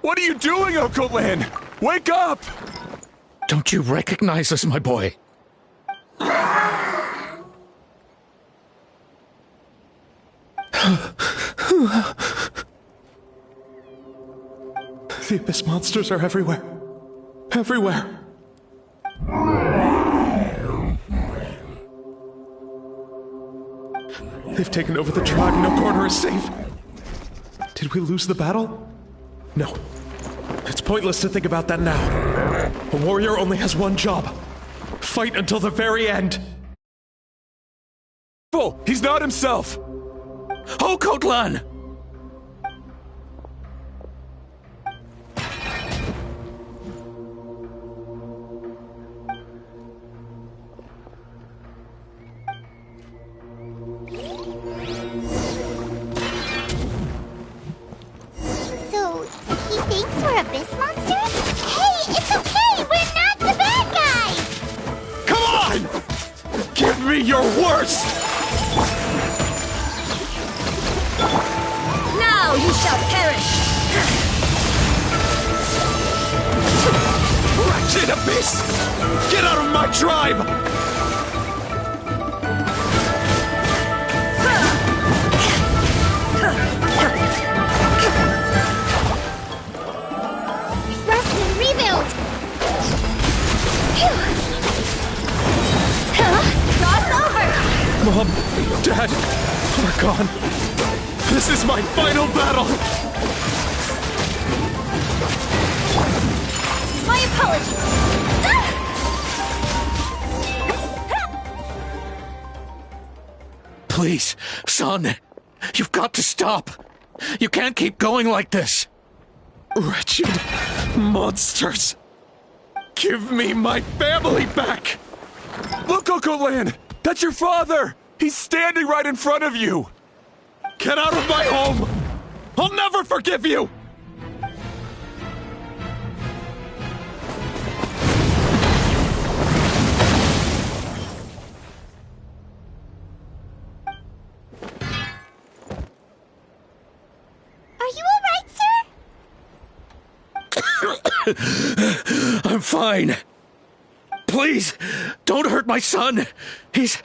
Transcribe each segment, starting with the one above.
What are you doing, Uncle Lin? Wake up! Don't you recognize us, my boy? The Abyss monsters are everywhere. Everywhere. They've taken over the tribe. No corner is safe. Did we lose the battle? No. It's pointless to think about that now. A warrior only has one job. Fight until the very end. Oh, he's not himself! Oh, Natlan! So, he thinks we're Abyss monsters? Hey, it's okay! We're not the bad guys! Come on! Give me your worst! Now you shall perish! Wretched Abyss! Get out of my tribe! Rest and rebuild! Cross over! Mom, Dad, we're gone. This is my final battle! My apologies! Please, son, you've got to stop. You can't keep going like this. Wretched monsters! Give me my family back! Look, Uncle Lin! That's your father! He's standing right in front of you! Get out of my home! I'll never forgive you! Are you alright, sir? I'm fine. Please, don't hurt my son. He's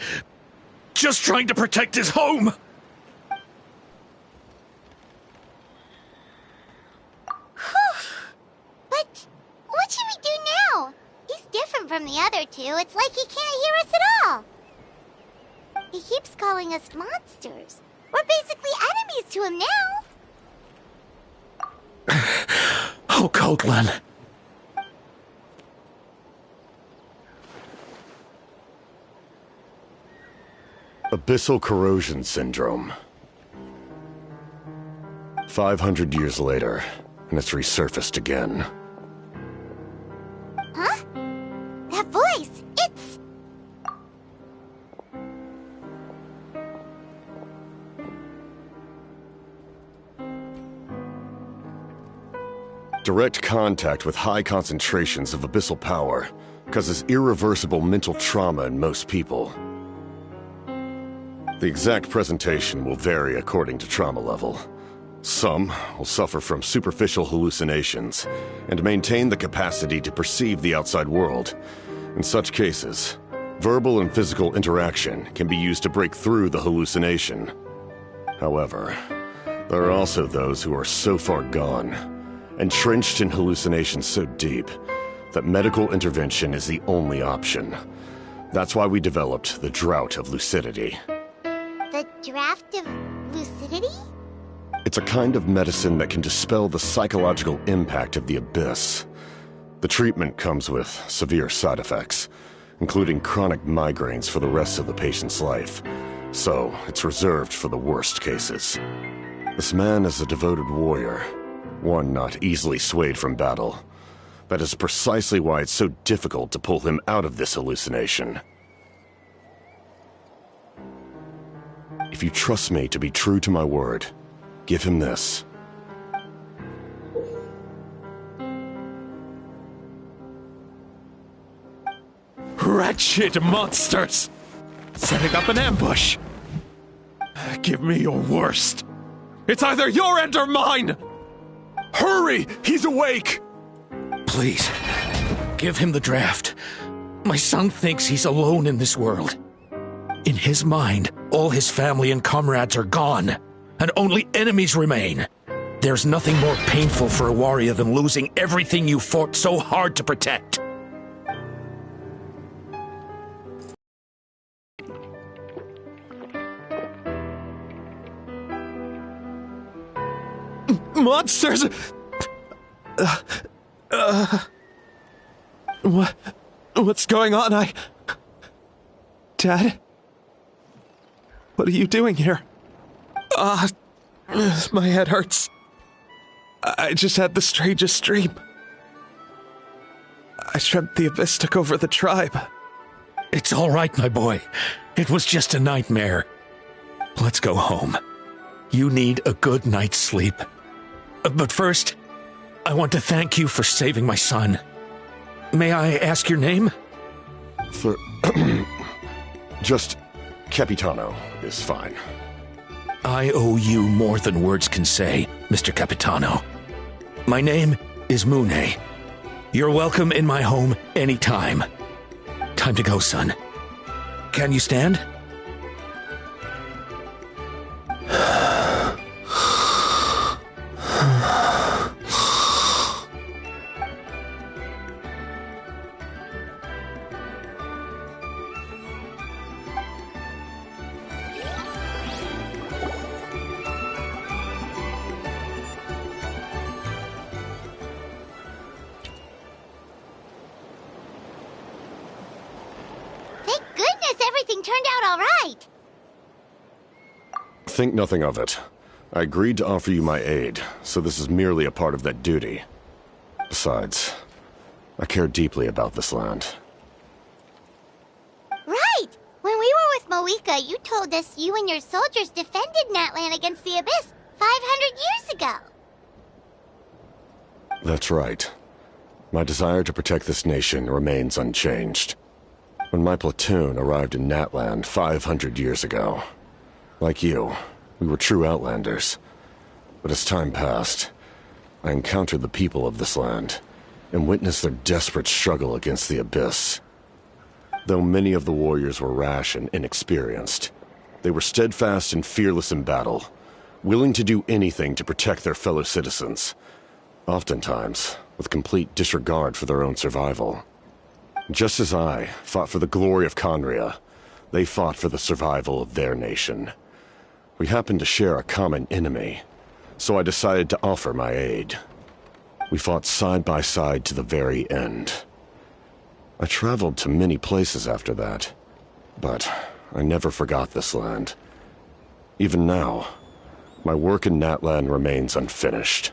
just trying to protect his home. But what should we do now? He's different from the other two. It's like he can't hear us at all. He keeps calling us monsters. We're basically enemies to him now. Oh, Natlan. Abyssal corrosion syndrome. 500 years later, and it's resurfaced again. Huh? That voice, it's... Direct contact with high concentrations of abyssal power causes irreversible mental trauma in most people. The exact presentation will vary according to trauma level. Some will suffer from superficial hallucinations and maintain the capacity to perceive the outside world. In such cases, verbal and physical interaction can be used to break through the hallucination. However, there are also those who are so far gone, entrenched in hallucinations so deep, that medical intervention is the only option. That's why we developed the Drought of Lucidity. The draft of lucidity? It's a kind of medicine that can dispel the psychological impact of the Abyss. The treatment comes with severe side effects, including chronic migraines for the rest of the patient's life. So, it's reserved for the worst cases. This man is a devoted warrior, one not easily swayed from battle. That is precisely why it's so difficult to pull him out of this hallucination. If you trust me to be true to my word, give him this. Wretched monsters! Setting up an ambush! Give me your worst! It's either your end or mine! Hurry! He's awake! Please, give him the draft. My son thinks he's alone in this world. In his mind, all his family and comrades are gone, and only enemies remain. There's nothing more painful for a warrior than losing everything you fought so hard to protect. Monsters! What's going on? Dad? What are you doing here? My head hurts. I just had the strangest dream. I dreamt the Abyss took over the tribe. It's all right, my boy. It was just a nightmare. Let's go home. You need a good night's sleep. But first, I want to thank you for saving my son. May I ask your name? For just Capitano is fine. I owe you more than words can say, Mr. Capitano. My name is Mune. You're welcome in my home anytime. Time to go, son. Can you stand? Thank goodness everything turned out all right. Think nothing of it. I agreed to offer you my aid, so this is merely a part of that duty. Besides, I care deeply about this land. Right! When we were with Moika, you told us you and your soldiers defended Natlan against the Abyss 500 years ago. That's right. My desire to protect this nation remains unchanged. When my platoon arrived in Natlan 500 years ago, like you, we were true outlanders. But as time passed, I encountered the people of this land and witnessed their desperate struggle against the Abyss. Though many of the warriors were rash and inexperienced, they were steadfast and fearless in battle, willing to do anything to protect their fellow citizens, oftentimes with complete disregard for their own survival. Just as I fought for the glory of Conria, they fought for the survival of their nation. We happened to share a common enemy, so I decided to offer my aid. We fought side by side to the very end. I traveled to many places after that, but I never forgot this land. Even now, my work in Natlan remains unfinished.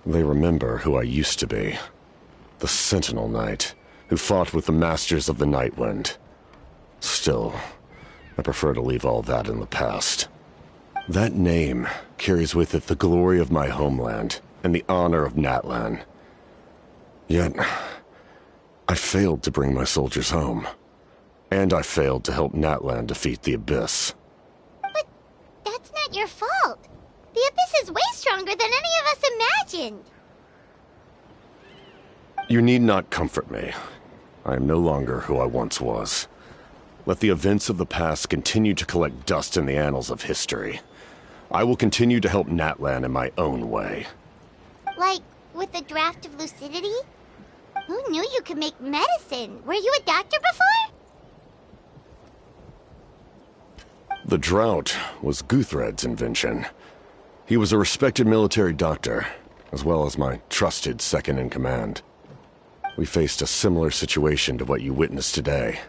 They remember who I used to be, the Sentinel Knight, who fought with the Masters of the Nightwind. Still, I prefer to leave all that in the past. That name carries with it the glory of my homeland and the honor of Natlan. Yet, I failed to bring my soldiers home. And I failed to help Natlan defeat the Abyss. But that's not your fault. The Abyss is way stronger than any of us imagined. You need not comfort me. I am no longer who I once was. Let the events of the past continue to collect dust in the annals of history. I will continue to help Natlan in my own way. Like, with the draft of lucidity? Who knew you could make medicine? Were you a doctor before? The drought was Guthred's invention. He was a respected military doctor, as well as my trusted second-in-command. We faced a similar situation to what you witnessed today.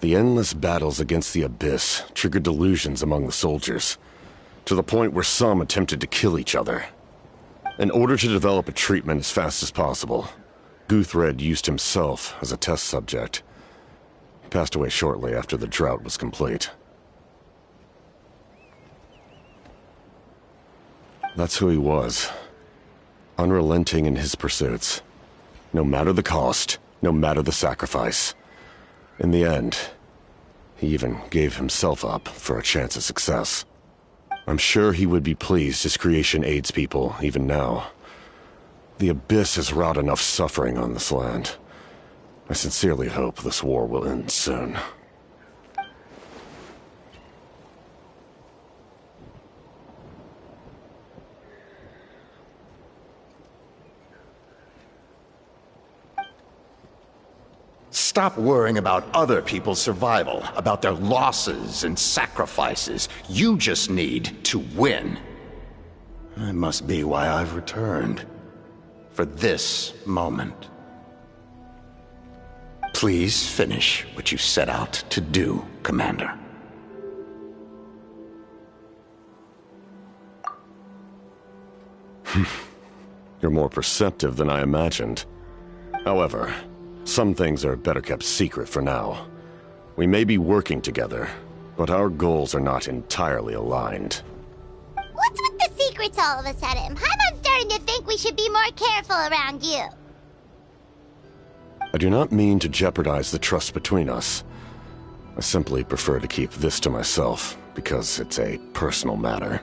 The endless battles against the Abyss triggered delusions among the soldiers, to the point where some attempted to kill each other. In order to develop a treatment as fast as possible, Guthred used himself as a test subject. He passed away shortly after the drought was complete. That's who he was. Unrelenting in his pursuits. No matter the cost, no matter the sacrifice. In the end, he even gave himself up for a chance at success. I'm sure he would be pleased his creation aids people, even now. The Abyss has wrought enough suffering on this land. I sincerely hope this war will end soon. Stop worrying about other people's survival, about their losses and sacrifices. You just need to win. That must be why I've returned. For this moment. Please finish what you set out to do, Commander. You're more perceptive than I imagined. However, some things are better kept secret for now. We may be working together, but our goals are not entirely aligned. What's with the secrets all of a sudden? I'm starting to think we should be more careful around you. I do not mean to jeopardize the trust between us. I simply prefer to keep this to myself, because it's a personal matter.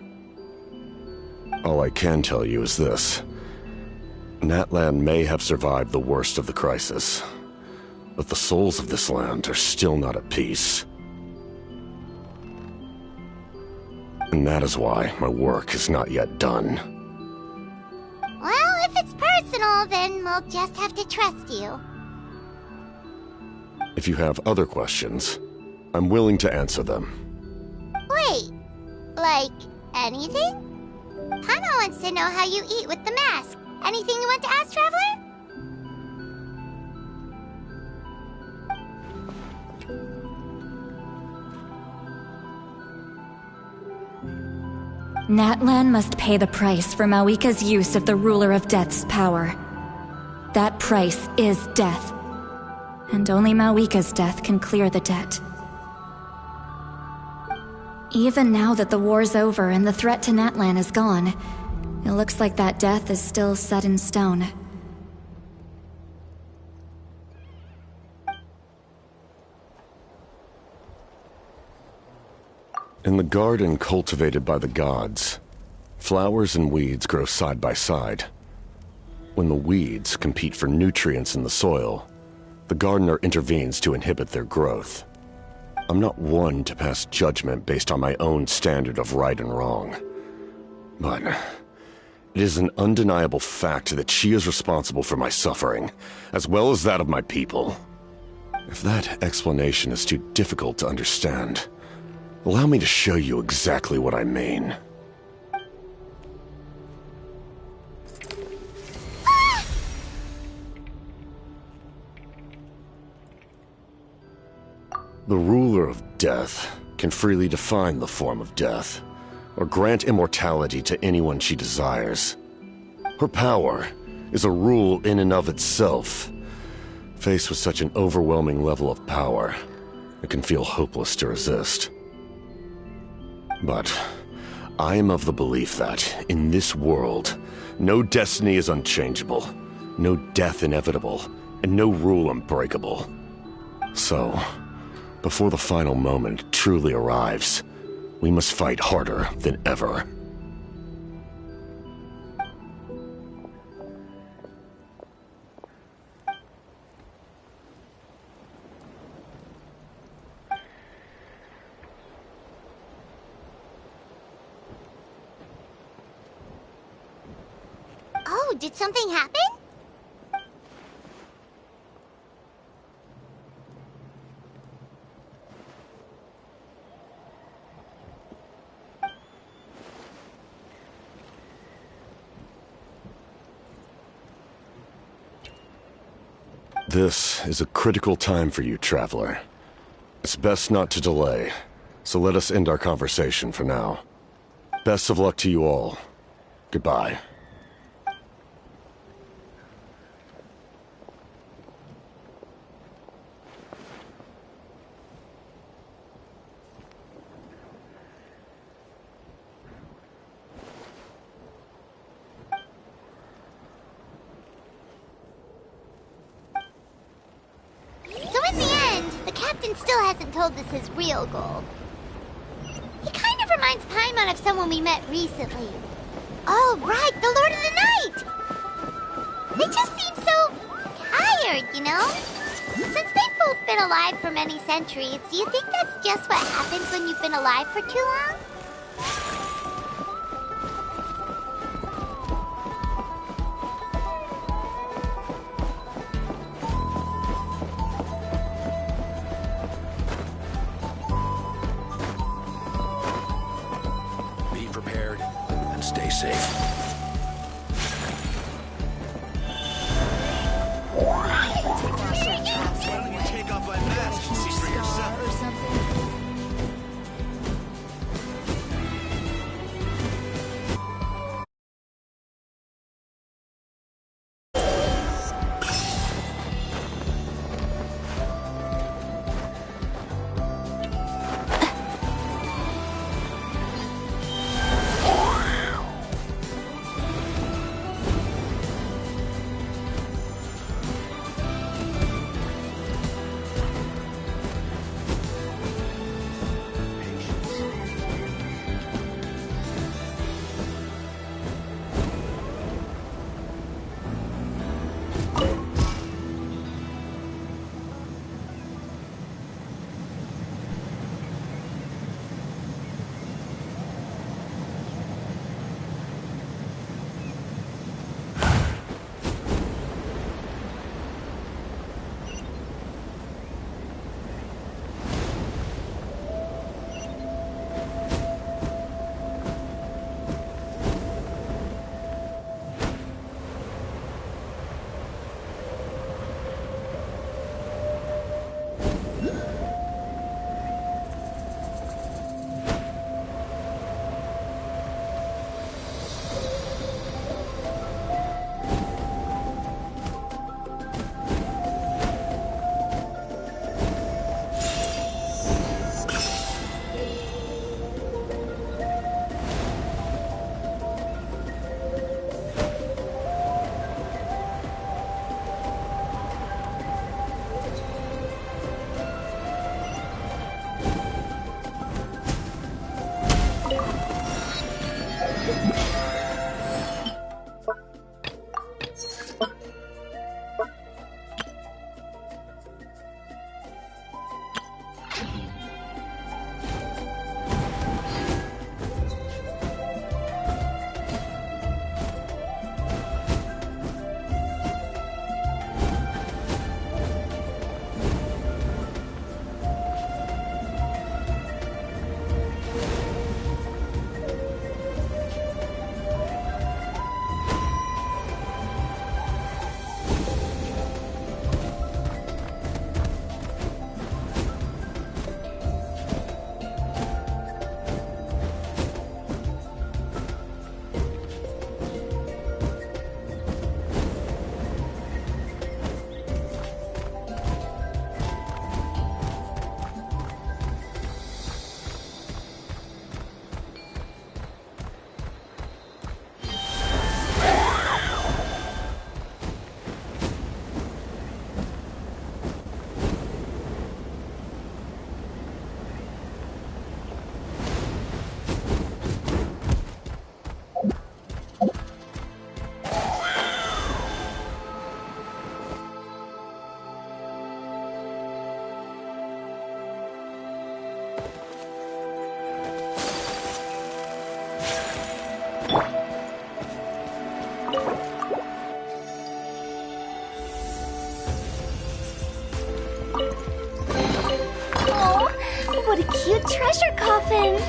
All I can tell you is this. Natlan may have survived the worst of the crisis, but the souls of this land are still not at peace. And that is why my work is not yet done. Well, if it's personal, then we'll just have to trust you. If you have other questions, I'm willing to answer them. Wait, like anything? Hana wants to know how you eat with the mask. Anything you want to ask, Traveler? Natlan must pay the price for Mawika's use of the Ruler of Death's power. That price is death. And only Mawika's death can clear the debt. Even now that the war's over and the threat to Natlan is gone, it looks like that death is still set in stone. In the garden cultivated by the gods, flowers and weeds grow side by side. When the weeds compete for nutrients in the soil, the gardener intervenes to inhibit their growth. I'm not one to pass judgment based on my own standard of right and wrong. But it is an undeniable fact that she is responsible for my suffering, as well as that of my people. If that explanation is too difficult to understand, allow me to show you exactly what I mean. The ruler of death can freely define the form of death, or grant immortality to anyone she desires. Her power is a rule in and of itself. Faced with such an overwhelming level of power, it can feel hopeless to resist. But I am of the belief that, in this world, no destiny is unchangeable, no death inevitable, and no rule unbreakable. So, before the final moment truly arrives, we must fight harder than ever. Oh, did something happen? This is a critical time for you, Traveler. It's best not to delay, so let us end our conversation for now. Best of luck to you all. Goodbye. So in the end, the captain still hasn't told us his real goal. He kind of reminds Paimon of someone we met recently. Oh, right, the Lord of the Night! They just seem so tired, you know? Since they've both been alive for many centuries, do you think that's just what happens when you've been alive for too long? Be prepared and stay safe. What a cute treasure coffin!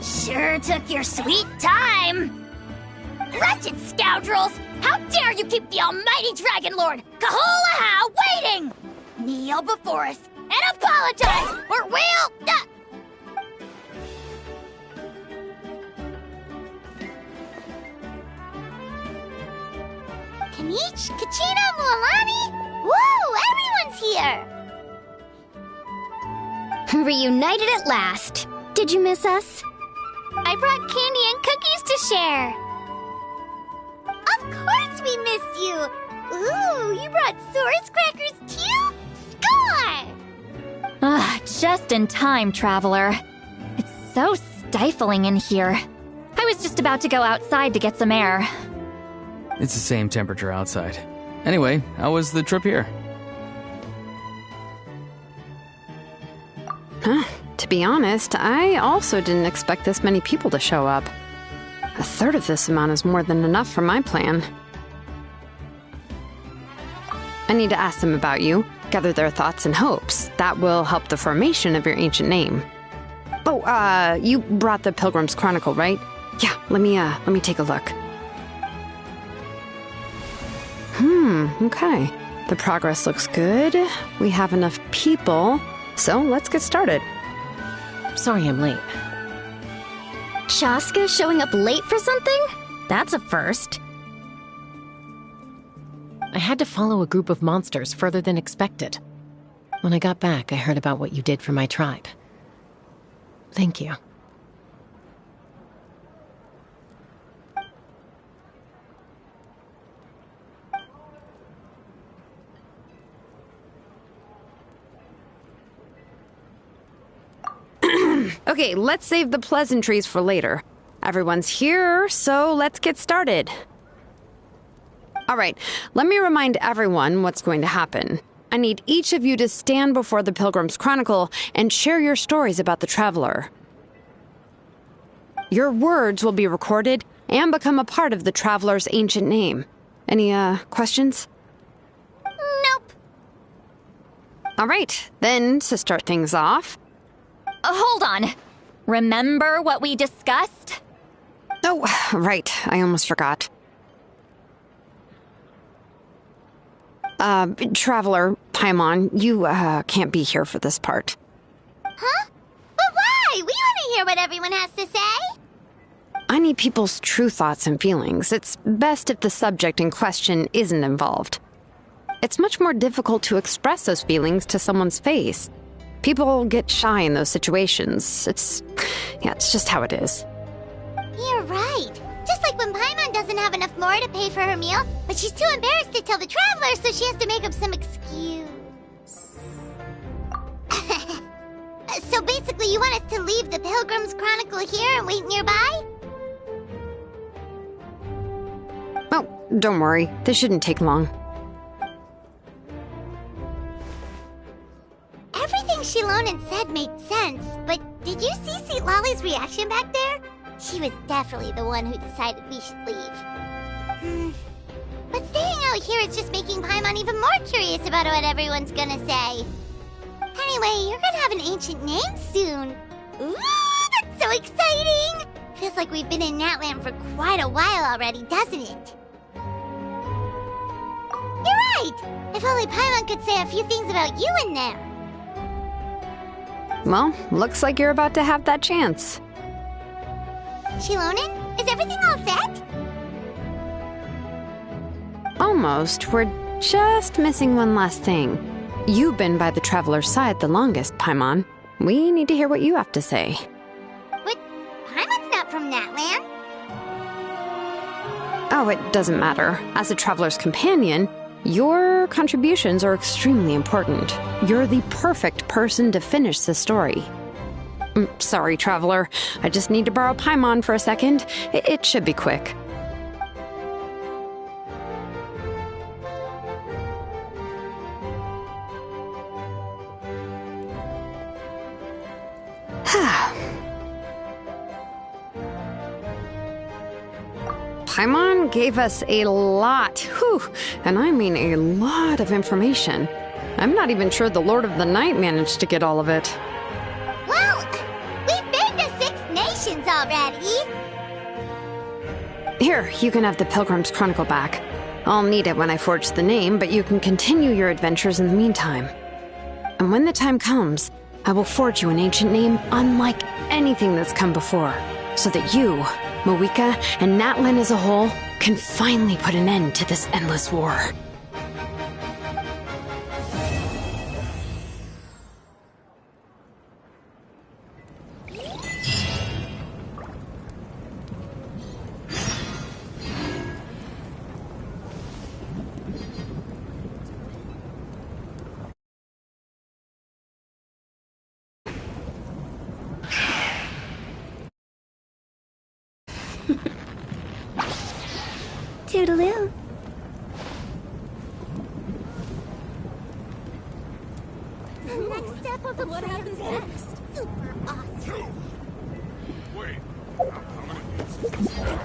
Sure took your sweet time! Wretched scoundrels! How dare you keep the almighty Dragon Lord, Kahulaha, waiting! Kneel before us and apologize, or we'll... Kanich, Kachina, Mualani? Woo! Everyone's here! Reunited at last. Did you miss us? I brought candy and cookies to share. Of course we missed you! Ooh, you brought Source crackers too? Score! Ah, just in time, Traveler. It's so stifling in here. I was just about to go outside to get some air. It's the same temperature outside. Anyway, how was the trip here? Huh. To be honest, I also didn't expect this many people to show up. A third of this amount is more than enough for my plan. I need to ask them about you, gather their thoughts and hopes. That will help the formation of your ancient name. Oh, you brought the Pilgrim's Chronicle, right? Yeah, let me take a look. Okay. The progress looks good. We have enough people, so let's get started. Sorry I'm late. Shaska showing up late for something? That's a first. I had to follow a group of monsters further than expected. When I got back, I heard about what you did for my tribe. Thank you. Okay, let's save the pleasantries for later. Everyone's here, so let's get started. Alright, let me remind everyone what's going to happen. I need each of you to stand before the Pilgrim's Chronicle and share your stories about the Traveler. Your words will be recorded and become a part of the Traveler's ancient name. Any, questions? Nope. Alright, then, to start things off... Hold on. Remember what we discussed? Oh, right. I almost forgot. Traveler, Paimon, you, can't be here for this part. Huh? But why? We want to hear what everyone has to say. I need people's true thoughts and feelings. It's best if the subject in question isn't involved. It's much more difficult to express those feelings to someone's face. People get shy in those situations. It's just how it is. You're right. Just like when Paimon doesn't have enough more to pay for her meal, but she's too embarrassed to tell the Traveler, so she has to make up some excuse. So basically, you want us to leave the Pilgrim's Chronicle here and wait nearby? Oh, don't worry. This shouldn't take long. Everything Shilonen said made sense, but did you see Sweet Lolly's reaction back there? She was definitely the one who decided we should leave. But staying out here is just making Paimon even more curious about what everyone's gonna say. Anyway, you're gonna have an ancient name soon. Ooh, that's so exciting! Feels like we've been in Natlan for quite a while already, doesn't it? right! If only Paimon could say a few things about you in there. Well, looks like you're about to have that chance. Shilonen, is everything all set? Almost. We're just missing one last thing. You've been by the Traveler's side the longest, Paimon. We need to hear what you have to say. But Paimon's not from Natlan. Oh, it doesn't matter. As a Traveler's companion, your contributions are extremely important. You're the perfect person to finish the story. Sorry, Traveler. I just need to borrow Paimon for a second. It should be quick. Paimon gave us a lot, whew, and I mean a lot of information. I'm not even sure the Lord of the Night managed to get all of it. Well, we've been to 6 nations already. Here, you can have the Pilgrim's Chronicle back. I'll need it when I forge the name, but you can continue your adventures in the meantime. And when the time comes, I will forge you an ancient name unlike anything that's come before, so that you, Moeka, and Natlan as a whole can finally put an end to this endless war. Toodaloo. The next step of the what happens next? Super awesome. Wait, how many pieces is this?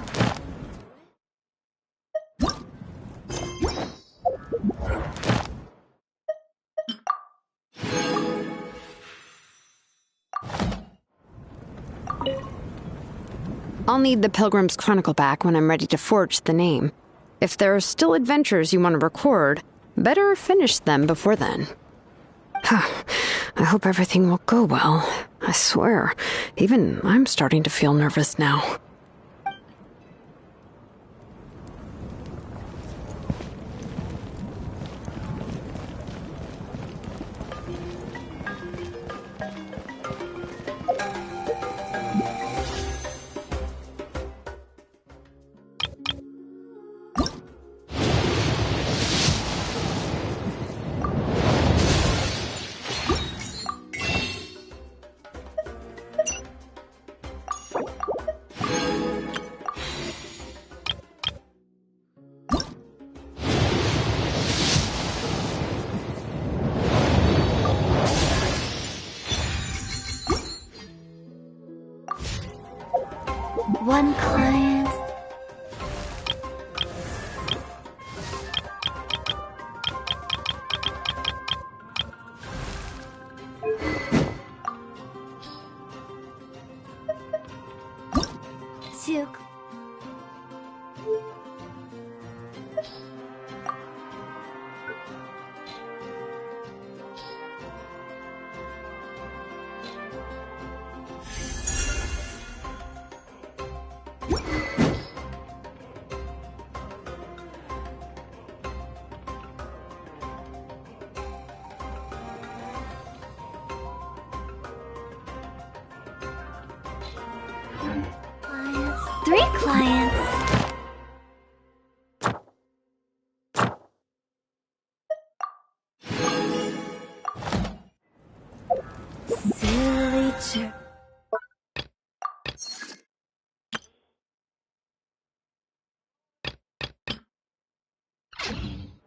I'll need the Pilgrim's Chronicle back when I'm ready to forge the name. If there are still adventures you want to record, better finish them before then. I hope everything will go well. I swear, even I'm starting to feel nervous now. One client. Two. Three clients. Silly chirp.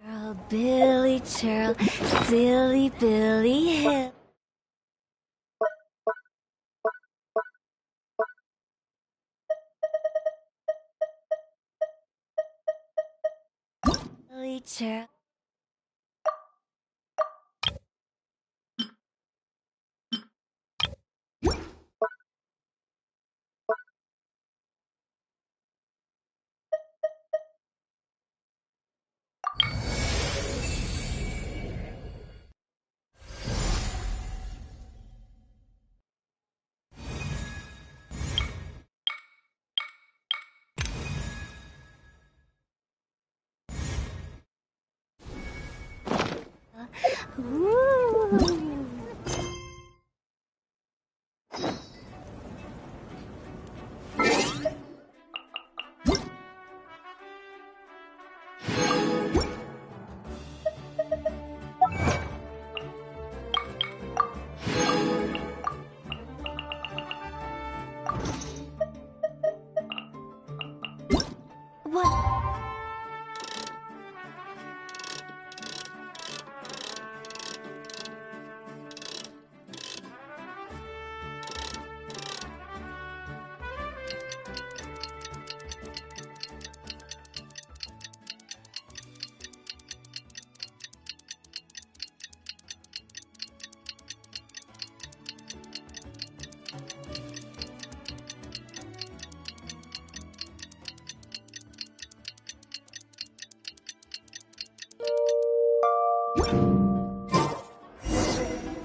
Girl Billy chirl, silly Billy Hill. Chirl.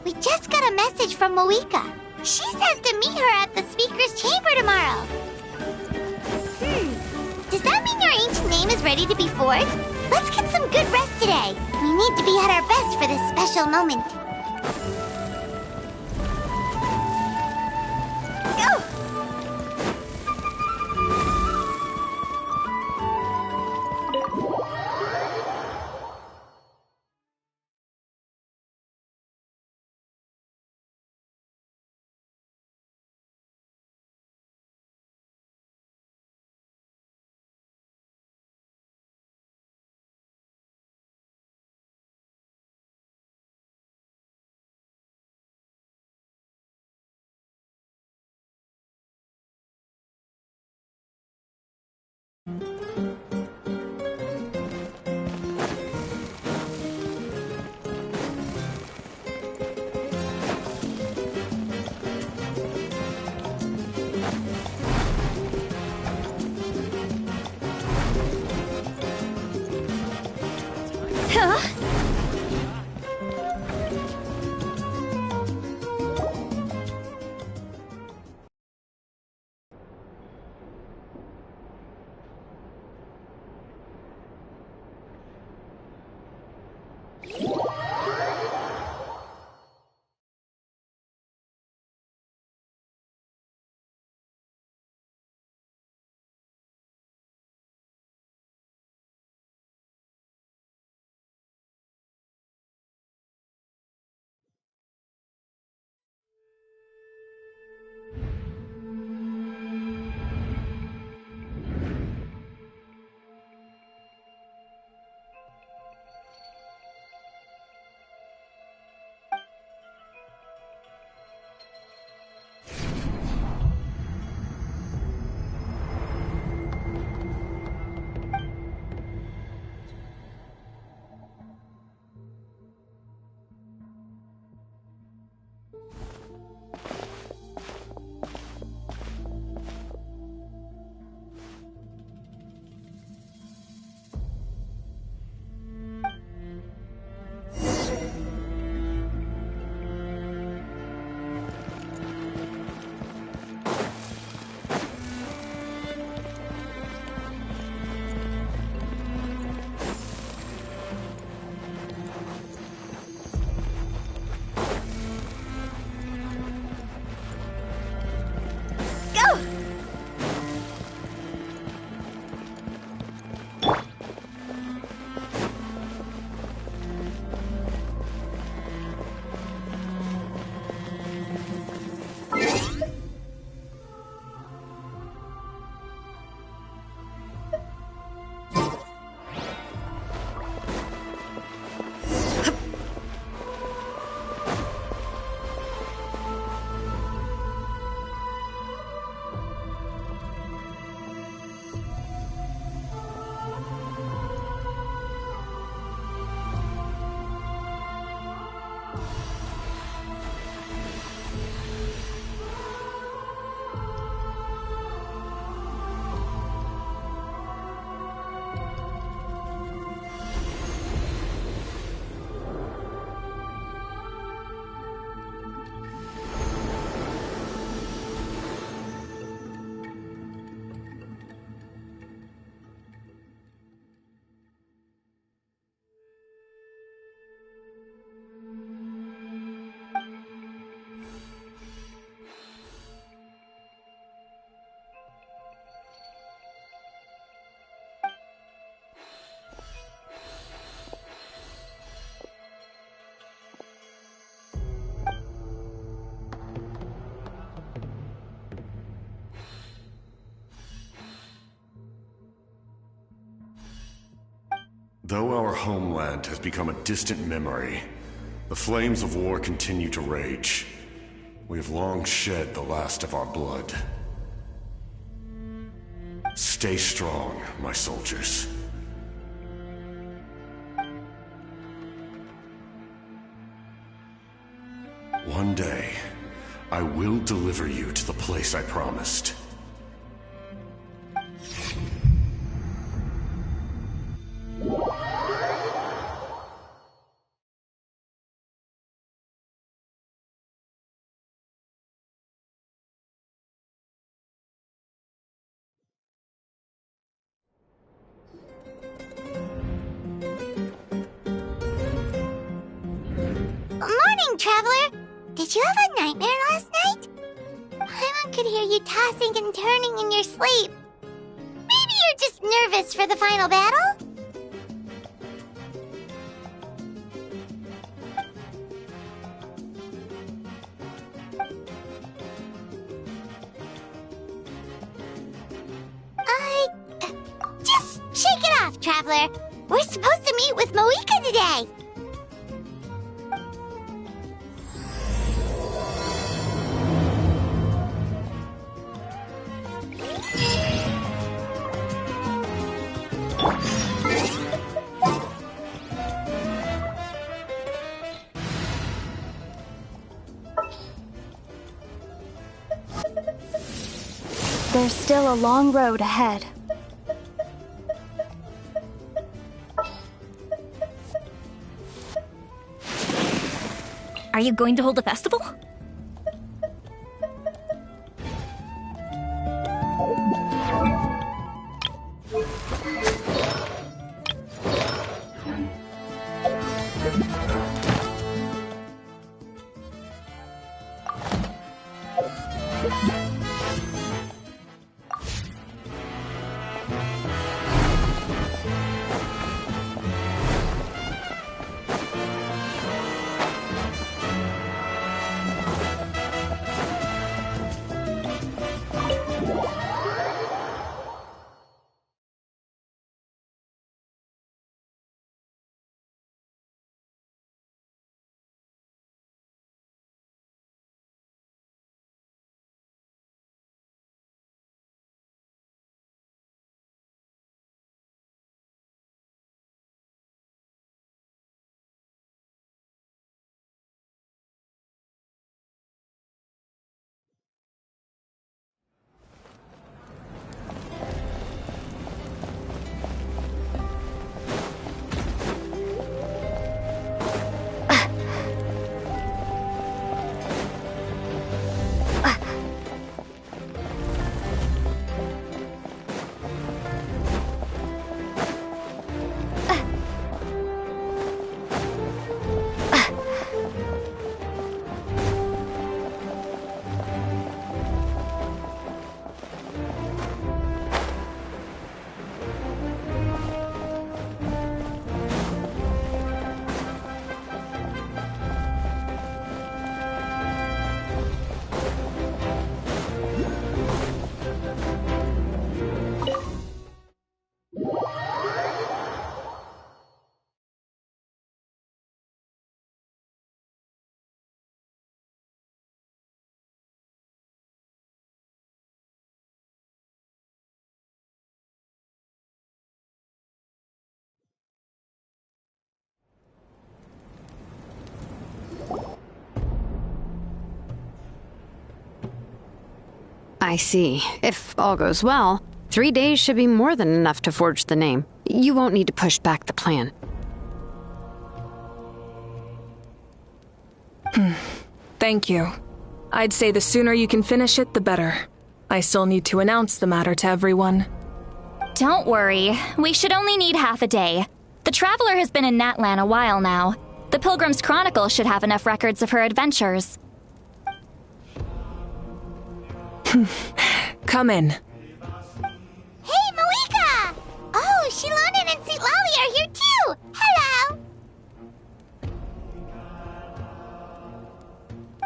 We just got a message from Moika. She says to meet her at the speaker's chamber tomorrow. Does that mean your ancient name is ready to be forged? Let's get some good rest today. We need to be at our best for this special moment. Though our homeland has become a distant memory, the flames of war continue to rage. We have long shed the last of our blood. Stay strong, my soldiers. One day, I will deliver you to the place I promised. Morning, Traveler! Did you have a nightmare last night? Paimon could hear you tossing and turning in your sleep. Maybe you're just nervous for the final battle? Just shake it off, Traveler. We're supposed to meet with Moika today. There's still a long road ahead. Are you going to hold a festival? I see. If all goes well, 3 days should be more than enough to forge the name. You won't need to push back the plan. Thank you. I'd say the sooner you can finish it, the better. I still need to announce the matter to everyone. Don't worry. We should only need half a day. The Traveler has been in Natlan a while now. The Pilgrim's Chronicle should have enough records of her adventures. Come in. Hey, Moika! Oh, Shilonen and St. Lolly are here too! Hello!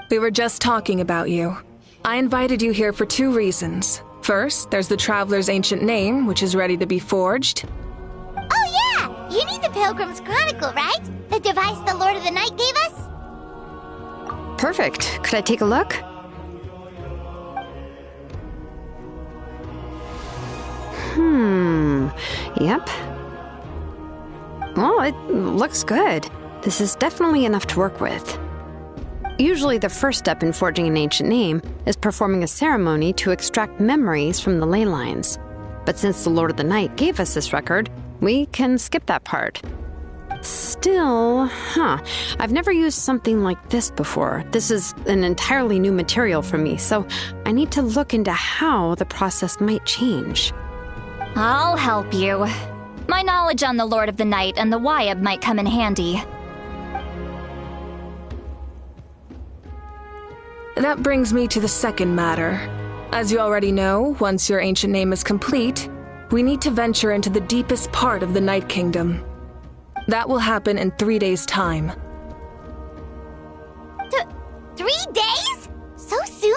We were just talking about you. I invited you here for 2 reasons. First, there's the Traveler's ancient name, which is ready to be forged. Oh yeah! You need the Pilgrim's Chronicle, right? The device the Lord of the Night gave us? Perfect. Could I take a look? Yep. Well, it looks good. This is definitely enough to work with. Usually the first step in forging an ancient name is performing a ceremony to extract memories from the ley lines. But since the Lord of the Night gave us this record, we can skip that part. Still, I've never used something like this before. This is an entirely new material for me, so I need to look into how the process might change. I'll help you. My knowledge on the Lord of the Night and the Wyab might come in handy. That brings me to the second matter. As you already know, once your ancient name is complete, we need to venture into the deepest part of the Night Kingdom. That will happen in 3 days' time. 3 days? So soon?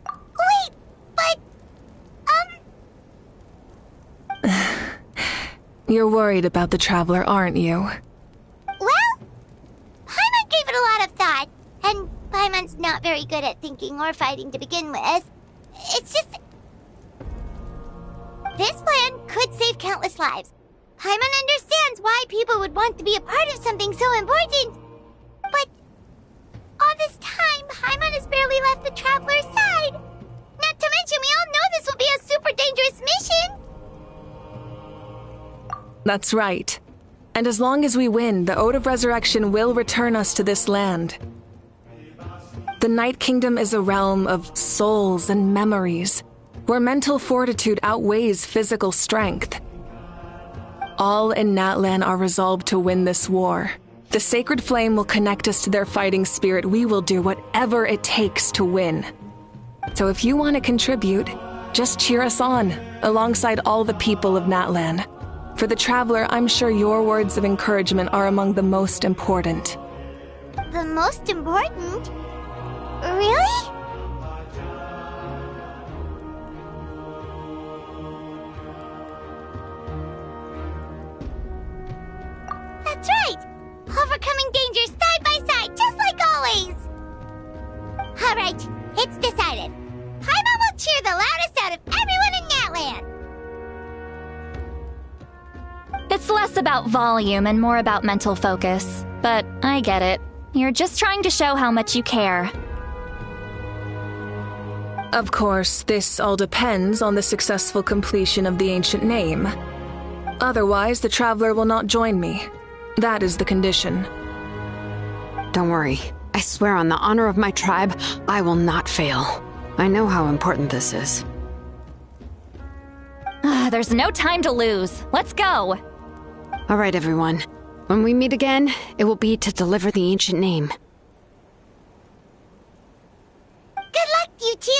Wait, but... You're worried about the Traveler, aren't you? Well, Paimon gave it a lot of thought, and Paimon's not very good at thinking or fighting to begin with. It's just... This plan could save countless lives. Paimon understands why people would want to be a part of something so important. But all this time, Paimon has barely left the Traveler's side. Not to mention, we all know this will be a super dangerous mission. That's right. And as long as we win, the Ode of Resurrection will return us to this land. The Night Kingdom is a realm of souls and memories, where mental fortitude outweighs physical strength. All in Natlan are resolved to win this war. The Sacred Flame will connect us to their fighting spirit. We will do whatever it takes to win. So if you want to contribute, just cheer us on, alongside all the people of Natlan. For the Traveler, I'm sure your words of encouragement are among the most important. The most important? Really? That's right! Overcoming dangers side by side, just like always! Alright, it's decided. Paimon will cheer the loudest out of everyone in Natlan! It's less about volume and more about mental focus. But I get it. You're just trying to show how much you care. Of course, this all depends on the successful completion of the ancient name. Otherwise, the Traveler will not join me. That is the condition. Don't worry. I swear on the honor of my tribe, I will not fail. I know how important this is. There's no time to lose. Let's go. All right, everyone. When we meet again, it will be to deliver the ancient name. Good luck, you two!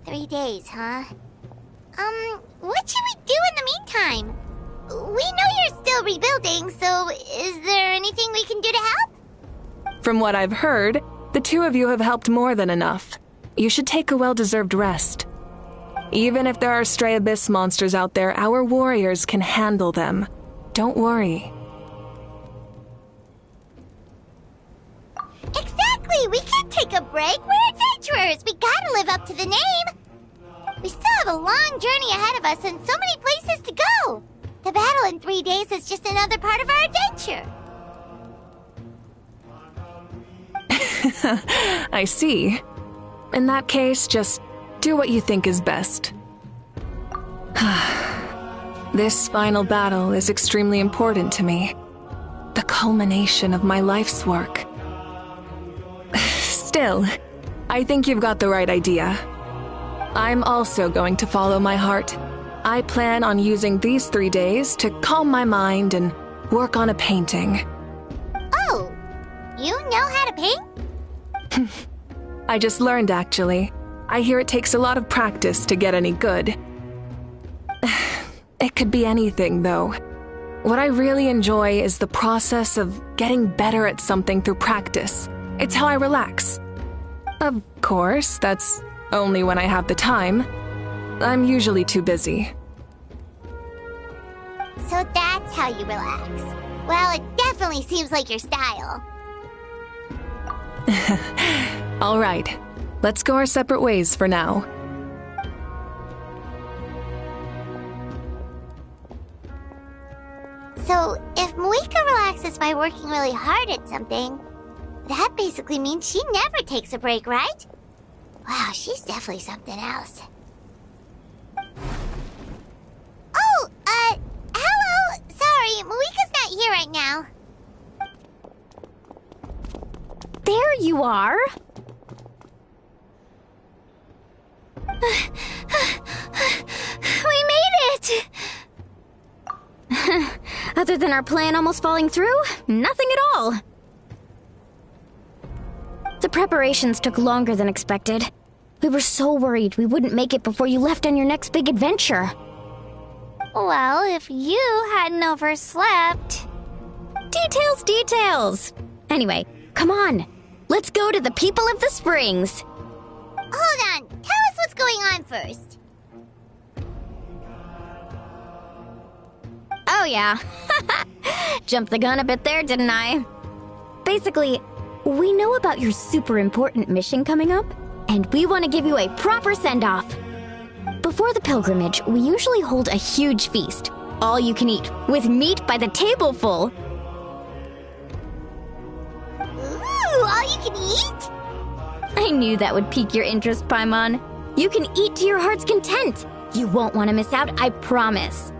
3 days, huh? What should we do in the meantime? We know you're still rebuilding, so is there anything we can do to help? From what I've heard, the two of you have helped more than enough. You should take a well-deserved rest. Even if there are stray abyss monsters out there, our warriors can handle them. Don't worry. Exactly! We can't take a break. We're adventurers. We gotta live up to the name. We still have a long journey ahead of us and so many places to go. The battle in 3 days is just another part of our adventure. I see. In that case, just do what you think is best. This final battle is extremely important to me. The culmination of my life's work. Still, I think you've got the right idea. I'm also going to follow my heart. I plan on using these 3 days to calm my mind and work on a painting. Oh, you know how to paint? I just learned, actually. I hear it takes a lot of practice to get any good. It could be anything, though. What I really enjoy is the process of getting better at something through practice. It's how I relax. Of course, that's only when I have the time. I'm usually too busy. So that's how you relax. Well, it definitely seems like your style. All right, let's go our separate ways for now. So, if Moika relaxes by working really hard at something, that basically means she never takes a break, right? Wow, she's definitely something else. Oh, hello! Sorry, Moika's not here right now. There you are! We made it! Other than our plan almost falling through, nothing at all. The preparations took longer than expected. We were so worried we wouldn't make it before you left on your next big adventure. Well, if you hadn't overslept... Details! Anyway, come on. Let's go to the people of the springs. Hold on, tell us what's going on first. Oh yeah. Jumped the gun a bit there, didn't I? Basically, we know about your super important mission coming up, and we want to give you a proper send-off. Before the pilgrimage, we usually hold a huge feast. All you can eat, with meat by the tableful. Ooh, all you can eat? I knew that would pique your interest, Paimon. You can eat to your heart's content. You won't want to miss out, I promise.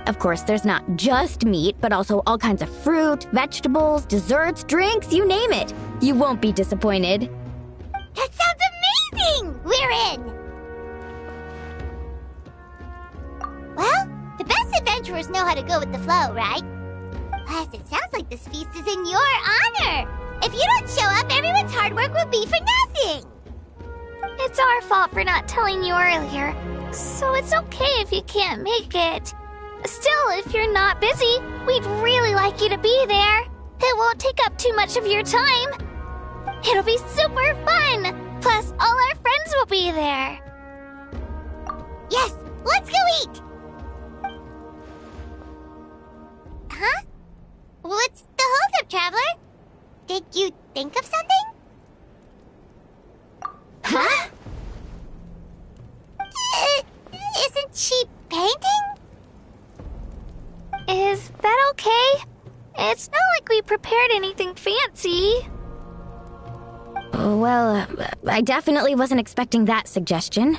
Of course, there's not just meat, but also all kinds of fruit, vegetables, desserts, drinks, you name it. You won't be disappointed. That sounds amazing! We're in! Well, the best adventurers know how to go with the flow, right? Plus, it sounds like this feast is in your honor! If you don't show up, everyone's hard work will be for nothing! It's our fault for not telling you earlier, so it's okay if you can't make it. Still, if you're not busy, we'd really like you to be there. It won't take up too much of your time. It'll be super fun! Plus, all our friends will be there. Yes, let's go eat! Huh? What's the holdup, Traveler? Did you think of something? Huh? Isn't she painting? Is that okay? It's not like we prepared anything fancy. Well, I definitely wasn't expecting that suggestion.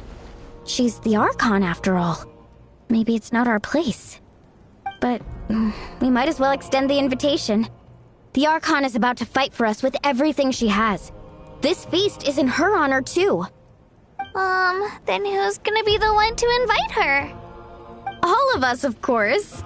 She's the Archon, after all. Maybe it's not our place. But we might as well extend the invitation. The Archon is about to fight for us with everything she has. This feast is in her honor, too. Then who's gonna be the one to invite her? All of us, of course.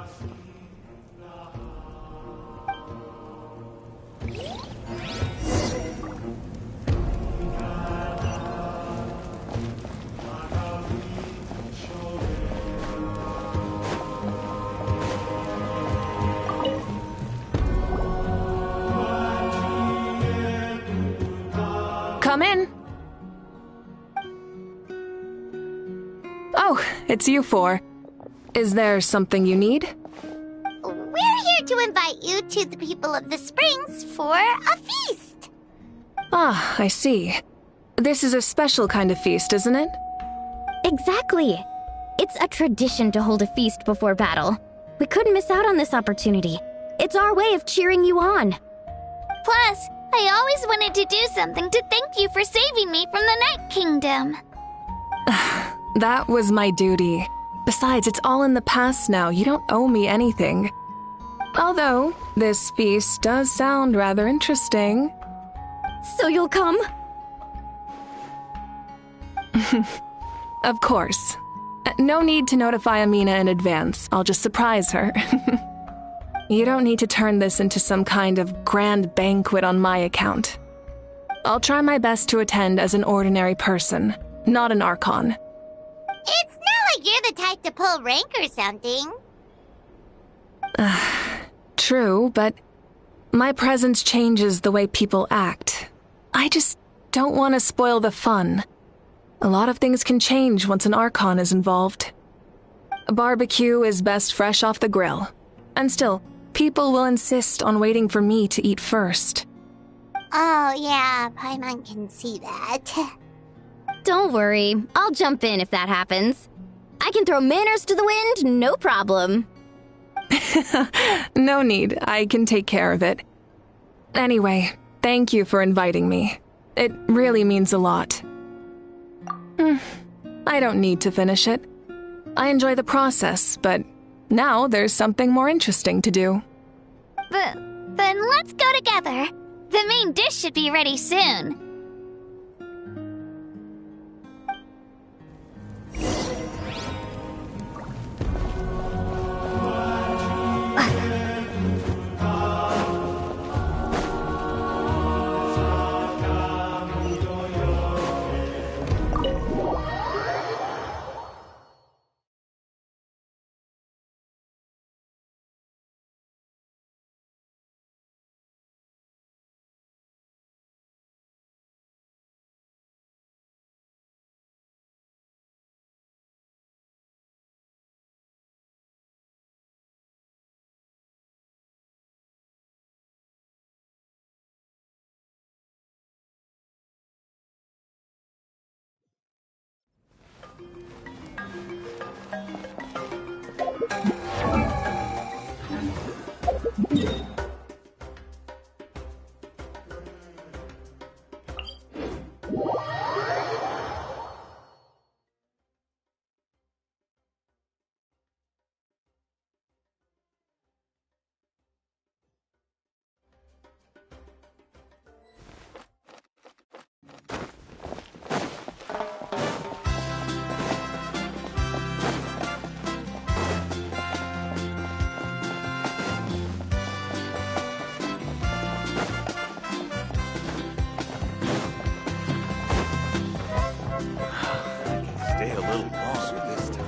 Come in. Oh, it's you four. Is there something you need? We're here to invite you to the people of the springs for a feast. Ah, I see. This is a special kind of feast, isn't it? Exactly. It's a tradition to hold a feast before battle. We couldn't miss out on this opportunity. It's our way of cheering you on. Plus, I always wanted to do something to thank you for saving me from the Night Kingdom. That was my duty. Besides, it's all in the past now. You don't owe me anything. Although, this feast does sound rather interesting. So you'll come? Of course. No need to notify Amina in advance. I'll just surprise her. You don't need to turn this into some kind of grand banquet on my account. I'll try my best to attend as an ordinary person, not an Archon. It's not like you're the type to pull rank or something. True, but my presence changes the way people act. I just don't want to spoil the fun. A lot of things can change once an Archon is involved. A barbecue is best fresh off the grill. And still, people will insist on waiting for me to eat first. Oh, yeah, Paimon can see that. Don't worry, I'll jump in if that happens. I can throw manners to the wind, no problem. No need, I can take care of it. Anyway, thank you for inviting me. It really means a lot. I don't need to finish it. I enjoy the process, but now there's something more interesting to do. Then let's go together. The main dish should be ready soon. Stay a little longer this time.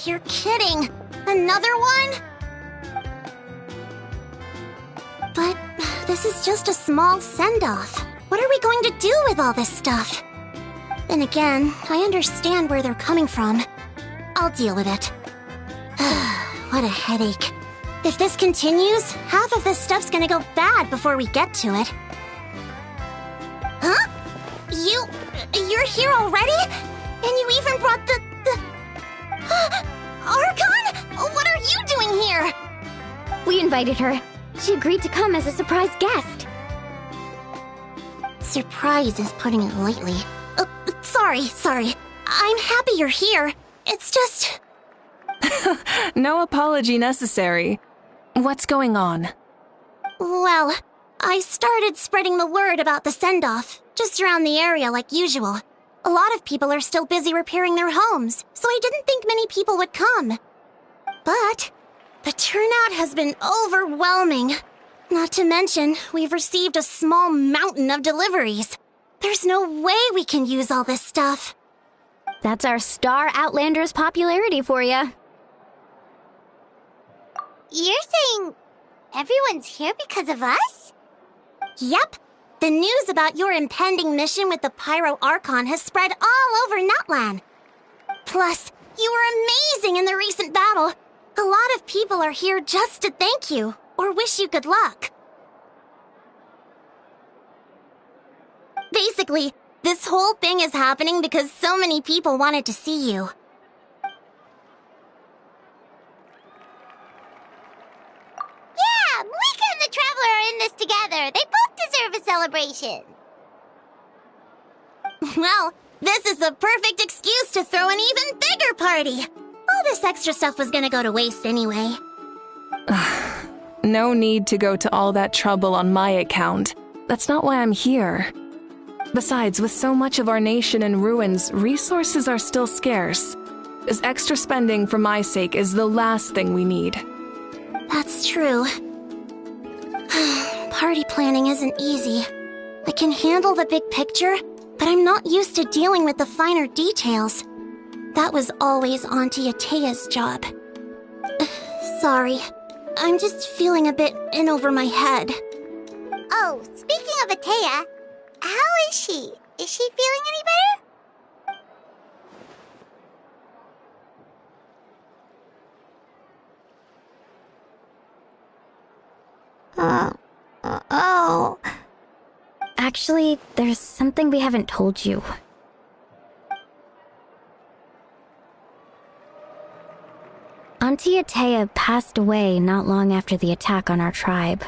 You're kidding. Another one? But this is just a small send-off. What are we going to do with all this stuff? Then again, I understand where they're coming from. I'll deal with it. What a headache. If this continues, half of this stuff's gonna go bad before we get to it. Huh? You're here already? And you even brought the... Archon? What are you doing here? We invited her. She agreed to come as a surprise guest. Surprise is putting it lightly. Sorry. I'm happy you're here. It's just... No apology necessary. What's going on? Well, I started spreading the word about the send-off, just around the area like usual. A lot of people are still busy repairing their homes, so I didn't think many people would come. But the turnout has been overwhelming. Not to mention, we've received a small mountain of deliveries. There's no way we can use all this stuff. That's our Star Outlander's popularity for you. You're saying everyone's here because of us? Yep. The news about your impending mission with the Pyro Archon has spread all over Natlan. Plus, you were amazing in the recent battle. A lot of people are here just to thank you, or wish you good luck. Basically, this whole thing is happening because so many people wanted to see you. this together. They both deserve a celebration. Well, this is the perfect excuse to throw an even bigger party. All this extra stuff was gonna go to waste anyway. No need to go to all that trouble on my account. That's not why I'm here. Besides, with so much of our nation in ruins, resources are still scarce. This extra spending for my sake is the last thing we need. That's true. Party planning isn't easy. I can handle the big picture, but I'm not used to dealing with the finer details. That was always Auntie Atea's job. Sorry. I'm just feeling a bit in over my head. Oh, speaking of Atea, how is she? Is she feeling any better? Oh. Actually, there's something we haven't told you. Auntie Atea passed away not long after the attack on our tribe.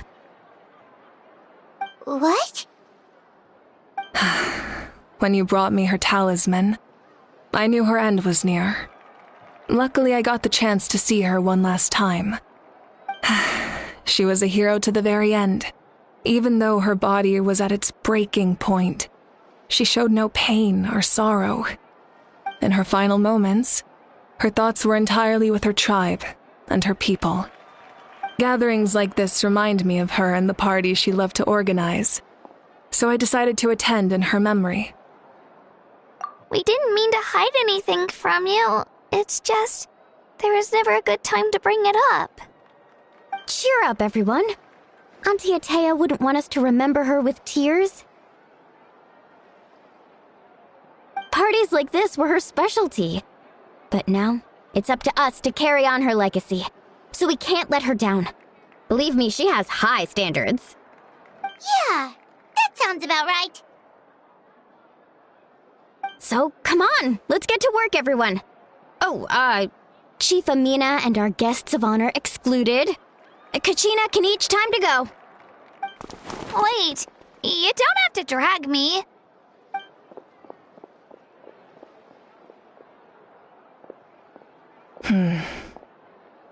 What? When you brought me her talisman, I knew her end was near. Luckily, I got the chance to see her one last time. She was a hero to the very end. Even though her body was at its breaking point, she showed no pain or sorrow. In her final moments, her thoughts were entirely with her tribe and her people. Gatherings like this remind me of her and the parties she loved to organize, so I decided to attend in her memory. We didn't mean to hide anything from you. It's just, there was never a good time to bring it up. Cheer up, everyone. Auntie Atea wouldn't want us to remember her with tears. Parties like this were her specialty. But now, it's up to us to carry on her legacy. So we can't let her down. Believe me, she has high standards. Yeah, that sounds about right. So, come on, let's get to work, everyone. Oh, Chief Amina and our guests of honor excluded. Kachina can each time to go. Wait, you don't have to drag me.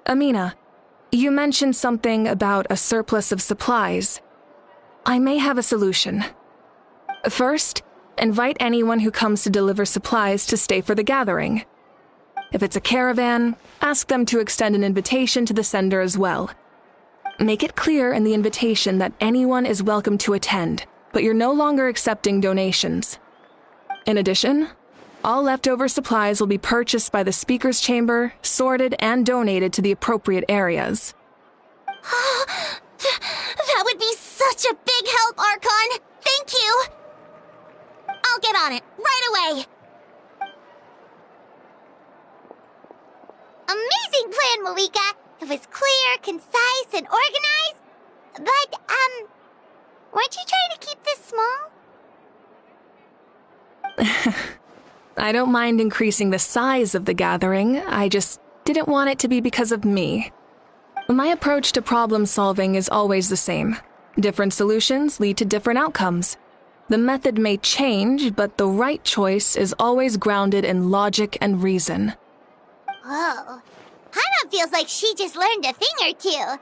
Amina, you mentioned something about a surplus of supplies. I may have a solution. First, invite anyone who comes to deliver supplies to stay for the gathering. If it's a caravan, ask them to extend an invitation to the sender as well. Make it clear in the invitation that anyone is welcome to attend, but you're no longer accepting donations. In addition, all leftover supplies will be purchased by the speaker's chamber, sorted, and donated to the appropriate areas. That would be such a big help, Archon! Thank you! I'll get on it, right away! Amazing plan, Malika! It was clear, concise, and organized. But, weren't you trying to keep this small? I don't mind increasing the size of the gathering, I just didn't want it to be because of me. My approach to problem solving is always the same. Different solutions lead to different outcomes. The method may change, but the right choice is always grounded in logic and reason. Whoa. Hana feels like she just learned a thing or two.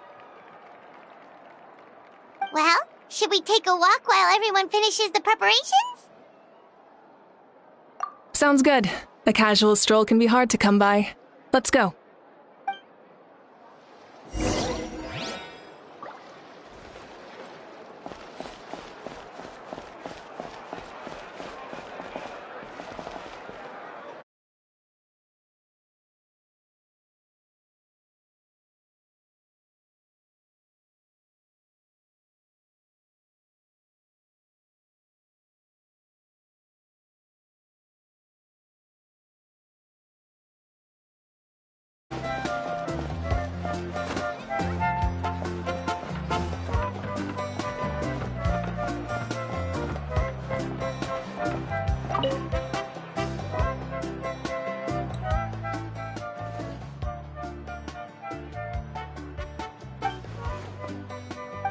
Well, should we take a walk while everyone finishes the preparations? Sounds good. A casual stroll can be hard to come by. Let's go.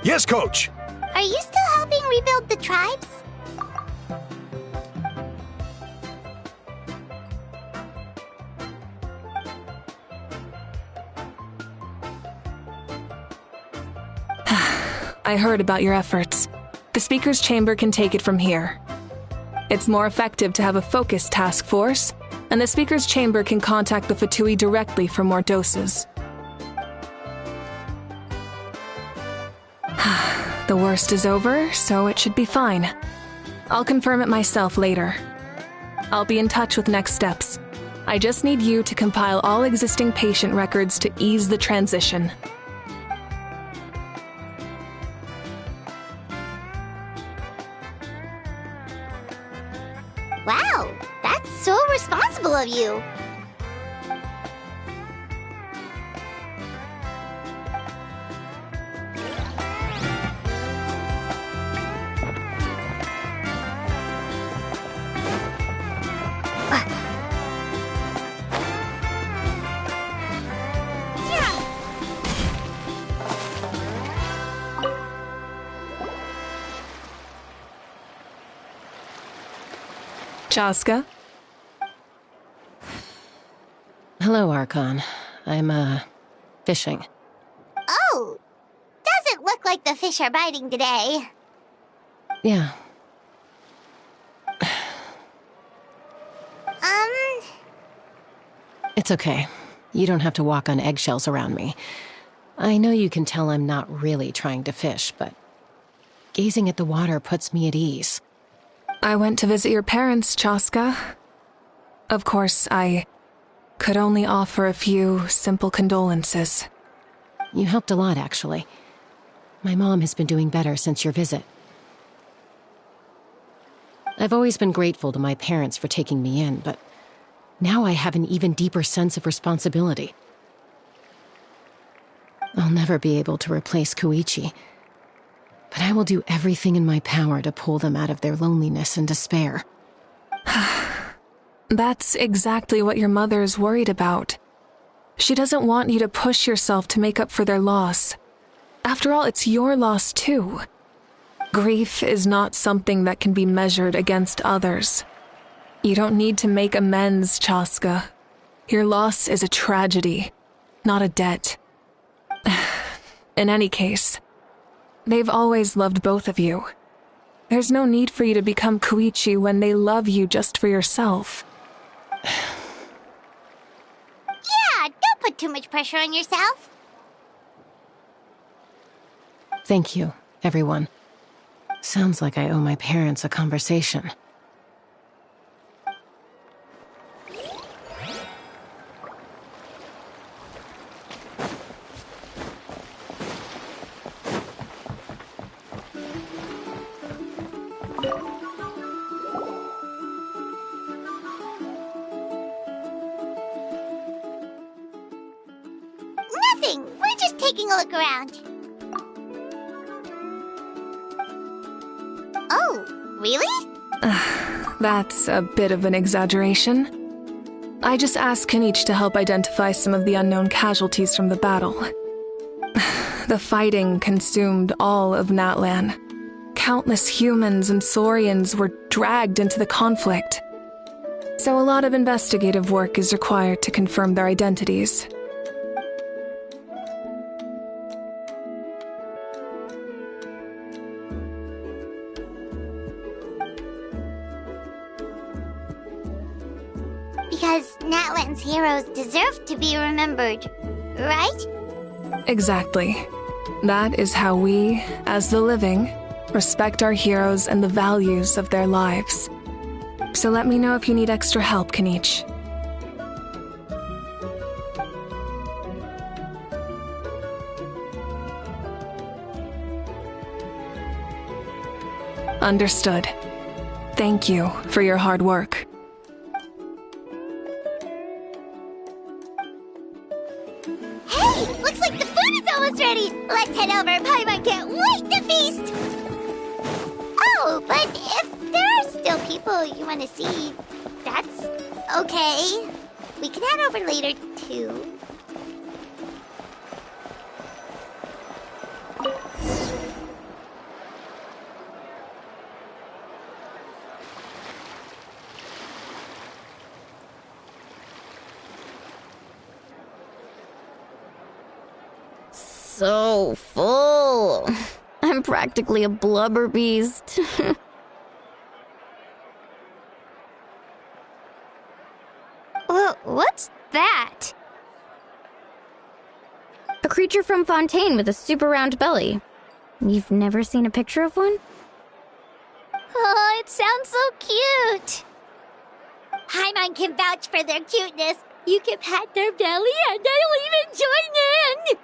Yes, Coach. Are you still helping rebuild the tribes? I heard about your efforts. The Speaker's Chamber can take it from here. It's more effective to have a focused task force, and the Speaker's Chamber can contact the Fatui directly for more doses. The worst is over, so it should be fine. I'll confirm it myself later. I'll be in touch with next steps. I just need you to compile all existing patient records to ease the transition. Wow, that's so responsible of you. Chaska? Hello, Archon. I'm, fishing. Oh, doesn't look like the fish are biting today. Yeah. It's okay. You don't have to walk on eggshells around me. I know you can tell I'm not really trying to fish, but gazing at the water puts me at ease. I went to visit your parents, Chaska. Of course, I could only offer a few simple condolences. You helped a lot, actually. My mom has been doing better since your visit. I've always been grateful to my parents for taking me in, but now I have an even deeper sense of responsibility. I'll never be able to replace Koichi, but I will do everything in my power to pull them out of their loneliness and despair. That's exactly what your mother is worried about. She doesn't want you to push yourself to make up for their loss. After all, it's your loss too. Grief is not something that can be measured against others. You don't need to make amends, Chaska. Your loss is a tragedy, not a debt. In any case, they've always loved both of you. There's no need for you to become Koichi when they love you just for yourself. Yeah, don't put too much pressure on yourself. Thank you, everyone. Sounds like I owe my parents a conversation. Nothing. We're just taking a look around. Oh, really? That's a bit of an exaggeration. I just asked Kanich to help identify some of the unknown casualties from the battle. The fighting consumed all of Natlan. Countless humans and Saurians were dragged into the conflict. So a lot of investigative work is required to confirm their identities. Because Natlan's heroes deserve to be remembered, right? Exactly. That is how we, as the living, respect our heroes and the values of their lives. So let me know if you need extra help, Kanich. Understood. Thank you for your hard work. Hey, looks like the food is almost ready. Let's head over. Paimon can't wait to feast. Oh, but if there are still people you want to see, that's okay. We can head over later, too. so full. I'm practically a blubber beast. Well, what's that? A creature from Fontaine with a super round belly. You've never seen a picture of one? Oh, it sounds so cute. Paimon can vouch for their cuteness. You can pat their belly and they'll even join in.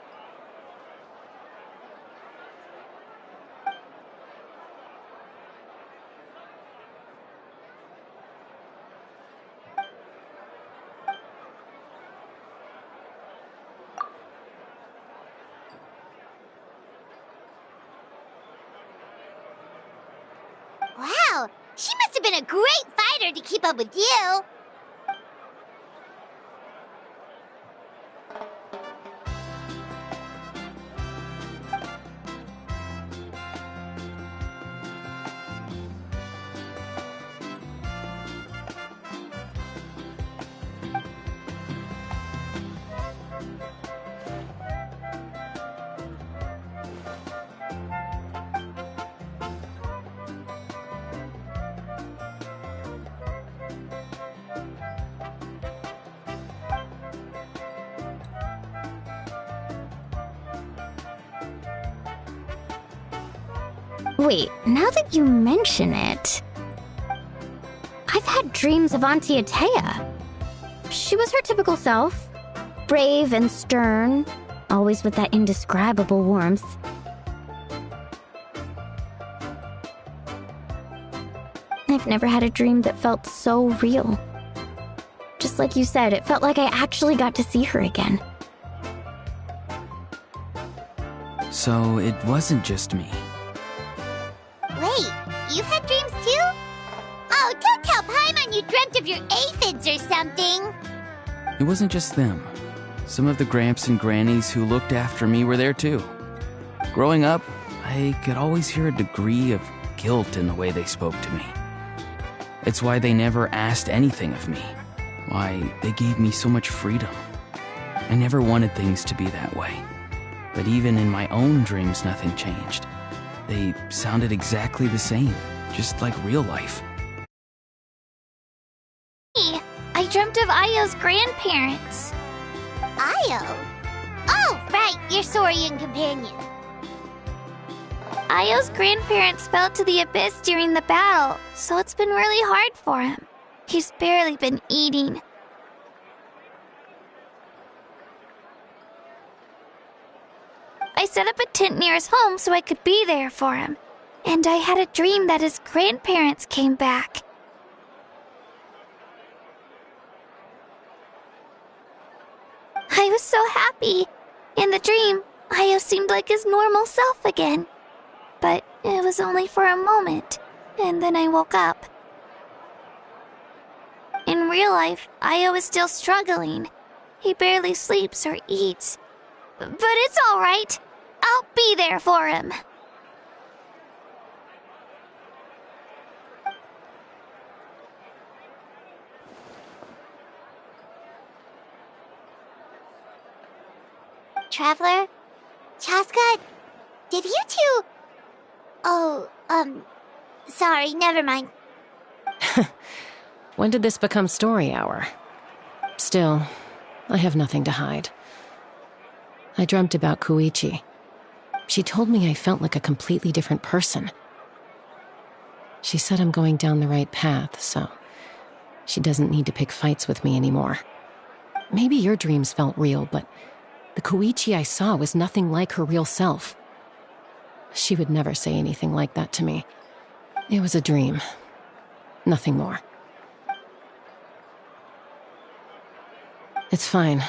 Wow, she must have been a great fighter to keep up with you. Wait, now that you mention it, I've had dreams of Auntie Atea. She was her typical self, brave and stern, always with that indescribable warmth. I've never had a dream that felt so real. Just like you said, it felt like I actually got to see her again. So it wasn't just me. Wait, you've had dreams too? Oh, don't tell Paimon you dreamt of your aphids or something. It wasn't just them. Some of the Gramps and Grannies who looked after me were there too. Growing up, I could always hear a degree of guilt in the way they spoke to me. It's why they never asked anything of me. Why they gave me so much freedom. I never wanted things to be that way. But even in my own dreams, nothing changed. They sounded exactly the same, just like real life. I dreamt of Io's grandparents. Io? Oh, right, your Saurian companion. Io's grandparents fell to the abyss during the battle, so it's been really hard for him. He's barely been eating. I set up a tent near his home so I could be there for him. And I had a dream that his grandparents came back. I was so happy. In the dream, Io seemed like his normal self again. But it was only for a moment, and then I woke up. In real life, Io is still struggling. He barely sleeps or eats. But it's all right. I'll be there for him. Traveler? Chaska? Did you two... Oh, sorry, never mind. When did this become story hour? Still, I have nothing to hide. I dreamt about Koichi. She told me I felt like a completely different person. She said I'm going down the right path, so she doesn't need to pick fights with me anymore. Maybe your dreams felt real, but the Koichi I saw was nothing like her real self. She would never say anything like that to me. It was a dream. Nothing more. It's fine.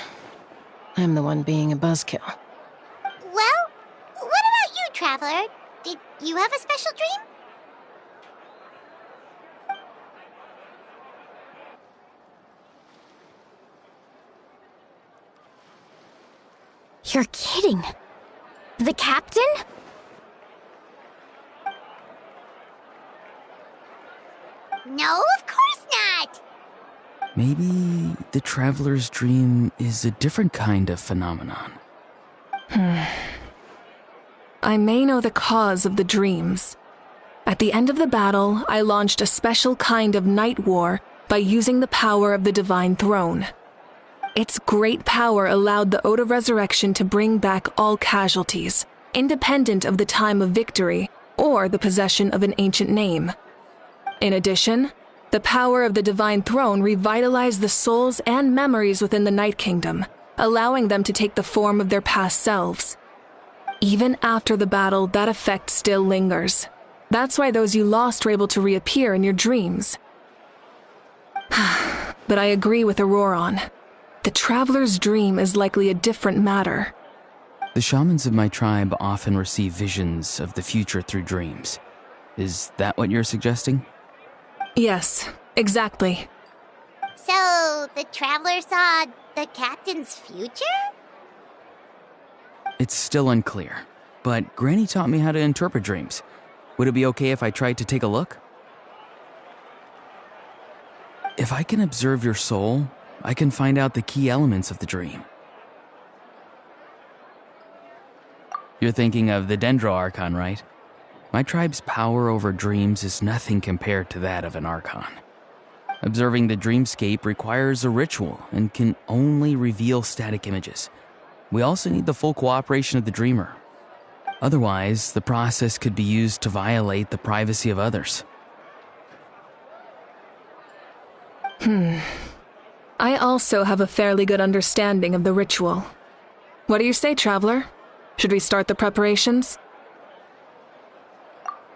I'm the one being a buzzkill. Well, what about you, Traveler? Did you have a special dream? You're kidding. The captain? No, of course not! Maybe the traveler's dream is a different kind of phenomenon. I may know the cause of the dreams. At the end of the battle, I launched a special kind of night war by using the power of the Divine Throne. Its great power allowed the Ode of Resurrection to bring back all casualties, independent of the time of victory or the possession of an ancient name. In addition, the power of the Divine Throne revitalized the souls and memories within the Night Kingdom, allowing them to take the form of their past selves. Even after the battle, that effect still lingers. That's why those you lost were able to reappear in your dreams. But I agree with Auroron. The Traveler's dream is likely a different matter. The shamans of my tribe often receive visions of the future through dreams. Is that what you're suggesting? Yes, exactly. So, the Traveler saw the Captain's future? It's still unclear, but Granny taught me how to interpret dreams. Would it be okay if I tried to take a look? If I can observe your soul, I can find out the key elements of the dream. You're thinking of the Dendro Archon, right? My tribe's power over dreams is nothing compared to that of an Archon. Observing the dreamscape requires a ritual and can only reveal static images. We also need the full cooperation of the dreamer. Otherwise, the process could be used to violate the privacy of others. I also have a fairly good understanding of the ritual. What do you say, Traveler? Should we start the preparations?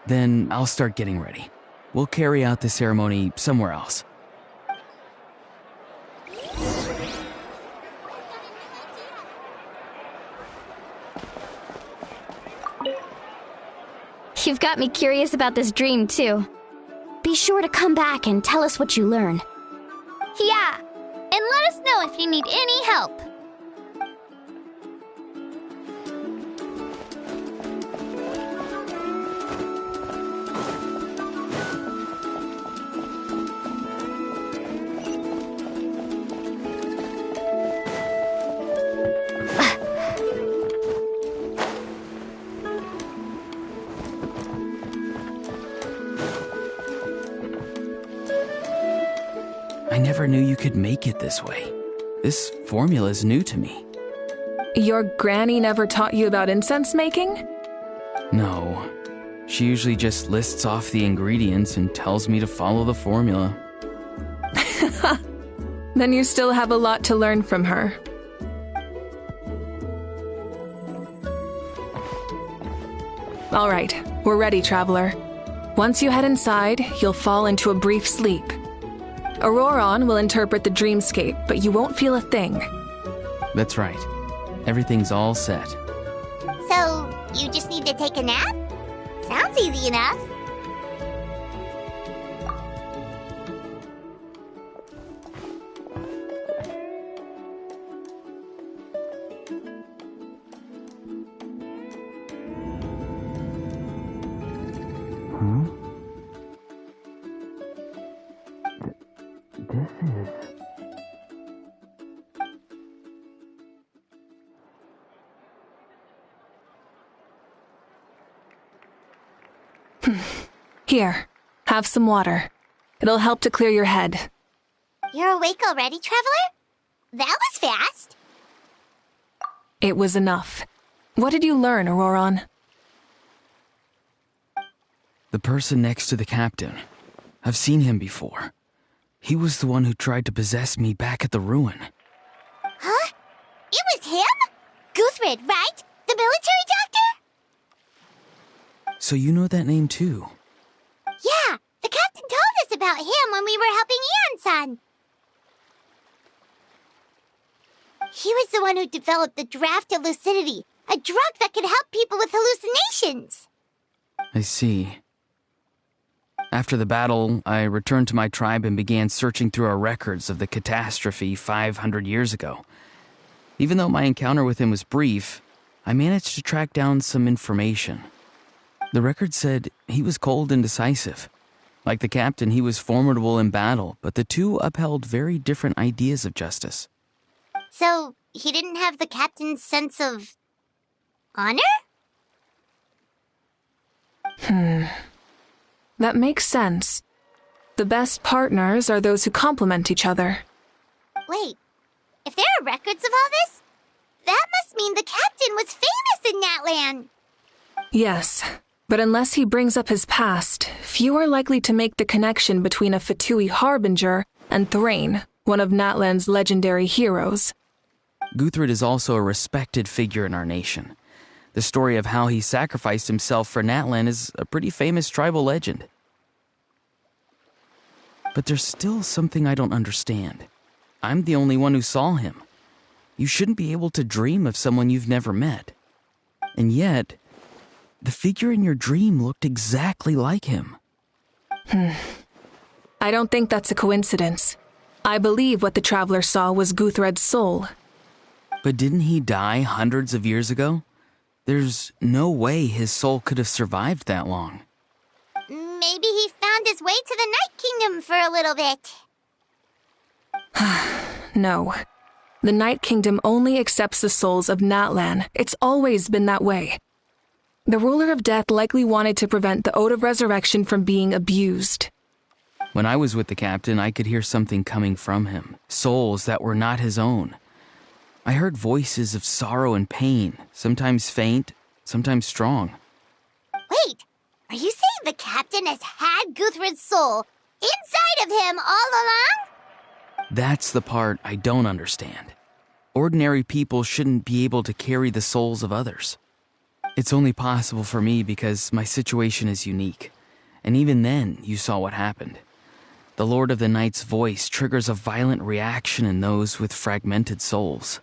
Then I'll start getting ready. We'll carry out the ceremony somewhere else. You've got me curious about this dream, too. Be sure to come back and tell us what you learn. Yeah, and let us know if you need any help. I never knew you could make it this way. This formula is new to me. Your granny never taught you about incense making? No. She usually just lists off the ingredients and tells me to follow the formula. Then you still have a lot to learn from her. All right, we're ready, Traveler. Once you head inside, you'll fall into a brief sleep. Auroron will interpret the dreamscape, but you won't feel a thing. That's right. Everything's all set. So, you just need to take a nap? Sounds easy enough. Here, have some water. It'll help to clear your head. You're awake already, Traveler? That was fast. It was enough. What did you learn, Auroron? The person next to the captain. I've seen him before. He was the one who tried to possess me back at the ruin. Huh? It was him? Guthrid, right? The military doctor? So you know that name too? Yeah, the captain told us about him when we were helping Ian-san. He was the one who developed the draft of lucidity, a drug that could help people with hallucinations. I see. After the battle, I returned to my tribe and began searching through our records of the catastrophe 500 years ago. Even though my encounter with him was brief, I managed to track down some information. The record said he was cold and decisive. Like the captain, he was formidable in battle, but the two upheld very different ideas of justice. So, he didn't have the captain's sense of honor? That makes sense. The best partners are those who complement each other. Wait, if there are records of all this, that must mean the captain was famous in Natlan. Yes, but unless he brings up his past, few are likely to make the connection between a Fatui harbinger and Thrain, one of Natlan's legendary heroes. Guthred is also a respected figure in our nation. The story of how he sacrificed himself for Natlan is a pretty famous tribal legend. But there's still something I don't understand. I'm the only one who saw him. You shouldn't be able to dream of someone you've never met. And yet, the figure in your dream looked exactly like him. I don't think that's a coincidence. I believe what the traveler saw was Guthred's soul. But didn't he die hundreds of years ago? There's no way his soul could have survived that long. Maybe he found his way to the Night Kingdom for a little bit. No. The Night Kingdom only accepts the souls of Natlan. It's always been that way. The ruler of death likely wanted to prevent the Ode of Resurrection from being abused. When I was with the captain, I could hear something coming from him. Souls that were not his own. I heard voices of sorrow and pain, sometimes faint, sometimes strong. Wait, are you saying the captain has had Guthred's soul inside of him all along? That's the part I don't understand. Ordinary people shouldn't be able to carry the souls of others. It's only possible for me because my situation is unique. And even then, you saw what happened. The Lord of the Night's voice triggers a violent reaction in those with fragmented souls.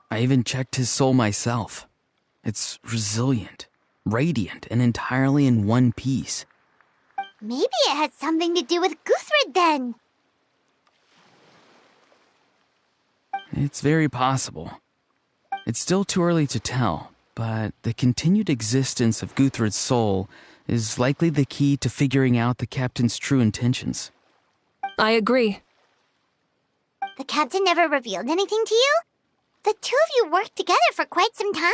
I even checked his soul myself. It's resilient, radiant, and entirely in one piece. Maybe it had something to do with Guthred then. It's very possible. It's still too early to tell, but the continued existence of Guthred's soul is likely the key to figuring out the captain's true intentions. I agree. The captain never revealed anything to you? The two of you worked together for quite some time.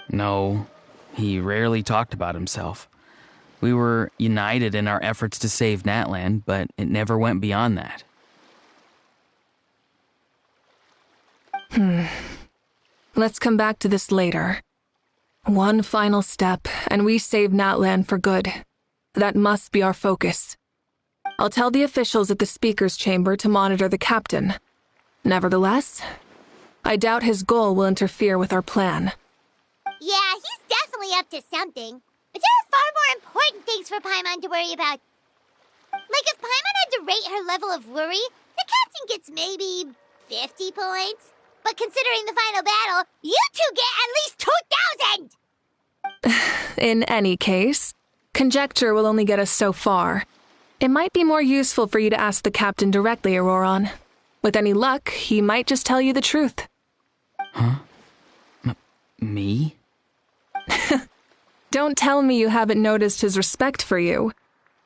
No, he rarely talked about himself. We were united in our efforts to save Natlan, but it never went beyond that. Let's come back to this later. One final step, and we save Natlan for good. That must be our focus. I'll tell the officials at the speaker's chamber to monitor the captain. Nevertheless, I doubt his goal will interfere with our plan. Yeah, he's definitely up to something. But there are far more important things for Paimon to worry about. Like if Paimon had to rate her level of worry, the captain gets maybe 50 points. But considering the final battle, you two get at least 2,000! In any case, conjecture will only get us so far. It might be more useful for you to ask the captain directly, Auroron. With any luck, he might just tell you the truth. Huh? Me? Don't tell me you haven't noticed his respect for you.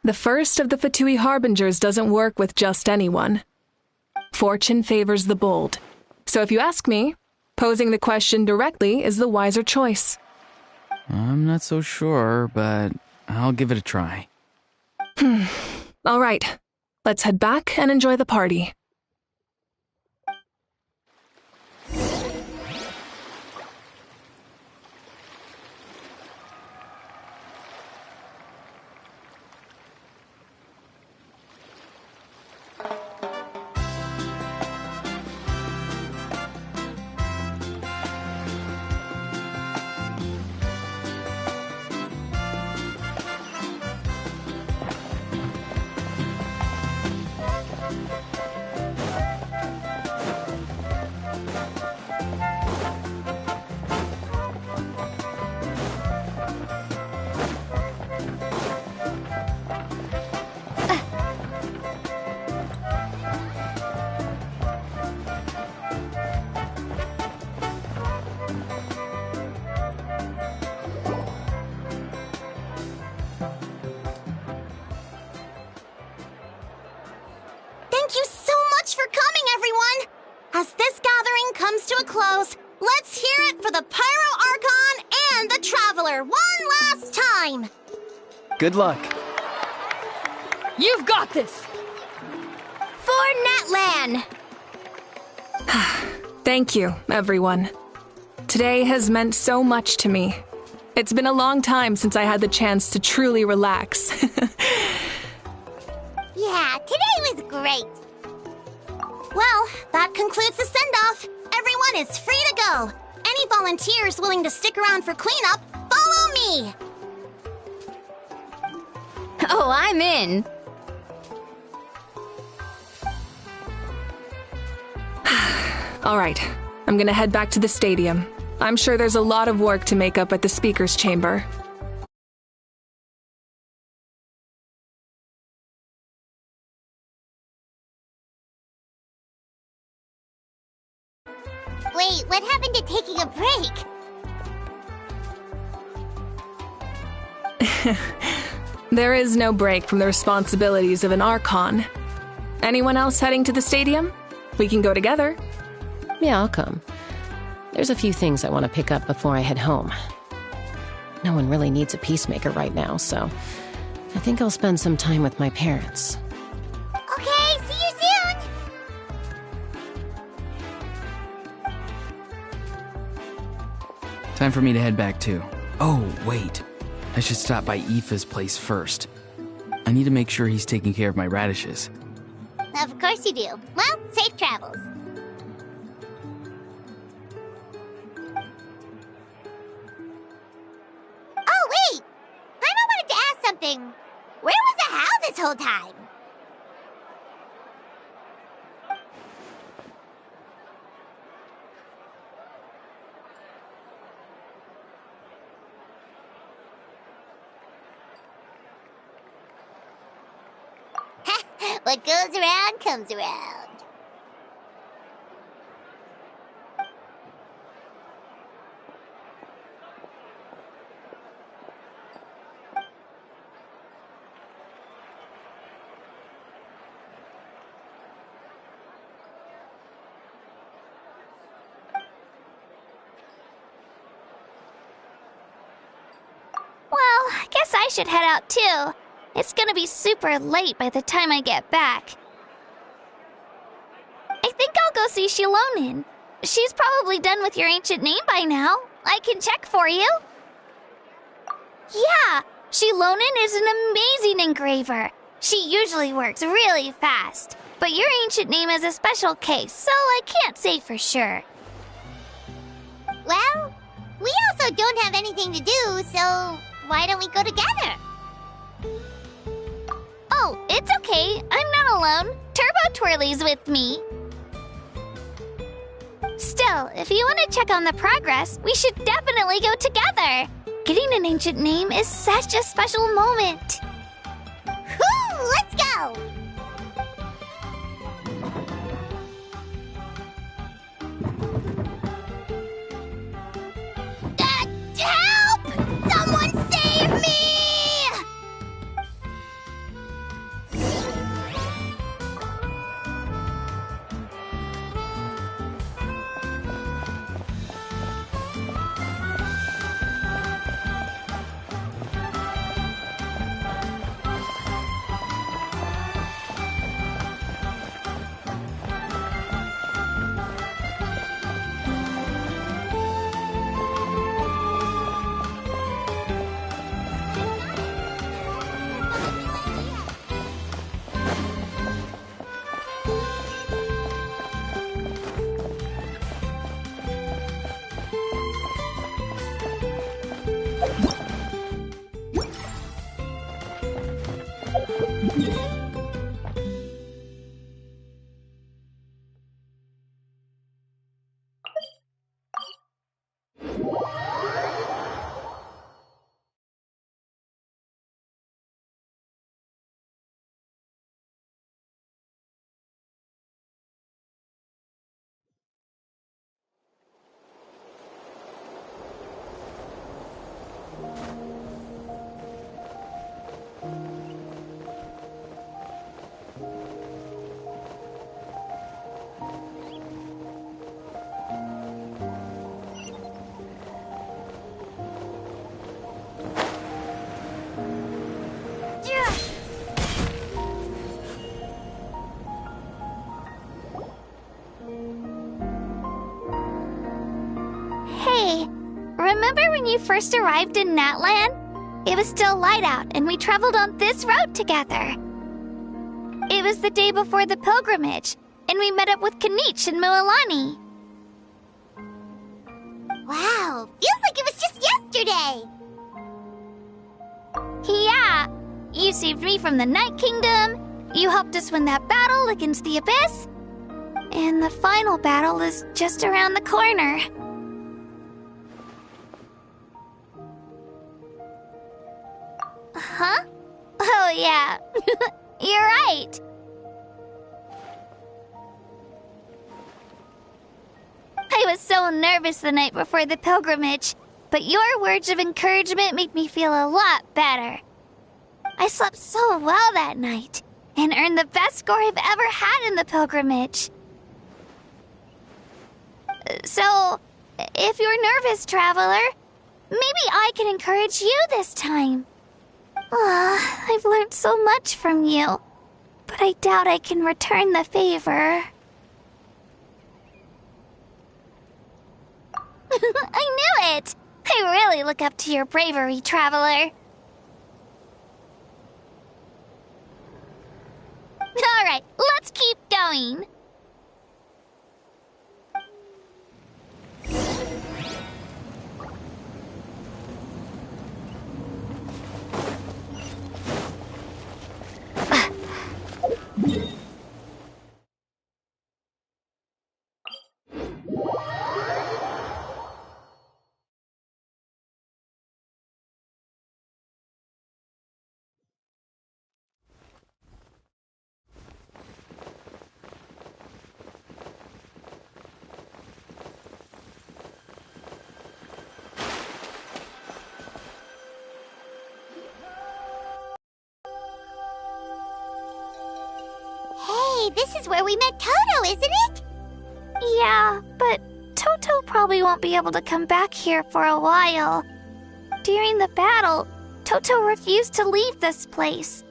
The first of the Fatui Harbingers doesn't work with just anyone. Fortune favors the bold. So if you ask me, posing the question directly is the wiser choice. I'm not so sure, but I'll give it a try. All right, let's head back and enjoy the party. Thank you so much for coming, everyone! As this gathering comes to a close, let's hear it for the Pyro Archon together one last time! Good luck. You've got this! For Natlan! Thank you, everyone. Today has meant so much to me. It's been a long time since I had the chance to truly relax. Yeah, today was great. Well, that concludes the send-off. Everyone is free to go. Any volunteers willing to stick around for cleanup, follow me! Oh, I'm in. All right, I'm gonna head back to the stadium. I'm sure there's a lot of work to make up at the speaker's chamber. Wait, what happened to taking a break? There is no break from the responsibilities of an Archon. Anyone else heading to the stadium? We can go together. Yeah, I'll come. There's a few things I want to pick up before I head home. No one really needs a peacemaker right now, so I think I'll spend some time with my parents. Okay, see you soon! Time for me to head back too. Oh, wait. I should stop by Aoife's place first. I need to make sure he's taking care of my radishes. Of course you do. Well, safe travels. Oh, wait! Paimon wanted to ask something. Where was the How this whole time? What goes around comes around. Well, I guess I should head out too. It's gonna be super late by the time I get back. I think I'll go see Shilonin. She's probably done with your ancient name by now. I can check for you. Yeah, Shilonin is an amazing engraver. She usually works really fast. But your ancient name is a special case, so I can't say for sure. Well, we also don't have anything to do, so why don't we go together? Oh, it's okay. I'm not alone. Turbo Twirly's with me. Still, if you want to check on the progress, we should definitely go together. Getting an ancient name is such a special moment. Whoo! Let's go! Help! Someone save me! Hey, remember when you first arrived in Natlan? It was still light out, and we traveled on this road together. It was the day before the pilgrimage, and we met up with Kanich and Mualani. Wow, feels like it was just yesterday. Yeah, you saved me from the Night Kingdom, you helped us win that battle against the Abyss, and the final battle is just around the corner. Huh? Oh yeah, you're right. I was so nervous the night before the pilgrimage, but your words of encouragement made me feel a lot better. I slept so well that night, and earned the best score I've ever had in the pilgrimage. So, if you're nervous, traveler, maybe I can encourage you this time. I've learned so much from you, but I doubt I can return the favor. I knew it! I really look up to your bravery, traveler. Alright, let's keep going. Hey, this is where we met Toto, isn't it? Yeah, but Toto probably won't be able to come back here for a while. During the battle, Toto refused to leave this place.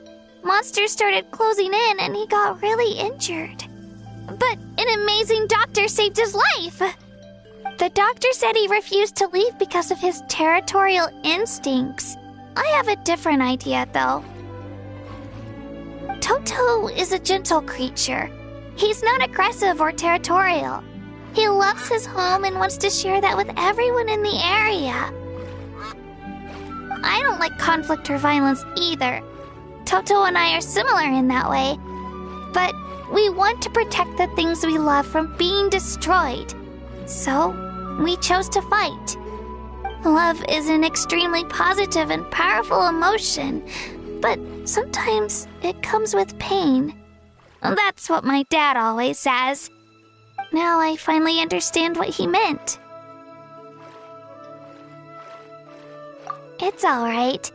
Monsters started closing in and he got really injured. But an amazing doctor saved his life. The doctor said he refused to leave because of his territorial instincts. I have a different idea, though. Toto is a gentle creature. He's not aggressive or territorial. He loves his home and wants to share that with everyone in the area. I don't like conflict or violence either. Toto and I are similar in that way. But we want to protect the things we love from being destroyed. So, we chose to fight. Love is an extremely positive and powerful emotion, but sometimes it comes with pain. That's what my dad always says. Now I finally understand what he meant. It's alright.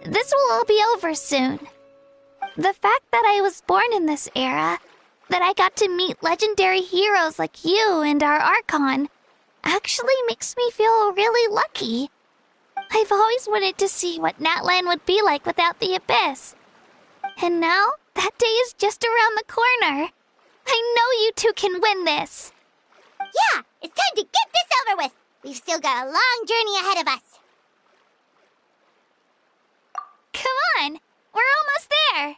This will all be over soon. The fact that I was born in this era, that I got to meet legendary heroes like you and our Archon, actually makes me feel really lucky. I've always wanted to see what Natlan would be like without the Abyss. And now, that day is just around the corner. I know you two can win this. Yeah, it's time to get this over with. We've still got a long journey ahead of us. Come on, we're almost there.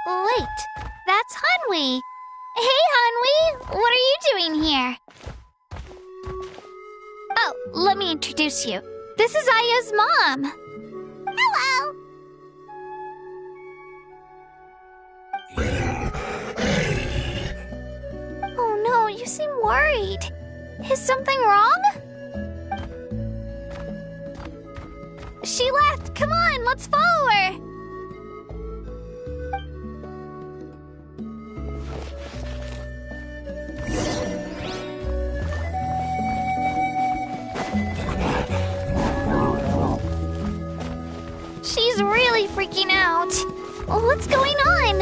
Wait, that's Hanwi. Hey, Hanwi, what are you doing here? let me introduce you. This is Aya's mom. Hello! Oh no, you seem worried. Is something wrong? She left. Come on, let's follow her. She's really freaking out. What's going on?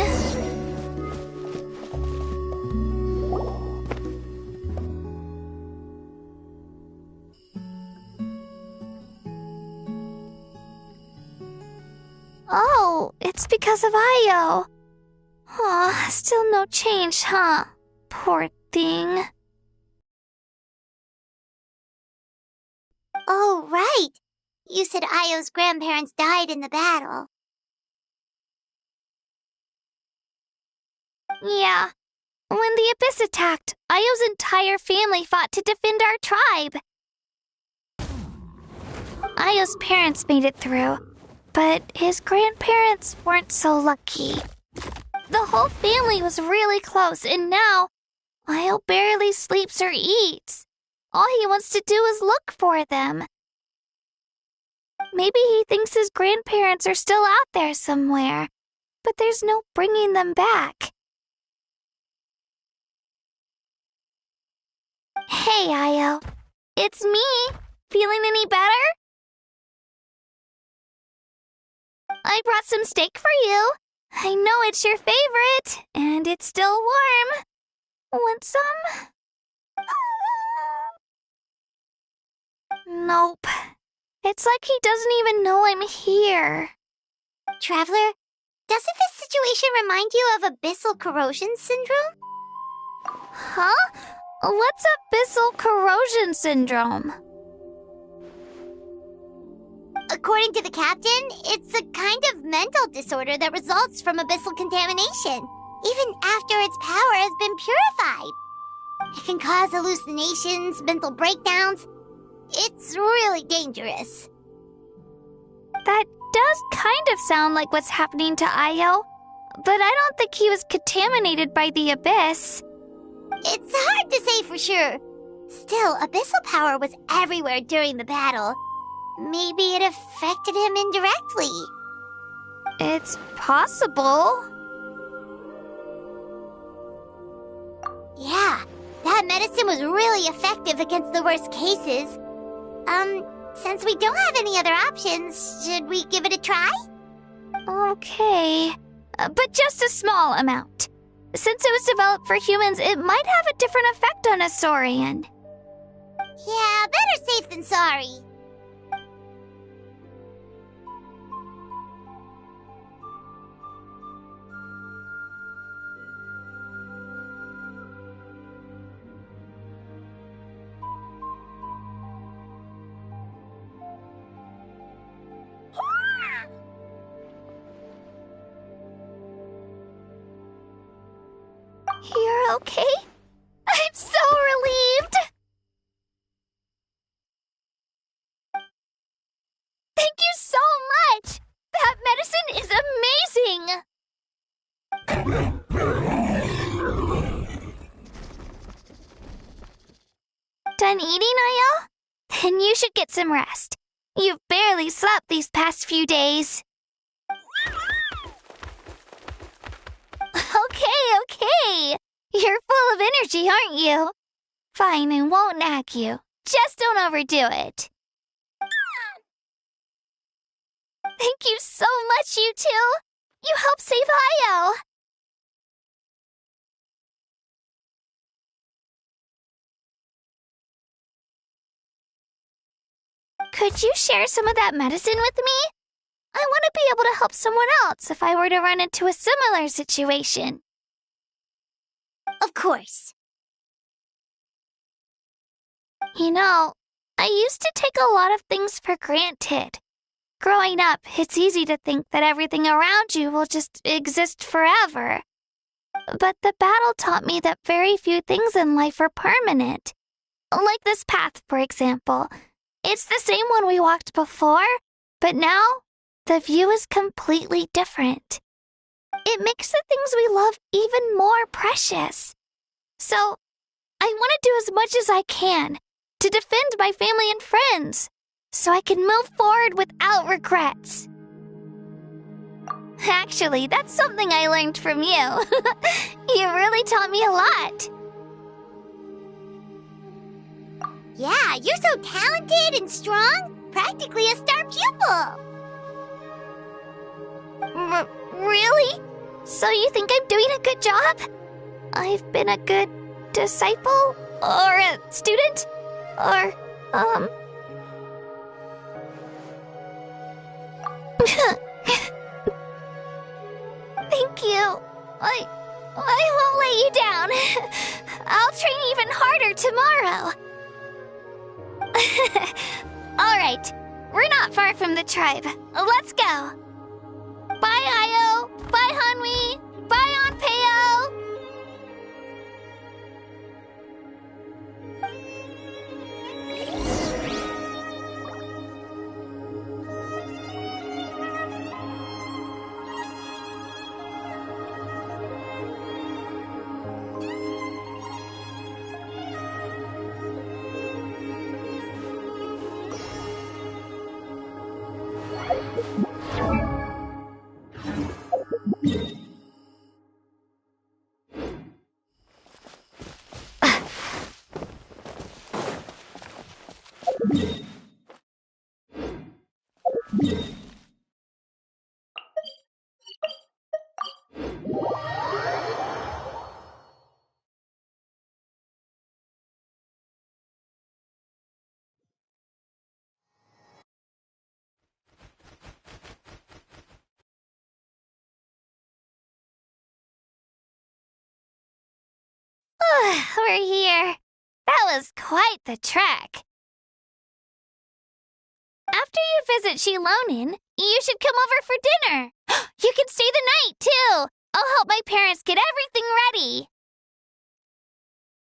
Oh, it's because of Io. Aw, still no change, huh? Poor thing. Oh, right. You said Io's grandparents died in the battle. Yeah. When the Abyss attacked, Io's entire family fought to defend our tribe. Io's parents made it through, but his grandparents weren't so lucky. The whole family was really close, and now Io barely sleeps or eats. All he wants to do is look for them. Maybe he thinks his grandparents are still out there somewhere, but there's no bringing them back. Hey, Io. It's me. Feeling any better? I brought some steak for you. I know it's your favorite, and it's still warm. Want some? Nope. It's like he doesn't even know I'm here. Traveler, doesn't this situation remind you of abyssal corrosion syndrome? Huh? What's abyssal corrosion syndrome? According to the captain, it's a kind of mental disorder that results from abyssal contamination, even after its power has been purified. It can cause hallucinations, mental breakdowns. It's really dangerous. That does kind of sound like what's happening to Io, but I don't think he was contaminated by the Abyss. It's hard to say for sure. Still, abyssal power was everywhere during the battle. Maybe it affected him indirectly. It's possible. Yeah, that medicine was really effective against the worst cases. Since we don't have any other options, should we give it a try? Okay, but just a small amount. Since it was developed for humans, it might have a different effect on a Saurian. Yeah, better safe than sorry. You're okay? I'm so relieved! Thank you so much! That medicine is amazing! Done eating, Io? Then you should get some rest. You've barely slept these past few days. Okay. You're full of energy, aren't you? Fine, I won't nag you. Just don't overdo it. Thank you so much, you two. You helped save Io. Could you share some of that medicine with me? I want to be able to help someone else if I were to run into a similar situation. Of course. You know, I used to take a lot of things for granted. Growing up, it's easy to think that everything around you will just exist forever. But the battle taught me that very few things in life are permanent. Like this path, for example. It's the same one we walked before, but now the view is completely different. It makes the things we love even more precious. So, I want to do as much as I can to defend my family and friends, so I can move forward without regrets. Actually, that's something I learned from you. You really taught me a lot. Yeah, you're so talented and strong. Practically a star pupil. Really? So you think I'm doing a good job? I've been a good disciple? Or a student? Or, Thank you. I won't let you down. I'll train even harder tomorrow. Alright, we're not far from the tribe. Let's go. Bye, Io. Bye, Hanwi. Bye, Onpeo. We're here. That was quite the trek. After you visit Shilonin, you should come over for dinner. You can stay the night, too. I'll help my parents get everything ready.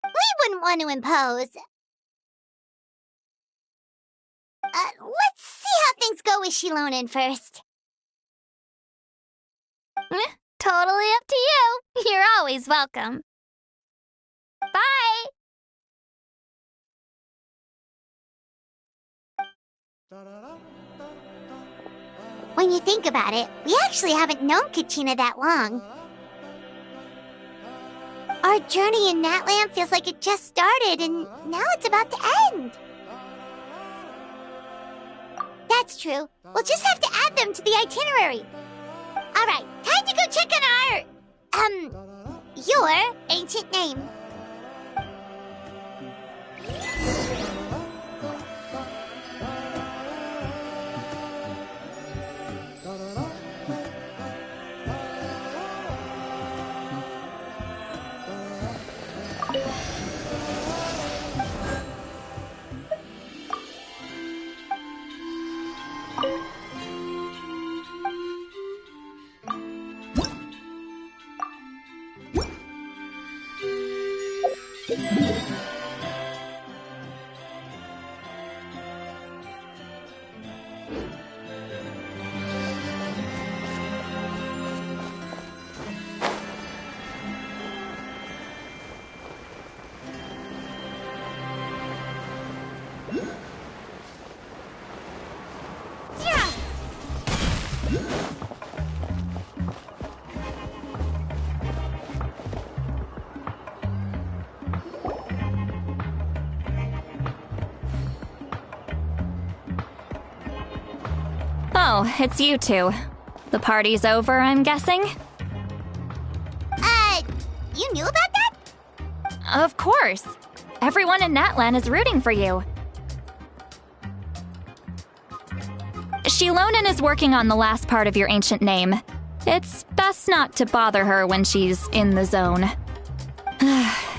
We wouldn't want to impose. Let's see how things go with Shilonin first. Totally up to you. You're always welcome. Bye! When you think about it, we actually haven't known Kachina that long. Our journey in Natlan feels like it just started, and now it's about to end. That's true. We'll just have to add them to the itinerary. Alright, time to go check on your ancient name. Oh, it's you two. The party's over, I'm guessing? You knew about that? Of course. Everyone in Natlan is rooting for you. Shilonin is working on the last part of your ancient name. It's best not to bother her when she's in the zone.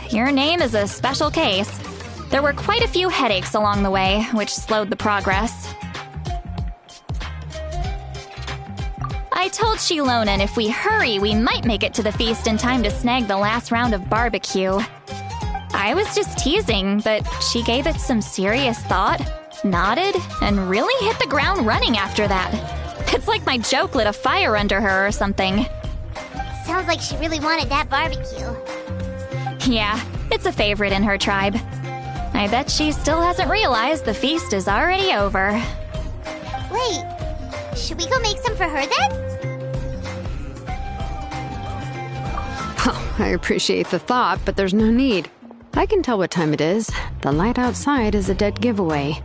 Your name is a special case. There were quite a few headaches along the way, which slowed the progress. I told Shilonin if we hurry, we might make it to the feast in time to snag the last round of barbecue. I was just teasing, but she gave it some serious thought. nodded, and really hit the ground running after that. It's like my joke lit a fire under her or something. Sounds like she really wanted that barbecue. Yeah, it's a favorite in her tribe. I bet she still hasn't realized the feast is already over. Wait, should we go make some for her then? Well, I appreciate the thought, but there's no need. I can tell what time it is. The light outside is a dead giveaway.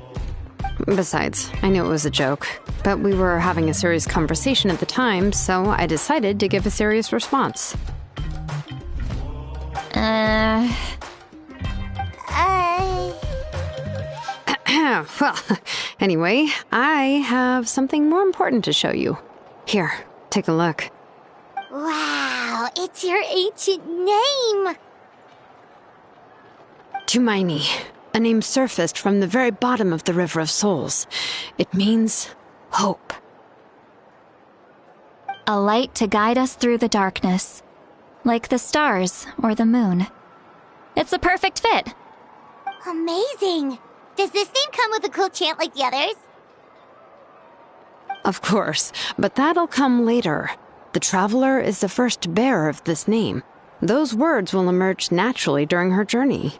Besides, I knew it was a joke, but we were having a serious conversation at the time, so I decided to give a serious response. Well, anyway, I have something more important to show you. Here, take a look. Wow, it's your ancient name! Tumaini, a name surfaced from the very bottom of the River of Souls. It means hope. A light to guide us through the darkness, like the stars or the moon. It's a perfect fit. Amazing! Does this name come with a cool chant like the others? Of course, but that'll come later. The Traveler is the first bearer of this name. Those words will emerge naturally during her journey.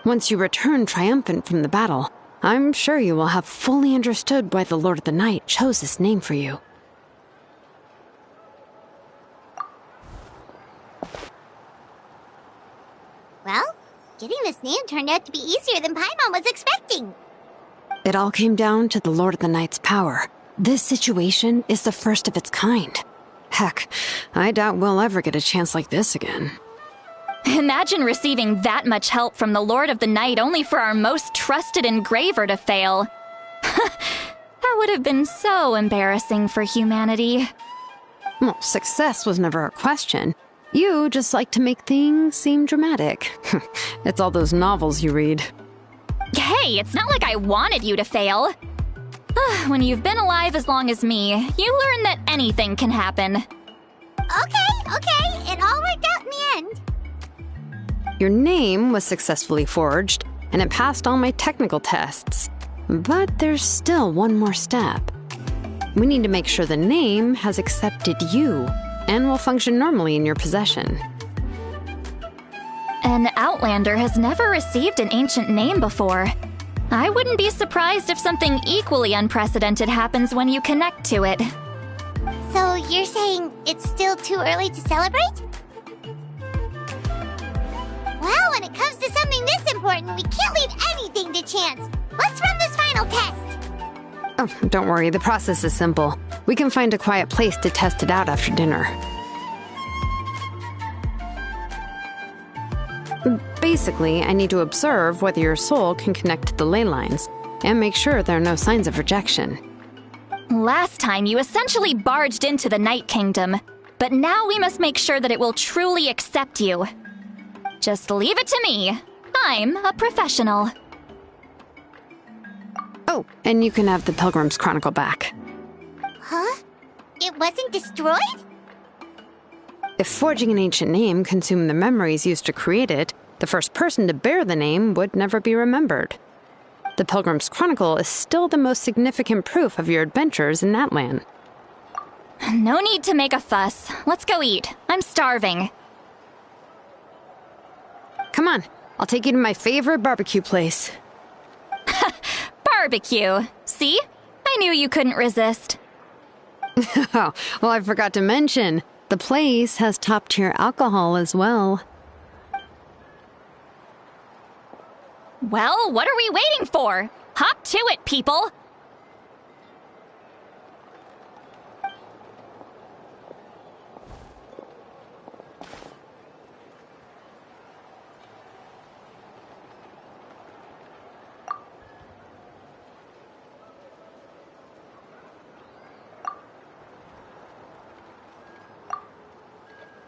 Once you return triumphant from the battle, I'm sure you will have fully understood why the Lord of the Night chose this name for you. Well, getting this name turned out to be easier than Paimon was expecting. It all came down to the Lord of the Night's power. This situation is the first of its kind. Heck, I doubt we'll ever get a chance like this again. Imagine receiving that much help from the Lord of the Night only for our most trusted engraver to fail. That would have been so embarrassing for humanity. Well, success was never a question. You just like to make things seem dramatic. It's all those novels you read. Hey, it's not like I wanted you to fail. When you've been alive as long as me, you learn that anything can happen. Okay, it all worked out in the end. Your name was successfully forged, and it passed all my technical tests. But there's still one more step. We need to make sure the name has accepted you and will function normally in your possession. An Outlander has never received an ancient name before. I wouldn't be surprised if something equally unprecedented happens when you connect to it. So you're saying it's still too early to celebrate? Well, when it comes to something this important, we can't leave anything to chance. Let's run this final test. Oh, don't worry, the process is simple. We can find a quiet place to test it out after dinner. Basically, I need to observe whether your soul can connect to the ley lines, and make sure there are no signs of rejection. Last time, you essentially barged into the Night Kingdom, but now we must make sure that it will truly accept you. Just leave it to me. I'm a professional. Oh, and you can have the Pilgrim's Chronicle back. Huh? It wasn't destroyed? If forging an ancient name consumed the memories used to create it, the first person to bear the name would never be remembered. The Pilgrim's Chronicle is still the most significant proof of your adventures in Natlan. No need to make a fuss. Let's go eat. I'm starving. Come on, I'll take you to my favorite barbecue place. Barbecue. See? I knew you couldn't resist. Oh, well, I forgot to mention, the place has top-tier alcohol as well. Well, what are we waiting for? Hop to it, people!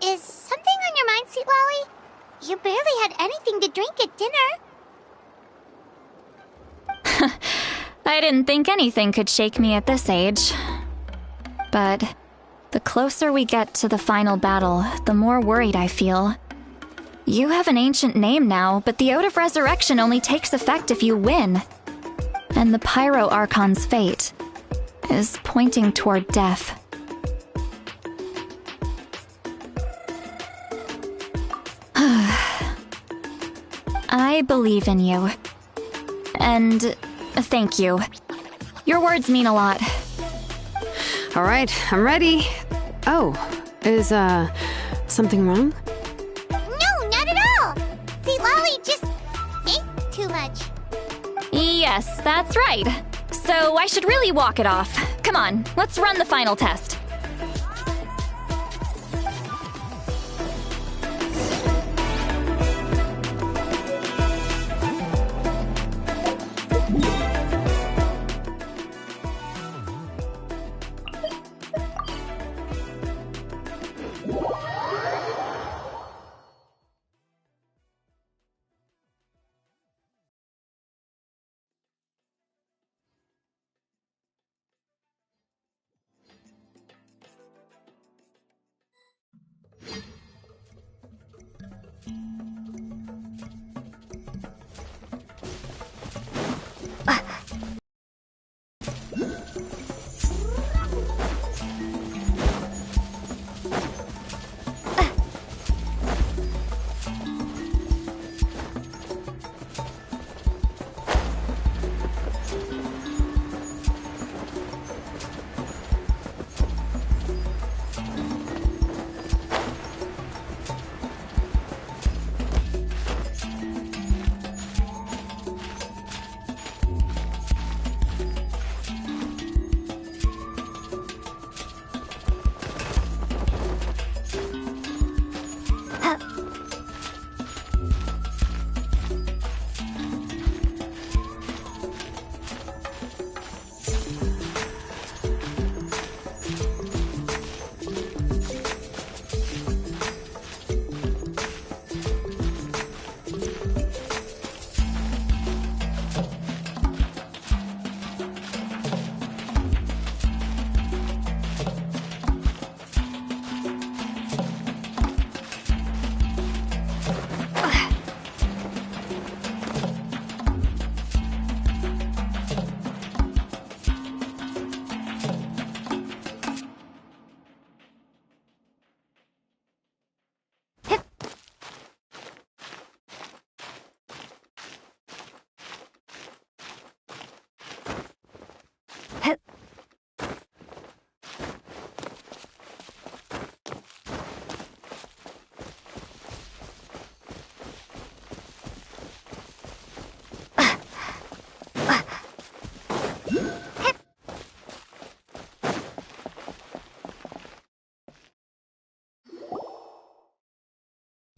Is something on your mind, Sweet Lolly? You barely had anything to drink at dinner. I didn't think anything could shake me at this age. But the closer we get to the final battle, the more worried I feel. You have an ancient name now, but the Ode of Resurrection only takes effect if you win. And the Pyro Archon's fate is pointing toward death. I believe in you. And thank you. Your words mean a lot. All right, I'm ready. Oh, is, something wrong? No, not at all! See, Lolly just ate too much. Yes, that's right. So I should really walk it off. Come on, let's run the final test.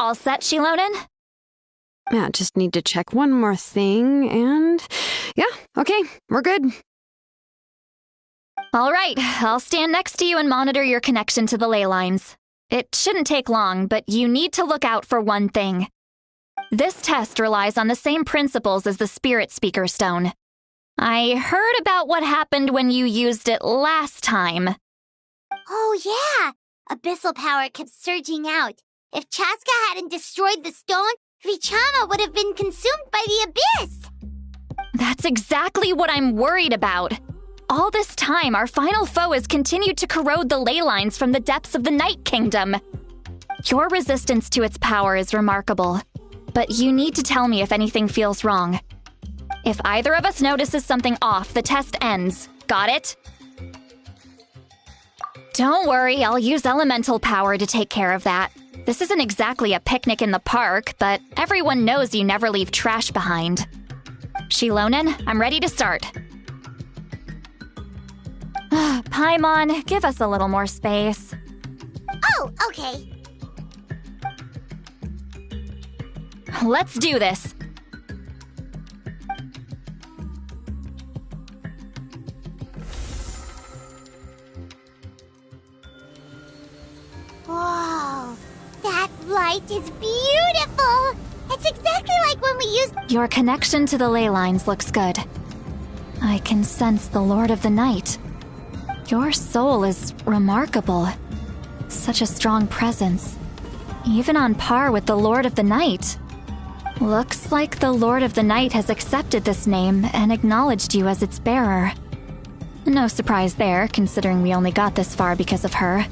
All set, Shilonen? Yeah, just need to check one more thing, and yeah, okay, we're good. All right, I'll stand next to you and monitor your connection to the ley lines. It shouldn't take long, but you need to look out for one thing. This test relies on the same principles as the Spirit Speaker Stone. I heard about what happened when you used it last time. Oh, yeah! Abyssal power kept surging out. If Chaska hadn't destroyed the stone, Vichama would have been consumed by the abyss! That's exactly what I'm worried about. All this time, our final foe has continued to corrode the ley lines from the depths of the Night Kingdom. Your resistance to its power is remarkable, but you need to tell me if anything feels wrong. If either of us notices something off, the test ends. Got it? Don't worry, I'll use elemental power to take care of that. This isn't exactly a picnic in the park, but everyone knows you never leave trash behind. Shilonen, I'm ready to start. Paimon, give us a little more space. Oh, okay. Let's do this. Whoa, that light is beautiful! It's exactly like when we used— Your connection to the ley lines looks good. I can sense the Lord of the Night. Your soul is remarkable. Such a strong presence. Even on par with the Lord of the Night. Looks like the Lord of the Night has accepted this name and acknowledged you as its bearer. No surprise there, considering we only got this far because of her.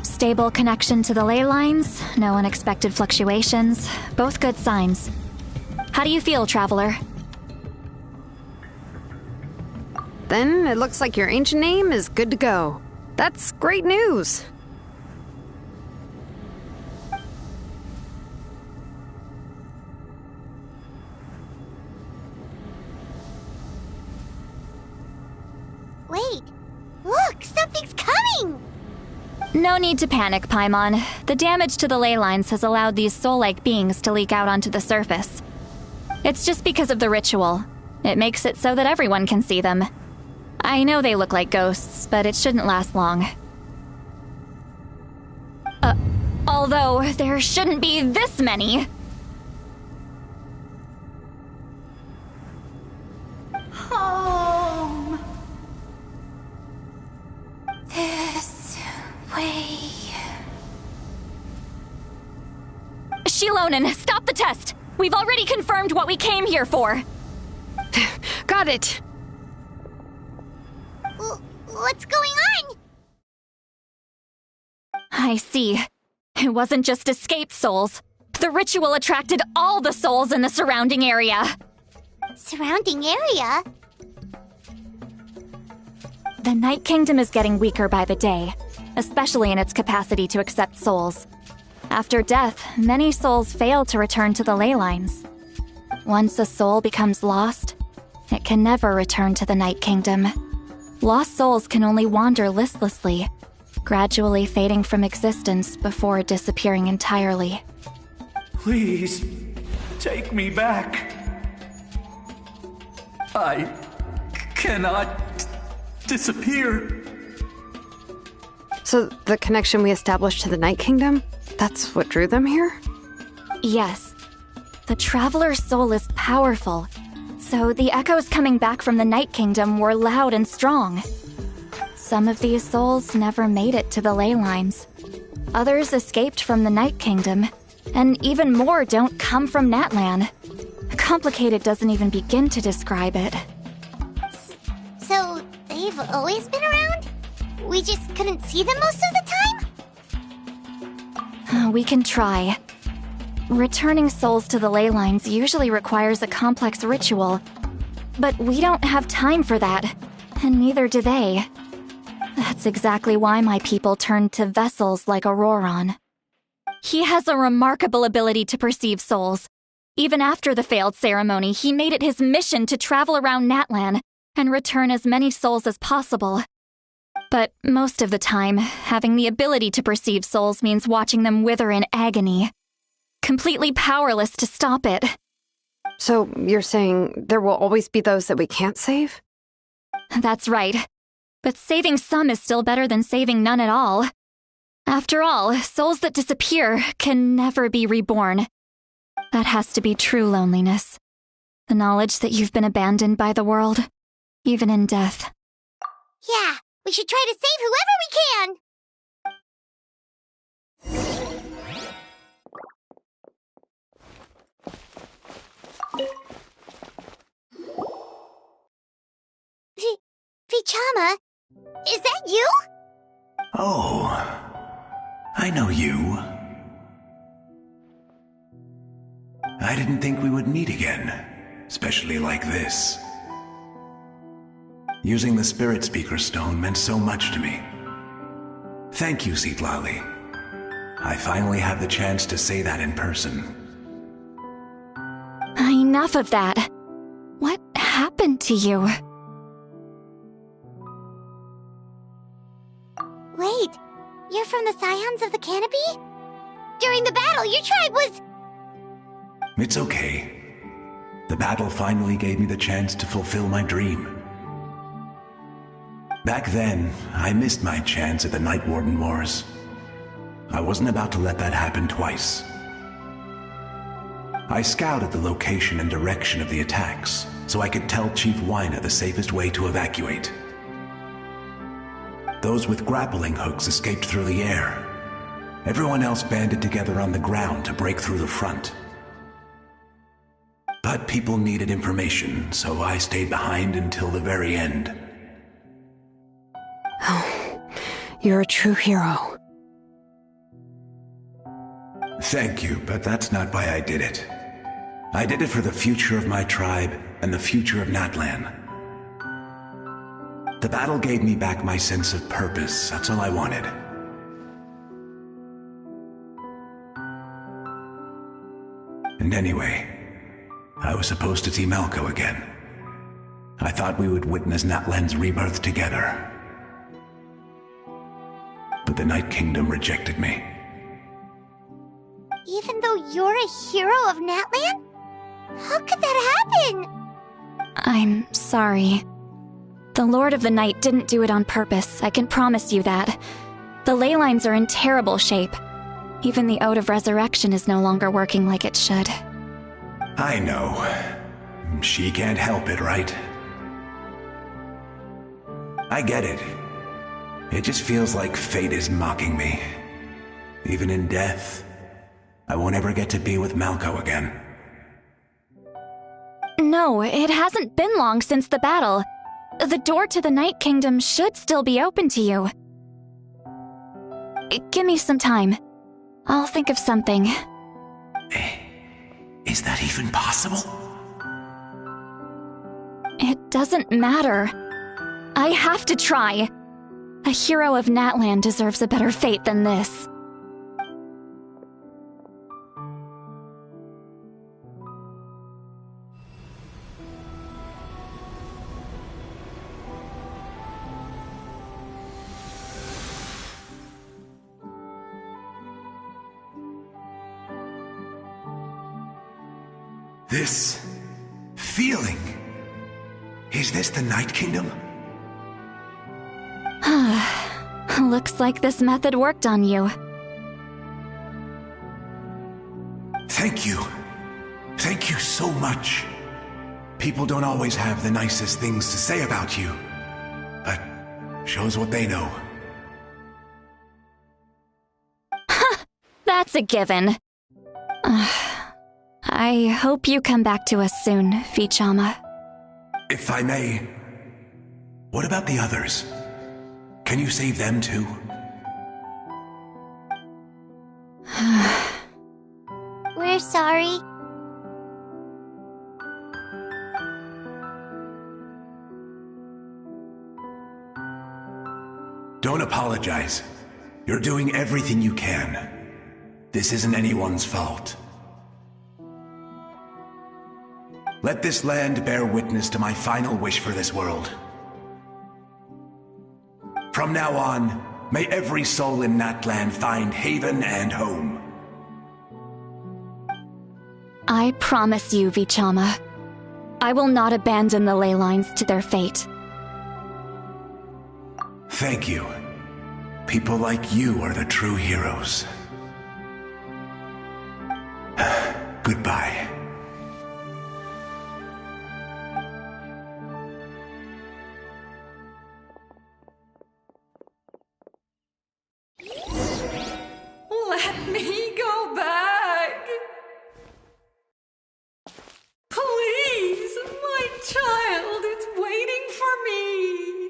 Stable connection to the ley lines, no unexpected fluctuations, both good signs. How do you feel, Traveler? Then it looks like your ancient name is good to go. That's great news. Wait, look, something's coming! No need to panic, Paimon. The damage to the ley lines has allowed these soul-like beings to leak out onto the surface. It's just because of the ritual. It makes it so that everyone can see them. I know they look like ghosts, but it shouldn't last long. Although there shouldn't be this many. Home. This way. Shilonen, stop the test! We've already confirmed what we came here for. Got it. What's going on? I see. It wasn't just escaped souls. The ritual attracted all the souls in the surrounding area. Surrounding area? The Night Kingdom is getting weaker by the day, especially in its capacity to accept souls. After death, many souls fail to return to the ley lines. Once a soul becomes lost, it can never return to the Night Kingdom. Lost souls can only wander listlessly, gradually fading from existence before disappearing entirely. Please, take me back. I cannot disappear. So the connection we established to the Night Kingdom, that's what drew them here? Yes. The Traveler's soul is powerful, so the echoes coming back from the Night Kingdom were loud and strong. Some of these souls never made it to the ley lines. Others escaped from the Night Kingdom, and even more don't come from Natlan. Complicated doesn't even begin to describe it. So, they've always been around? We just couldn't see them most of the time? We can try. Returning souls to the ley lines usually requires a complex ritual, but we don't have time for that, and neither do they. That's exactly why my people turned to vessels like Auroron. He has a remarkable ability to perceive souls. Even after the failed ceremony, he made it his mission to travel around Natlan and return as many souls as possible. But most of the time, having the ability to perceive souls means watching them wither in agony. Completely powerless to stop it. So you're saying there will always be those that we can't save? That's right. But saving some is still better than saving none at all. After all, souls that disappear can never be reborn. That has to be true loneliness. The knowledge that you've been abandoned by the world, even in death. Yeah, we should try to save whoever we can! Vichama, is that you? Oh, I know you. I didn't think we would meet again, especially like this. Using the Spirit Speaker Stone meant so much to me. Thank you, Zitlali. I finally have the chance to say that in person. Enough of that. What happened to you? Wait, you're from the Scions of the Canopy? During the battle, your tribe was... It's okay. The battle finally gave me the chance to fulfill my dream. Back then, I missed my chance at the Night Warden Wars. I wasn't about to let that happen twice. I scouted the location and direction of the attacks, so I could tell Chief Wyna the safest way to evacuate. Those with grappling hooks escaped through the air. Everyone else banded together on the ground to break through the front. But people needed information, so I stayed behind until the very end. Oh, you're a true hero. Thank you, but that's not why I did it. I did it for the future of my tribe and the future of Natlan. The battle gave me back my sense of purpose, that's all I wanted. And anyway, I was supposed to see Malco again. I thought we would witness Natlan's rebirth together. But the Night Kingdom rejected me. Even though you're a hero of Natlan? How could that happen? I'm sorry. The Lord of the Night didn't do it on purpose, I can promise you that. The ley lines are in terrible shape. Even the Ode of Resurrection is no longer working like it should. I know. She can't help it, right? I get it. It just feels like fate is mocking me. Even in death, I won't ever get to be with Malco again. No, it hasn't been long since the battle. The door to the Night Kingdom should still be open to you. Give me some time. I'll think of something. Is that even possible? It doesn't matter. I have to try. A hero of Natlan deserves a better fate than this. This feeling. Is this the Night Kingdom? Looks like this method worked on you. Thank you. Thank you so much. People don't always have the nicest things to say about you, but shows what they know. That's a given. I hope you come back to us soon, Vichama. If I may, what about the others? Can you save them too? We're sorry. Don't apologize. You're doing everything you can. This isn't anyone's fault. Let this land bear witness to my final wish for this world. From now on, may every soul in Natlan find haven and home. I promise you, Vichama. I will not abandon the ley lines to their fate. Thank you. People like you are the true heroes. Goodbye. Let me go back. Please, my child is waiting for me.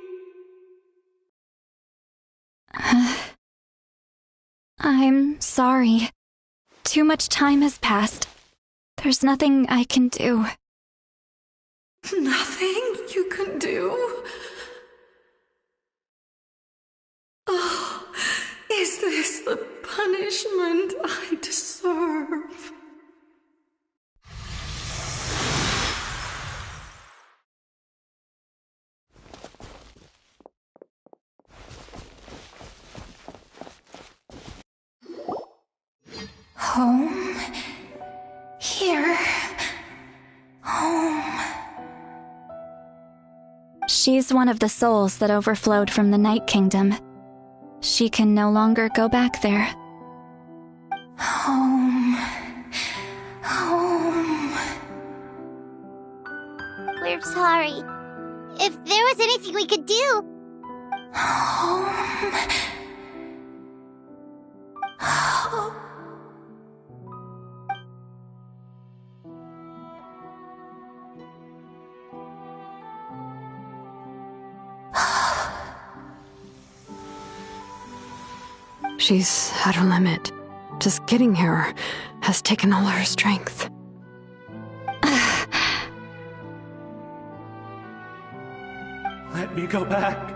I'm sorry. Too much time has passed. There's nothing I can do. Nothing you can do? Oh, is this the punishment I deserve? Home? Here? Home? She's one of the souls that overflowed from the Night Kingdom. She can no longer go back there. Home. Home. We're sorry. If there was anything we could do... Home. She's at her limit. Just getting here has taken all her strength. Let me go back.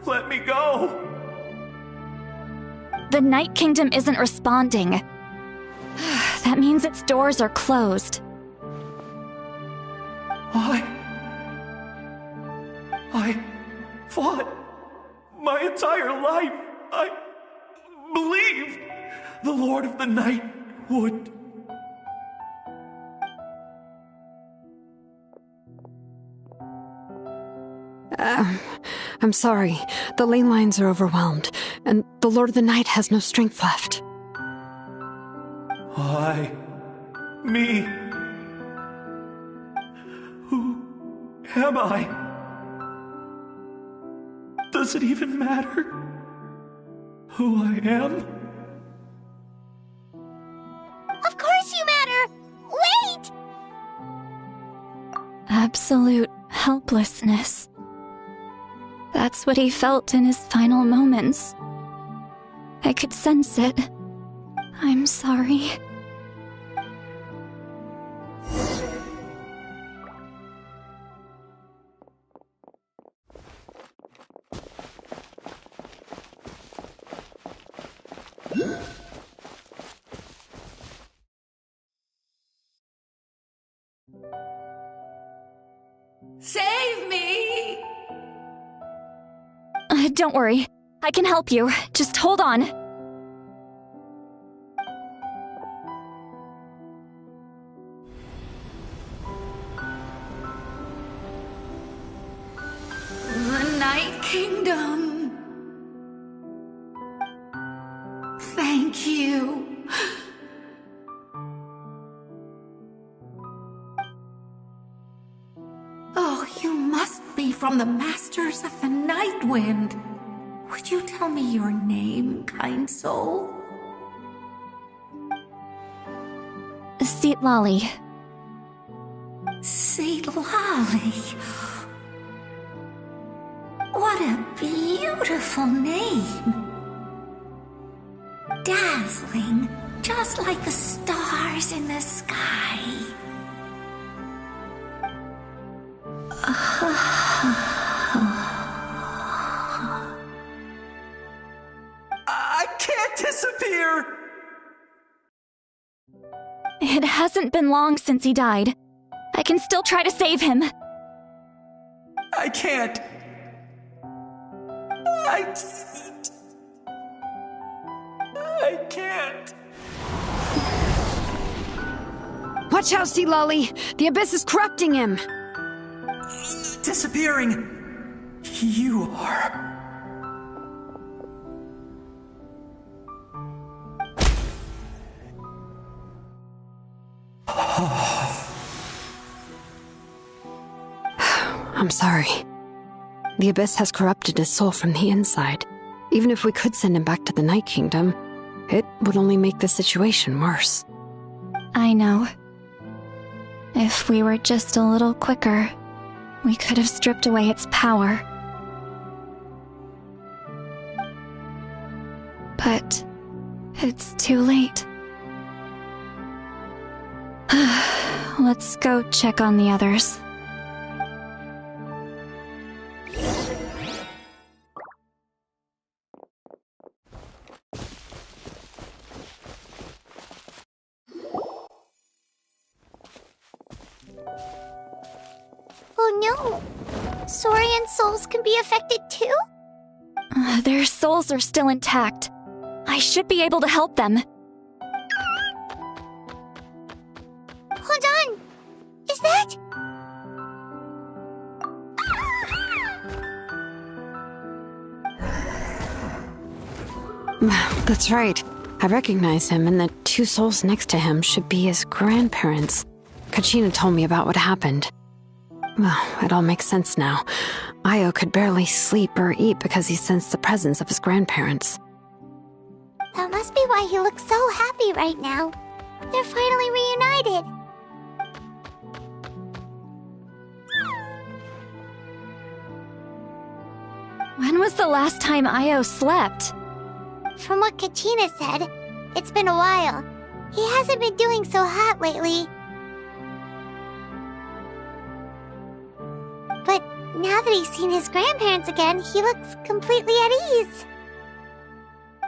Let me go. The Night Kingdom isn't responding. That means its doors are closed. I fought my entire life. I believed the Lord of the Night would. I'm sorry. The ley lines are overwhelmed, and the Lord of the Night has no strength left. Why? Me? Who am I? Does it even matter who I am? Of course you matter! Wait! Absolute helplessness. That's what he felt in his final moments. I could sense it. I'm sorry. Save me! Don't worry. I can help you. Just hold on. The Night Kingdom. Thank you. Oh, you must be from the Masters of the Night Wind. Would you tell me your name, kind soul? Lolly. Lolly. What a beautiful name. Dazzling, just like the stars in the sky. I can't disappear! It hasn't been long since he died. I can still try to save him. I can't. I can't. Watch out, Sea Lolly! The Abyss is corrupting him! Disappearing. You are. I'm sorry. The Abyss has corrupted his soul from the inside. Even if we could send him back to the Night Kingdom, it would only make the situation worse. I know. If we were just a little quicker, we could have stripped away its power. But it's too late. Let's go check on the others. Oh no! Saurian souls can be affected too? Their souls are still intact. I should be able to help them. Hold on! Is that... That's right. I recognize him, and the two souls next to him should be his grandparents. Kachina told me about what happened. Well, it all makes sense now. Io could barely sleep or eat because he sensed the presence of his grandparents. That must be why he looks so happy right now. They're finally reunited. When was the last time Io slept? from what Kachina said, it's been a while. He hasn't been doing so hot lately. But now that he's seen his grandparents again, he looks completely at ease.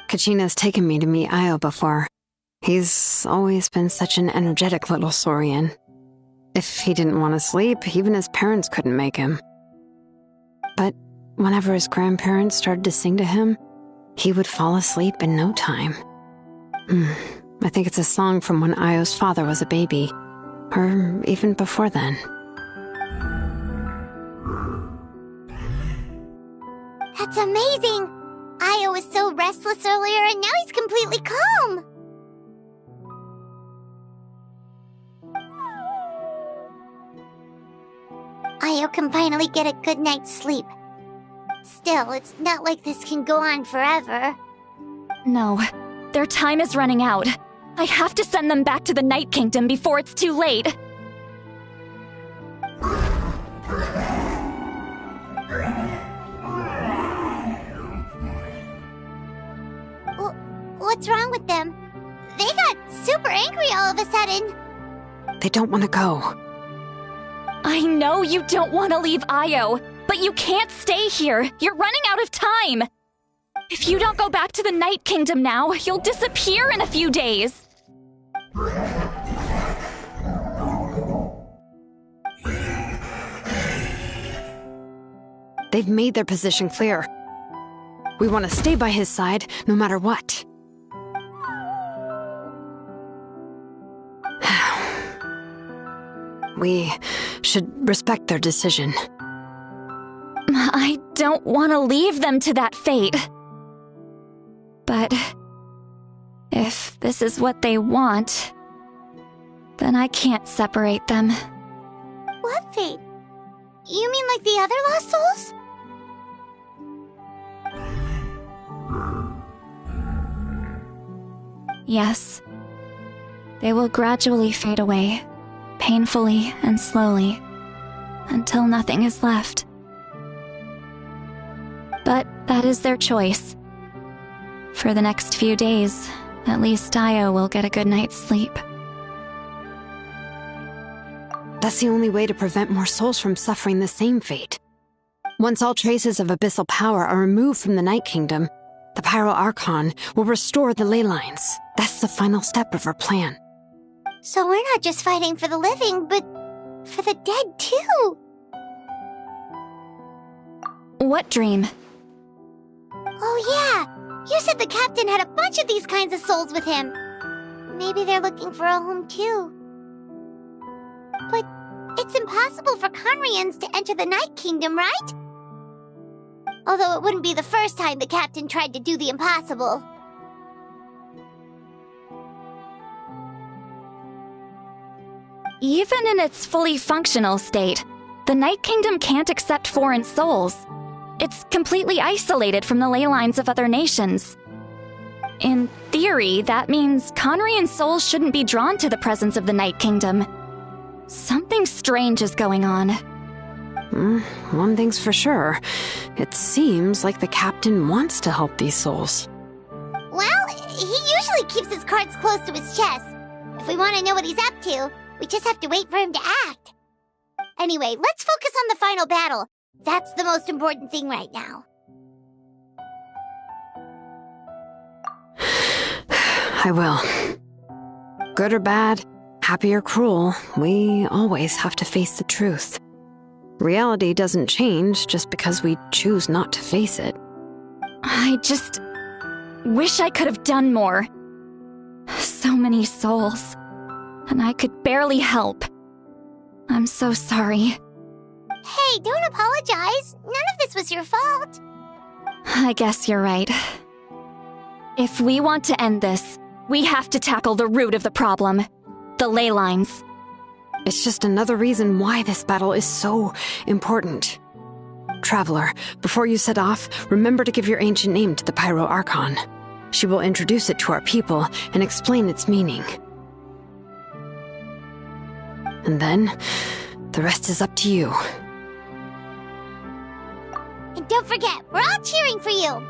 Kachina's taken me to meet Io before. He's always been such an energetic little saurian. If he didn't want to sleep, even his parents couldn't make him. But whenever his grandparents started to sing to him, he would fall asleep in no time. I think it's a song from when Io's father was a baby, or even before then. That's amazing! Io was so restless earlier, and now he's completely calm! Io can finally get a good night's sleep. Still, it's not like this can go on forever. No, their time is running out. I have to send them back to the Night Kingdom before it's too late. What's wrong with them? They got super angry all of a sudden. They don't want to go. I know you don't want to leave Io, but you can't stay here. You're running out of time. If you don't go back to the Night Kingdom now, you'll disappear in a few days. They've made their position clear. We want to stay by his side, no matter what. We should respect their decision. I don't want to leave them to that fate. But if this is what they want, then I can't separate them. What fate? You mean like the other lost souls? Yes. They will gradually fade away, painfully and slowly, until nothing is left. But that is their choice. For the next few days, at least Io will get a good night's sleep. That's the only way to prevent more souls from suffering the same fate. Once all traces of abyssal power are removed from the Night Kingdom, the Pyro Archon will restore the ley lines. That's the final step of our plan. So we're not just fighting for the living, but for the dead too. What dream? Oh yeah! You said the captain had a bunch of these kinds of souls with him. Maybe they're looking for a home too. But it's impossible for Conrians to enter the Night Kingdom, right? Although it wouldn't be the first time the captain tried to do the impossible. Even in its fully functional state, the Night Kingdom can't accept foreign souls. It's completely isolated from the ley lines of other nations. In theory, that means Conrian souls shouldn't be drawn to the presence of the Night Kingdom. Something strange is going on. One thing's for sure. It seems like the captain wants to help these souls. Well, he usually keeps his cards close to his chest. If we want to know what he's up to, we just have to wait for him to act. Anyway, let's focus on the final battle. That's the most important thing right now. I will. Good or bad, happy or cruel, we always have to face the truth. Reality doesn't change just because we choose not to face it. I just wish I could have done more. So many souls, and I could barely help. I'm so sorry. Hey, don't apologize. None of this was your fault. I guess you're right. If we want to end this, we have to tackle the root of the problem. The ley lines. It's just another reason why this battle is so important. Traveler, before you set off, remember to give your ancient name to the Pyro Archon. She will introduce it to our people and explain its meaning. And then, the rest is up to you. And don't forget, we're all cheering for you.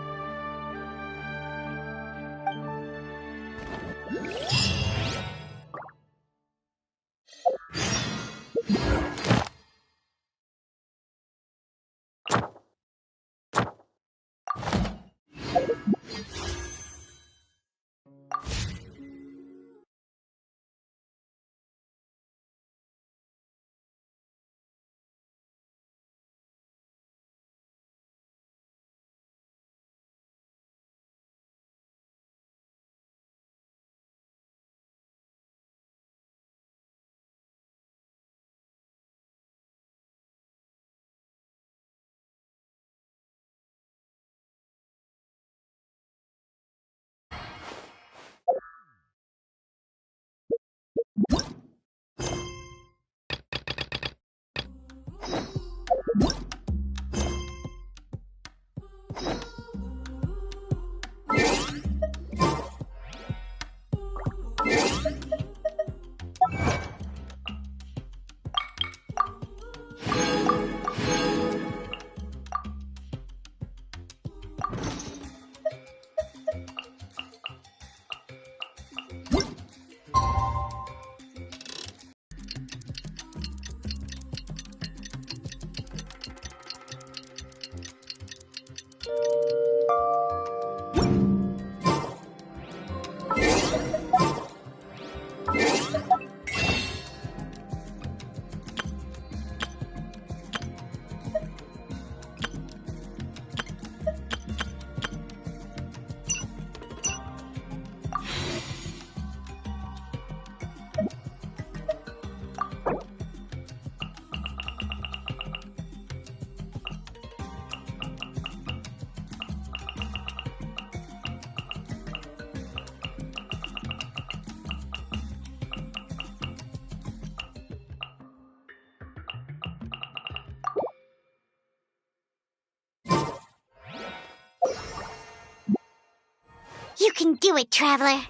You can do it, Traveler.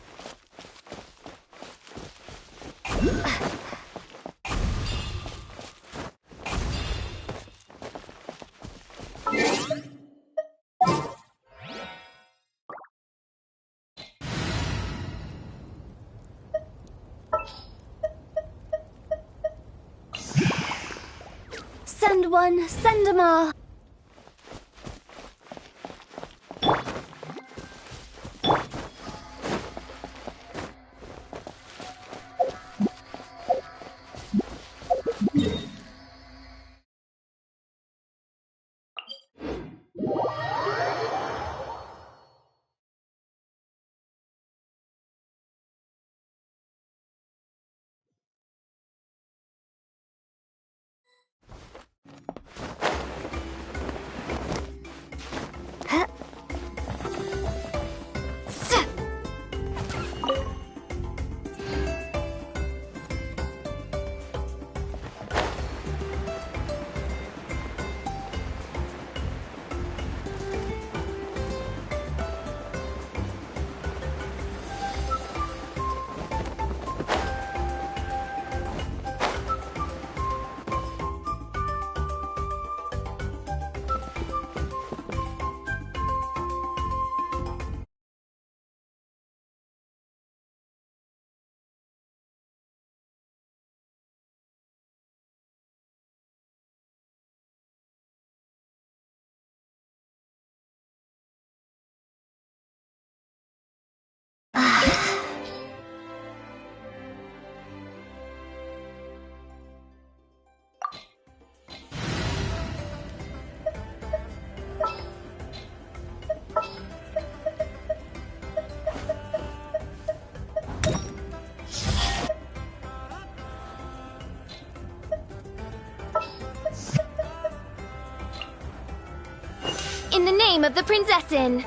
Send one, send 'em all. In the name of the Prinzessin!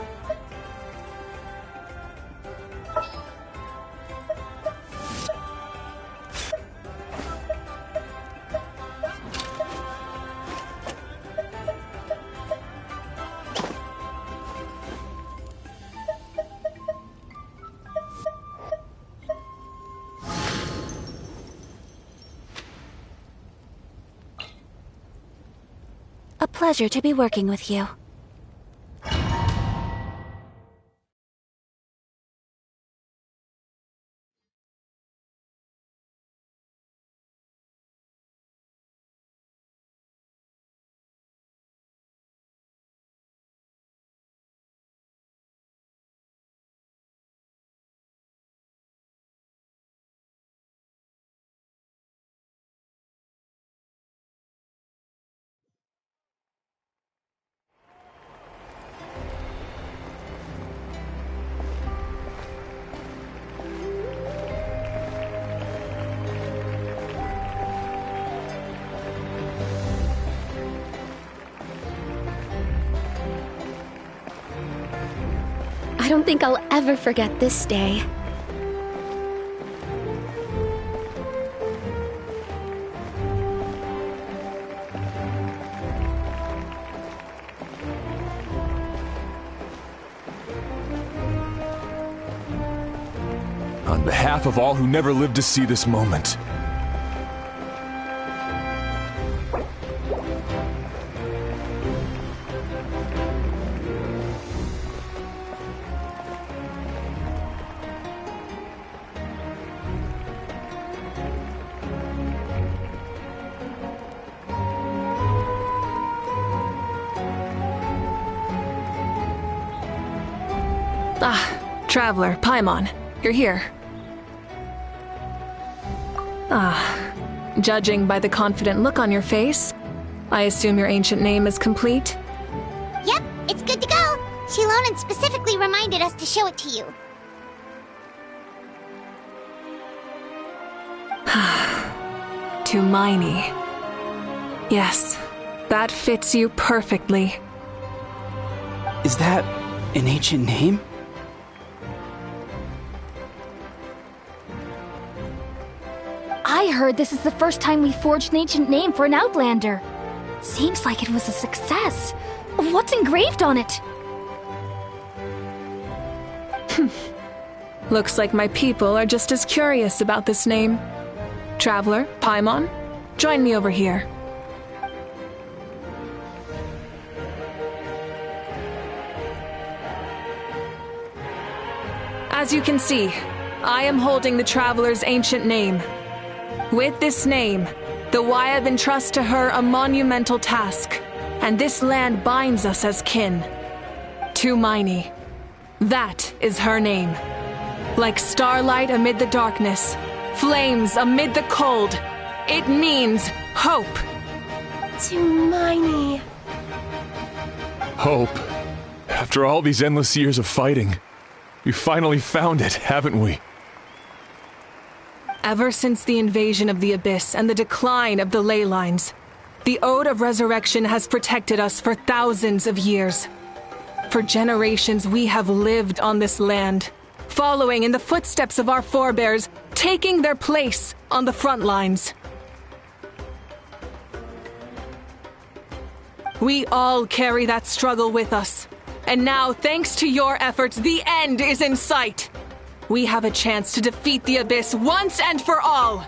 A pleasure to be working with you. I don't think I'll ever forget this day. On behalf of all who never lived to see this moment. Traveler, Paimon, you're here. Judging by the confident look on your face, I assume your ancient name is complete? Yep, it's good to go. Shilonen specifically reminded us to show it to you. Tumaini. Yes, that fits you perfectly. Is that an ancient name? I heard this is the first time we forged an ancient name for an Outlander. Seems like it was a success. What's engraved on it? Looks like my people are just as curious about this name. Traveler, Paimon, join me over here. As you can see, I am holding the Traveler's ancient name. With this name, the Waiab entrusts to her a monumental task, and this land binds us as kin. Tumaini. That is her name. Like starlight amid the darkness, flames amid the cold, it means hope. Tumaini. Hope. After all these endless years of fighting, we finally found it, haven't we? Ever since the invasion of the Abyss and the decline of the ley lines, the Ode of Resurrection has protected us for thousands of years. For generations we have lived on this land, following in the footsteps of our forebears, taking their place on the front lines. We all carry that struggle with us, and now, thanks to your efforts, the end is in sight. We have a chance to defeat the Abyss once and for all.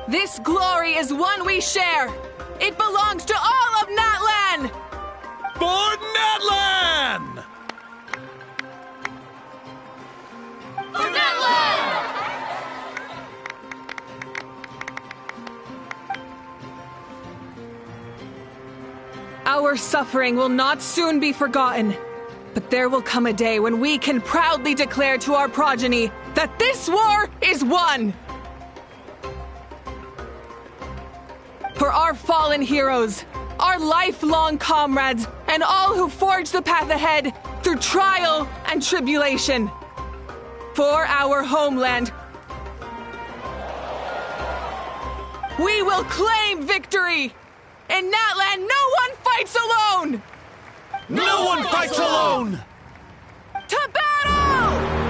This glory is one we share. It belongs to all of Natlan! For Natlan! For Natlan! Our suffering will not soon be forgotten. But there will come a day when we can proudly declare to our progeny that this war is won! For our fallen heroes, our lifelong comrades, and all who forge the path ahead through trial and tribulation. For our homeland, we will claim victory! In Natlan, no one fights alone! No one fights alone! To battle!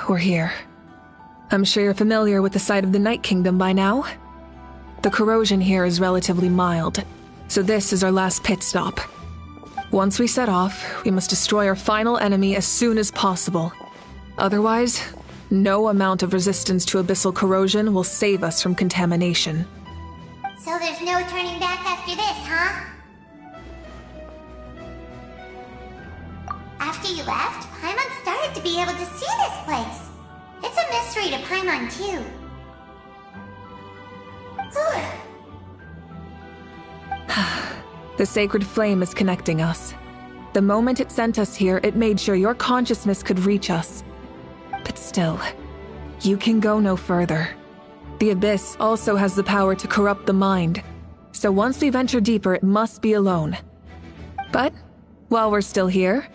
We're here. I'm sure you're familiar with the site of the Night Kingdom by now. The corrosion here is relatively mild, so this is our last pit stop. Once we set off, we must destroy our final enemy as soon as possible. Otherwise, no amount of resistance to abyssal corrosion will save us from contamination. So there's no turning back after this, huh? After you left, Paimon started to be able to see this place. It's a mystery to Paimon, too. The sacred flame is connecting us. The moment it sent us here, it made sure your consciousness could reach us. But still, you can go no further. The Abyss also has the power to corrupt the mind, so once we venture deeper, it must be alone. But, while we're still here,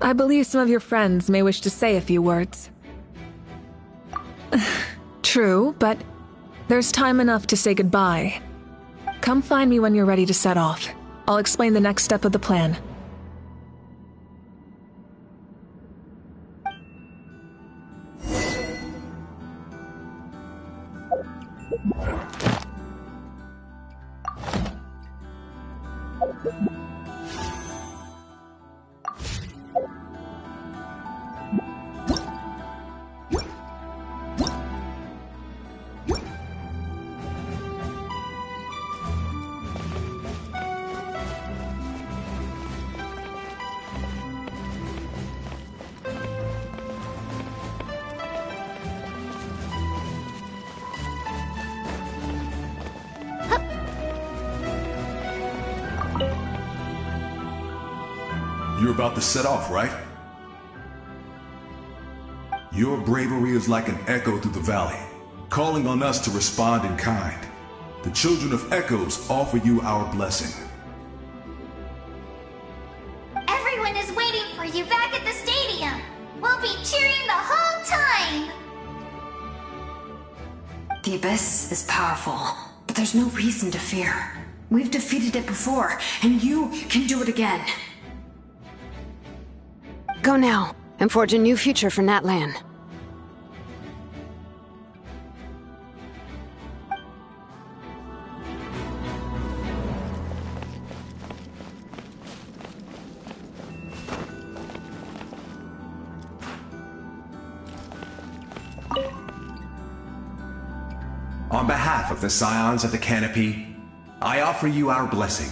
I believe some of your friends may wish to say a few words. True, but there's time enough to say goodbye. Come find me when you're ready to set off. I'll explain the next step of the plan. You're about to set off, right? Your bravery is like an echo through the valley, calling on us to respond in kind. The children of Echoes offer you our blessing. Everyone is waiting for you back at the stadium. We'll be cheering the whole time. The Abyss is powerful, but there's no reason to fear. We've defeated it before, and you can do it again. Go now, and forge a new future for Natlan. On behalf of the Scions of the Canopy, I offer you our blessing.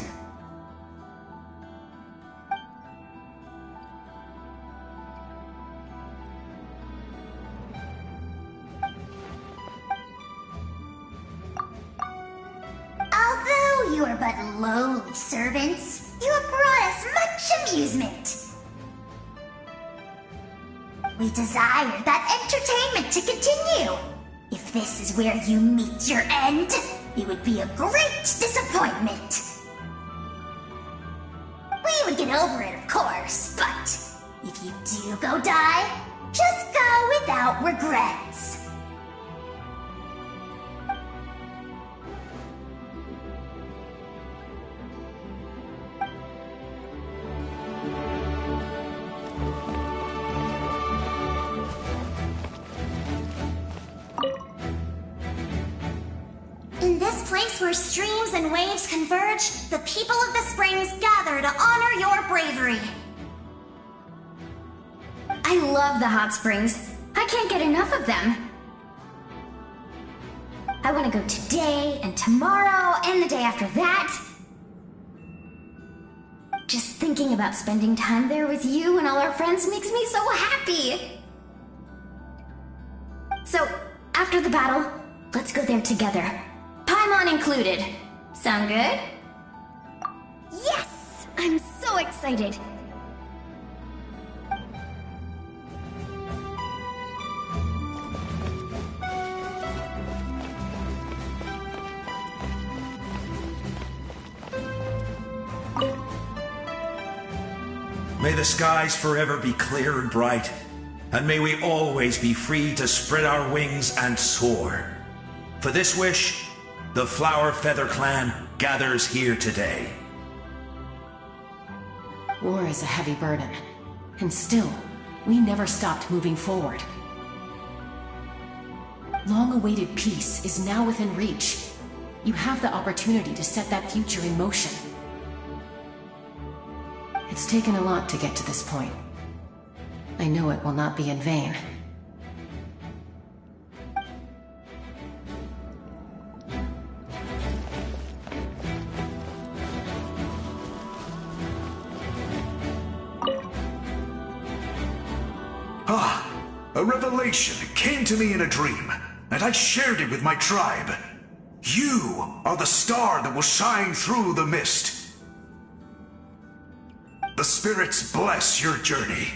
Although you are but lowly servants, you have brought us much amusement. We desire that entertainment to continue. If this is where you meet your end, it would be a great disappointment. We would get over it, of course, but if you do go die, just go without regrets. In this place where streams and waves converge, the people of the springs gather to honor your bravery. I love the hot springs. I can't get enough of them. I want to go today and tomorrow and the day after that. Just thinking about spending time there with you and all our friends makes me so happy. So, after the battle, let's go there together. Paimon included. Sound good? Yes! I'm so excited. May the skies forever be clear and bright, and may we always be free to spread our wings and soar. For this wish, the Flower Feather Clan gathers here today. War is a heavy burden, and still, we never stopped moving forward. Long-awaited peace is now within reach. You have the opportunity to set that future in motion. It's taken a lot to get to this point. I know it will not be in vain. A revelation came to me in a dream, and I shared it with my tribe. You are the star that will shine through the mist. The spirits bless your journey.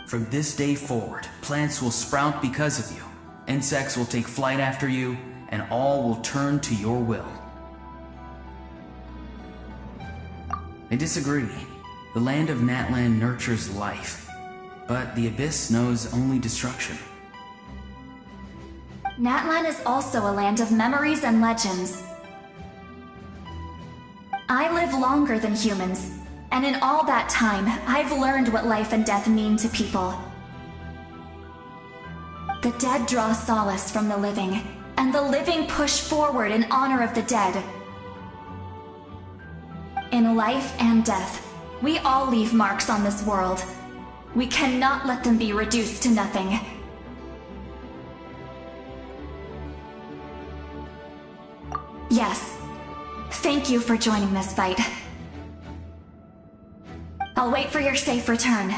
From this day forward, plants will sprout because of you, insects will take flight after you, and all will turn to your will. I disagree. The land of Natlan nurtures life, but the Abyss knows only destruction. Natlan is also a land of memories and legends. I live longer than humans, and in all that time, I've learned what life and death mean to people. The dead draw solace from the living, and the living push forward in honor of the dead. In life and death, we all leave marks on this world. We cannot let them be reduced to nothing. Yes. Thank you for joining this fight. I'll wait for your safe return.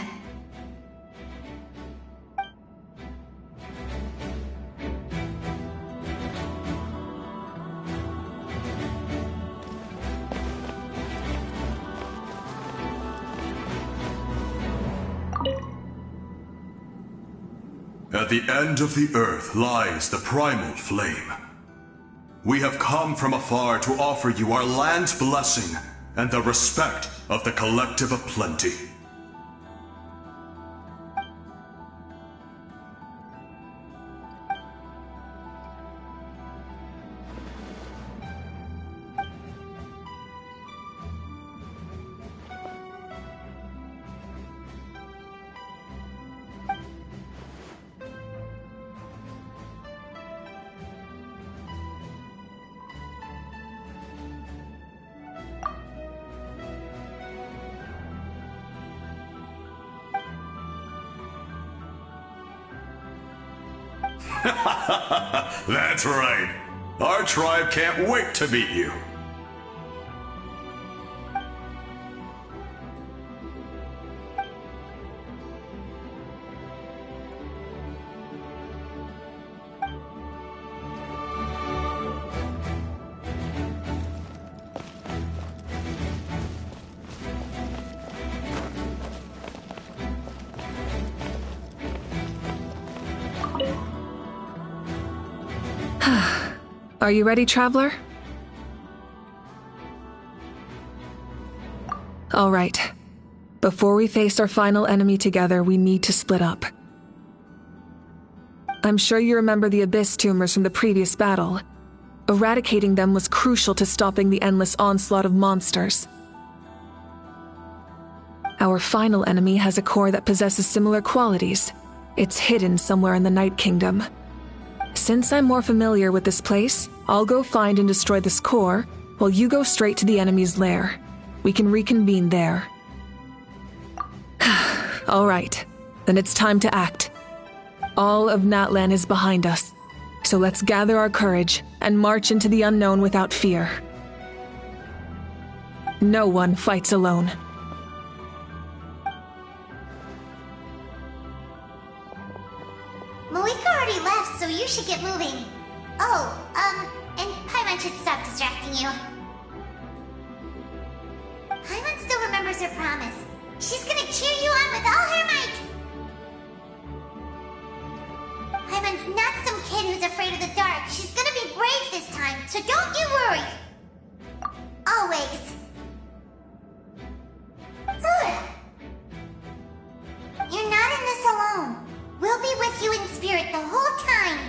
At the end of the earth lies the primal flame. We have come from afar to offer you our land's blessing and the respect of the Collective of Plenty. That's right. Our tribe can't wait to meet you. Are you ready, traveler? All right. Before we face our final enemy together, we need to split up. I'm sure you remember the Abyss tumors from the previous battle. Eradicating them was crucial to stopping the endless onslaught of monsters. Our final enemy has a core that possesses similar qualities. It's hidden somewhere in the Night Kingdom. Since I'm more familiar with this place, I'll go find and destroy this core, while you go straight to the enemy's lair. We can reconvene there. All right, then it's time to act. All of Natlan is behind us, so let's gather our courage and march into the unknown without fear. No one fights alone. Malika already left, so you should get moving. Oh, and Paimon should stop distracting you. Paimon still remembers her promise. She's gonna cheer you on with all her might. Paimon's not some kid who's afraid of the dark. She's gonna be brave this time, so don't you worry. Always. You're not in this alone. We'll be with you in spirit the whole time.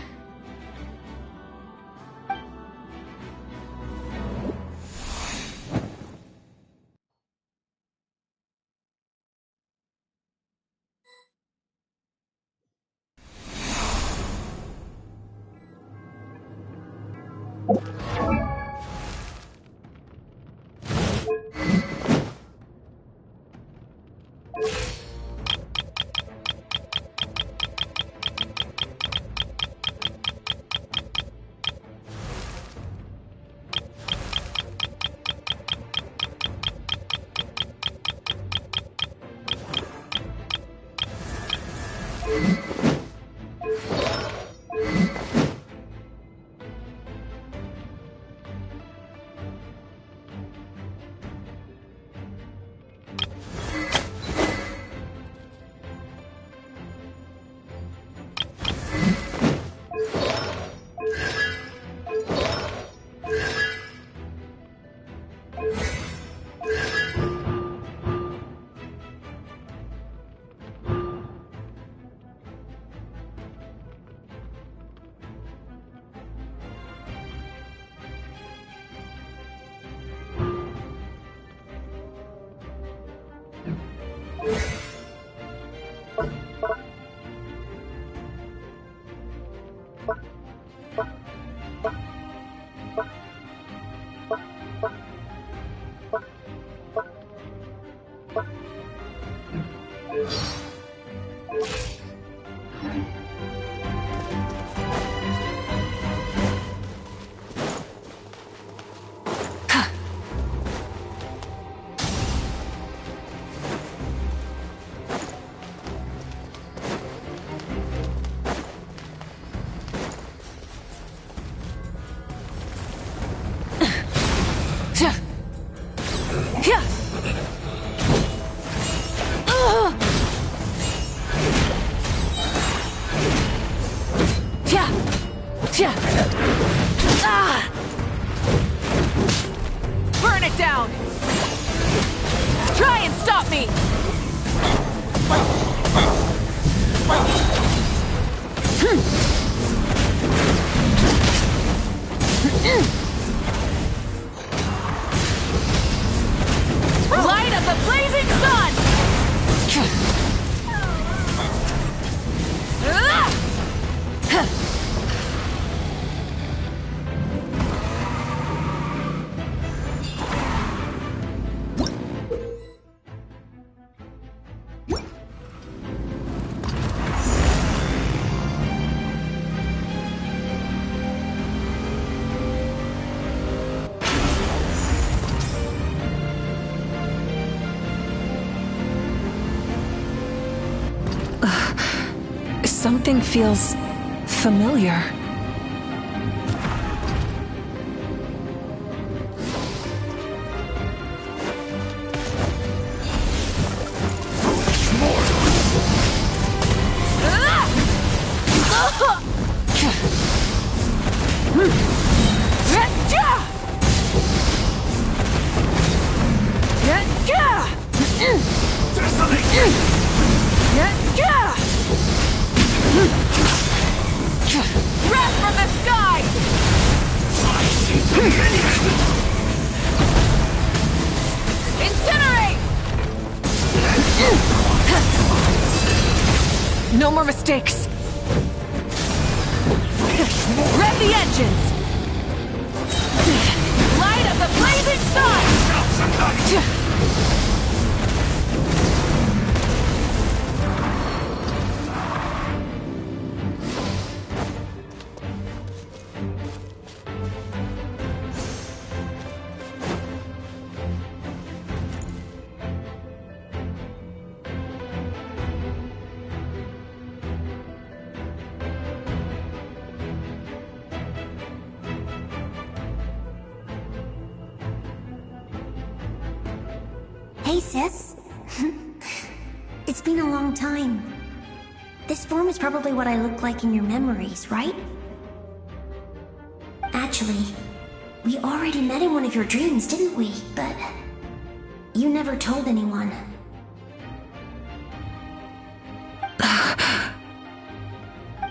Burn it down! Try and stop me! Light of the blazing sun! Something feels familiar. Wrath from the sky! Incinerate! No more mistakes. Rev the engines! Light of the blazing sun! Hey, sis. It's been a long time. This form is probably what I look like in your memories, right? Actually, we already met in one of your dreams, didn't we? But you never told anyone.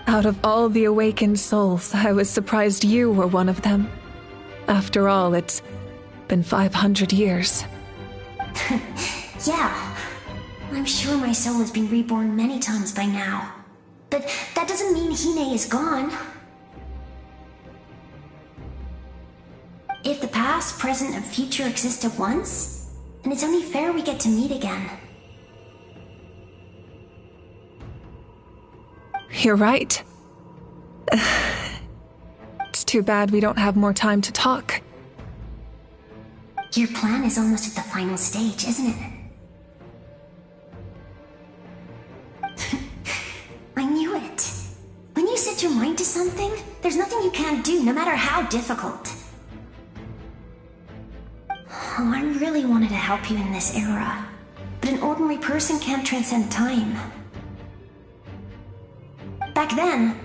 Out of all the awakened souls, I was surprised you were one of them. After all, it's been 500 years. Yeah. I'm sure my soul has been reborn many times by now. But that doesn't mean Hine is gone. If the past, present, and future exist at once, then it's only fair we get to meet again. You're right. It's too bad we don't have more time to talk. Your plan is almost at the final stage, isn't it? I knew it. When you set your mind to something, there's nothing you can't do, no matter how difficult. Oh, I really wanted to help you in this era, but an ordinary person can't transcend time. Back then,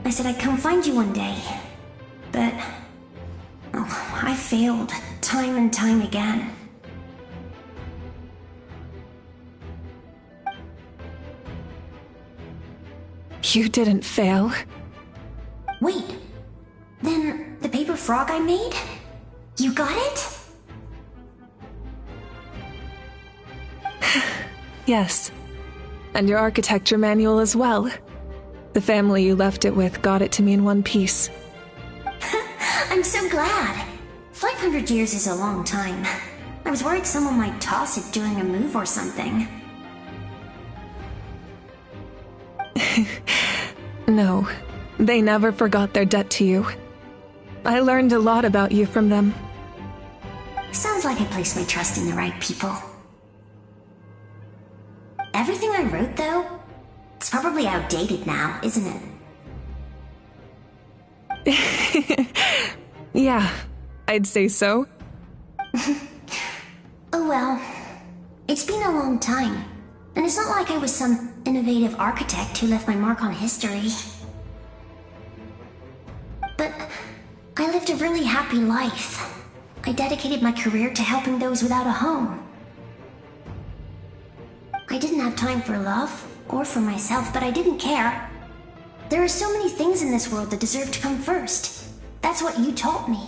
I said I'd come find you one day, but I failed time and time again. You didn't fail. Wait, then the paper frog I made? You got it? Yes. And your architecture manual as well. The family you left it with got it to me in one piece. I'm so glad. 500 years is a long time. I was worried someone might toss it during a move or something. No, they never forgot their debt to you. I learned a lot about you from them. Sounds like I placed my trust in the right people. Everything I wrote, though, it's probably outdated now, isn't it? Yeah, I'd say so. Oh well, it's been a long time, and it's not like I was some innovative architect who left my mark on history. But I lived a really happy life. I dedicated my career to helping those without a home. I didn't have time for love, or for myself, but I didn't care. There are so many things in this world that deserve to come first. That's what you taught me.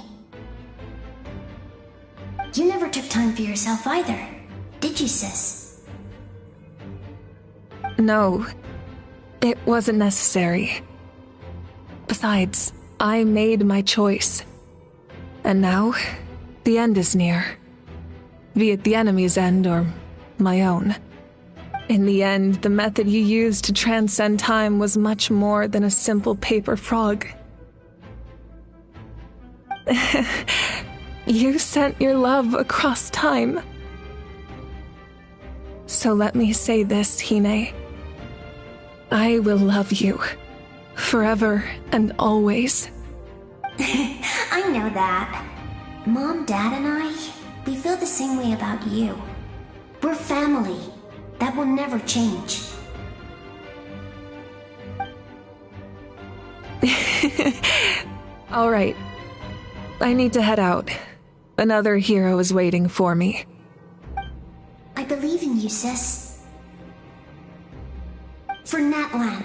You never took time for yourself either, did you, sis? No, it wasn't necessary. Besides, I made my choice. And now, the end is near. Be it the enemy's end or my own. In the end, the method you used to transcend time was much more than a simple paper frog. You sent your love across time. So let me say this, Hine. I will love you. Forever and always. I know that. Mom, Dad, and I, we feel the same way about you. We're family. That will never change. All right. I need to head out. Another hero is waiting for me. I believe in you, sis. For Natlan.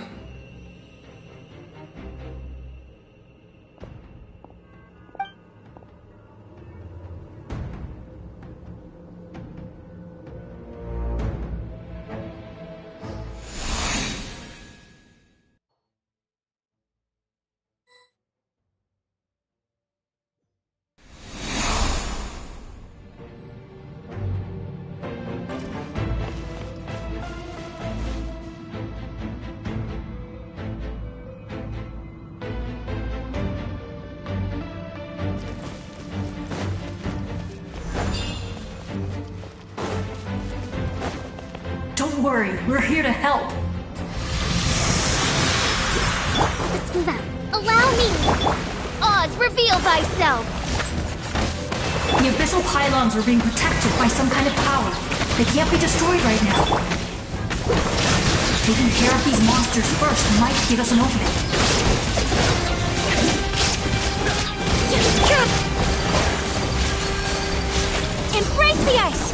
Don't worry, we're here to help. Allow me! Oz, reveal thyself! The abyssal pylons are being protected by some kind of power. They can't be destroyed right now. Taking care of these monsters first might give us an opening. Embrace the ice!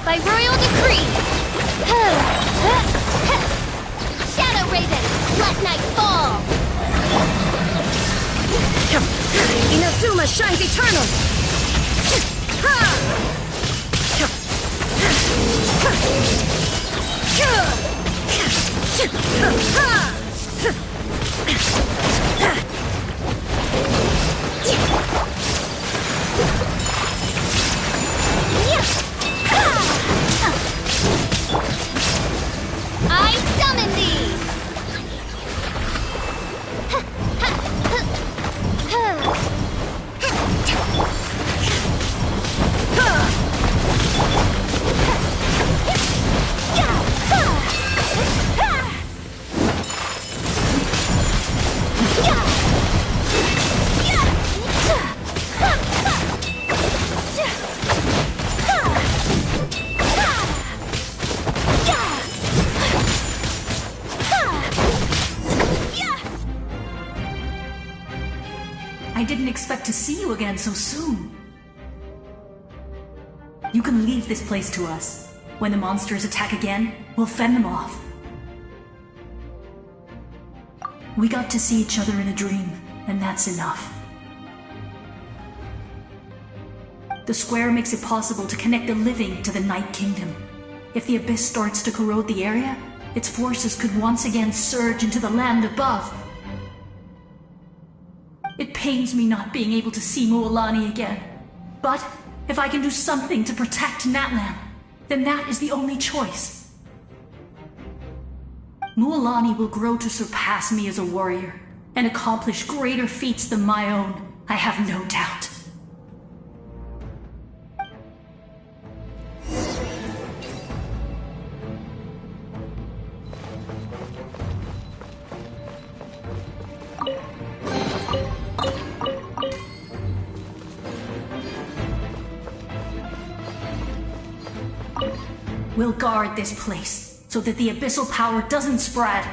By royal decree! Shadow Raven, let night fall! Inazuma shines eternal! I summon thee! you again so soon. You can leave this place to us. When the monsters attack again, we'll fend them off. We got to see each other in a dream, and that's enough. The square makes it possible to connect the living to the Night Kingdom. If the abyss starts to corrode the area, its forces could once again surge into the land above. It pains me not being able to see Mualani again. But if I can do something to protect Natlan, then that is the only choice. Mualani will grow to surpass me as a warrior and accomplish greater feats than my own, I have no doubt. We'll guard this place, so that the abyssal power doesn't spread.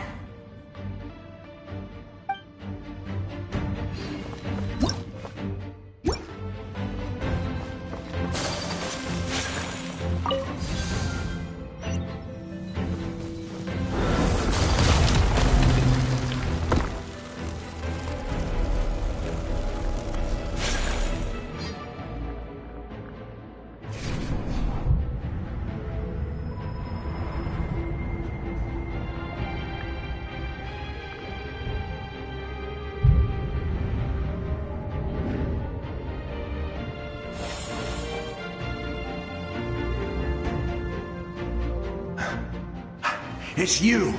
It's you!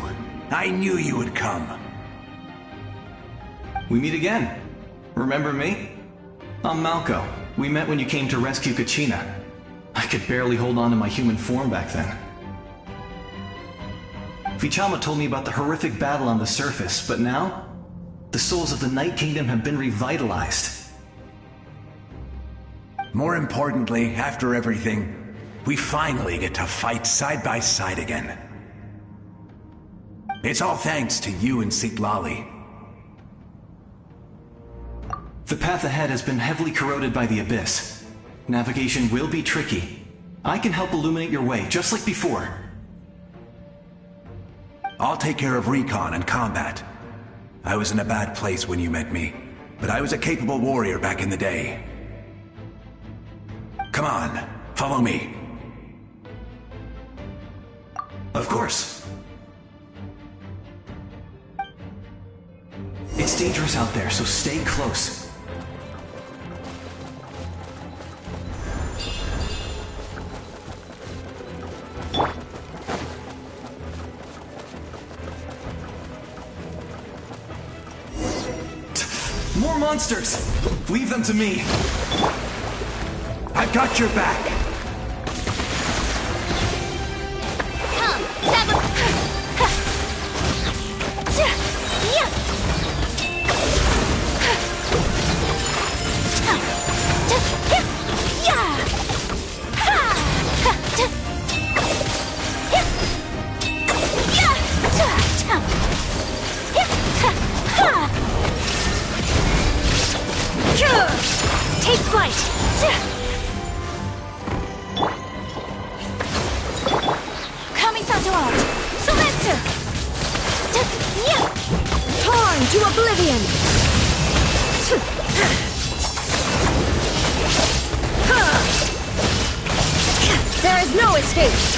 I knew you would come. We meet again. Remember me? I'm Malco. We met when you came to rescue Kachina. I could barely hold on to my human form back then. Vichama told me about the horrific battle on the surface, but now, the souls of the Night Kingdom have been revitalized. More importantly, after everything, we finally get to fight side by side again. It's all thanks to you and Citlali. The path ahead has been heavily corroded by the abyss. Navigation will be tricky. I can help illuminate your way, just like before. I'll take care of recon and combat. I was in a bad place when you met me, but I was a capable warrior back in the day. Come on, follow me. Of course. It's dangerous out there, so stay close. More monsters! Leave them to me. I've got your back. Take flight! Kami-santo art! Sometsu! Torn to oblivion! There is no escape!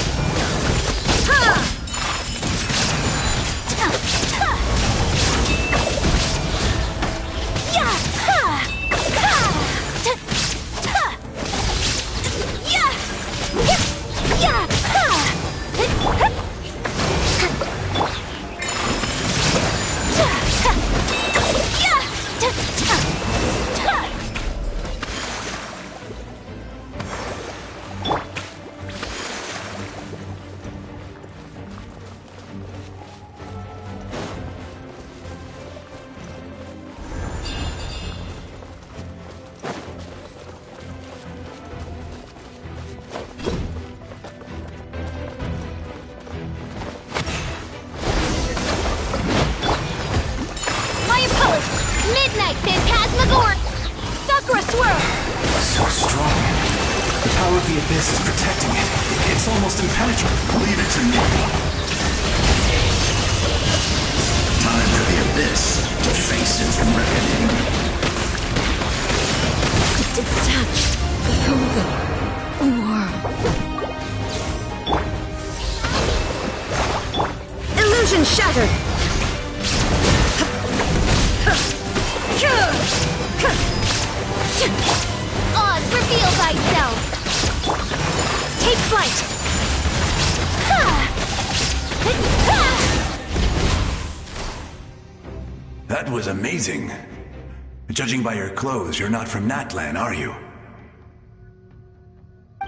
So strong. The power of the Abyss is protecting it. It's almost impenetrable. Leave it to me. Time for the Abyss to face its reckoning. Detached from the world. Illusion shattered! Oz, reveal thyself! Take flight! That was amazing. Judging by your clothes, you're not from Natlan, are you?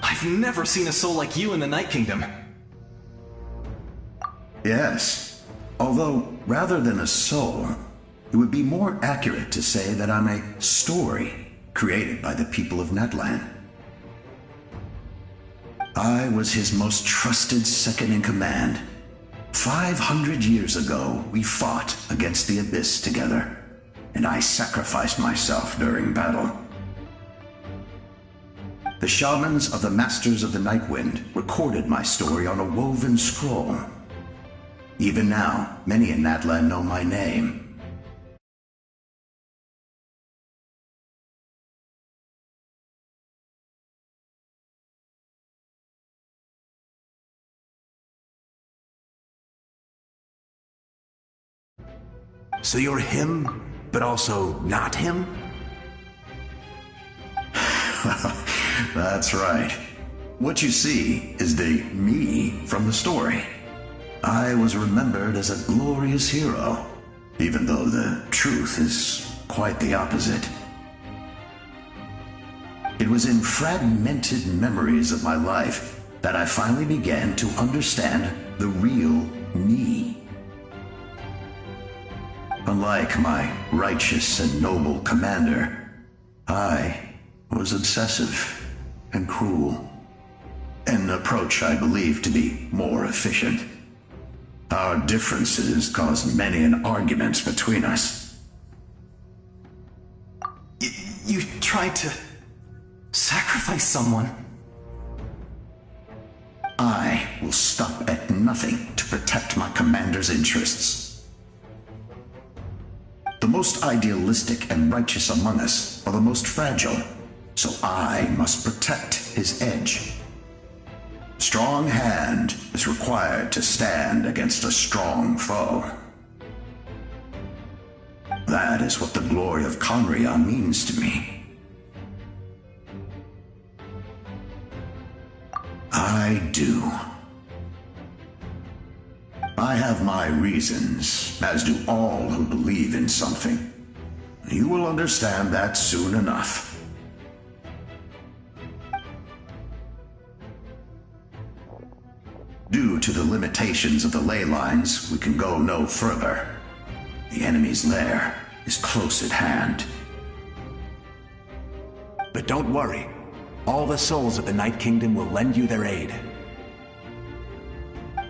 I've never seen a soul like you in the Night Kingdom. Yes. Although, rather than a soul, it would be more accurate to say that I'm a story created by the people of Natlan. I was his most trusted second-in-command. 500 years ago, we fought against the Abyss together, and I sacrificed myself during battle. The shamans of the Masters of the Night Wind recorded my story on a woven scroll. Even now, many in Natlan know my name. So you're him, but also not him? That's right. What you see is the me from the story. I was remembered as a glorious hero, even though the truth is quite the opposite. It was in fragmented memories of my life that I finally began to understand the real me. Unlike my righteous and noble commander, I was obsessive and cruel, an approach I believe to be more efficient. Our differences caused many an arguments between us. You tried to sacrifice someone. I will stop at nothing to protect my commander's interests. The most idealistic and righteous among us are the most fragile, so I must protect his edge. Strong hand is required to stand against a strong foe. That is what the glory of Conria means to me. I do. I have my reasons, as do all who believe in something. You will understand that soon enough. Due to the limitations of the ley lines, we can go no further. The enemy's lair is close at hand. But don't worry. All the souls of the Night Kingdom will lend you their aid.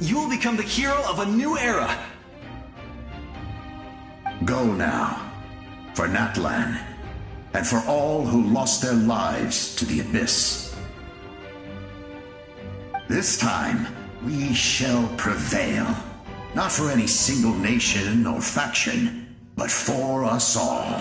You will become the hero of a new era! Go now, for Natlan, and for all who lost their lives to the Abyss. This time, we shall prevail, not for any single nation or faction, but for us all.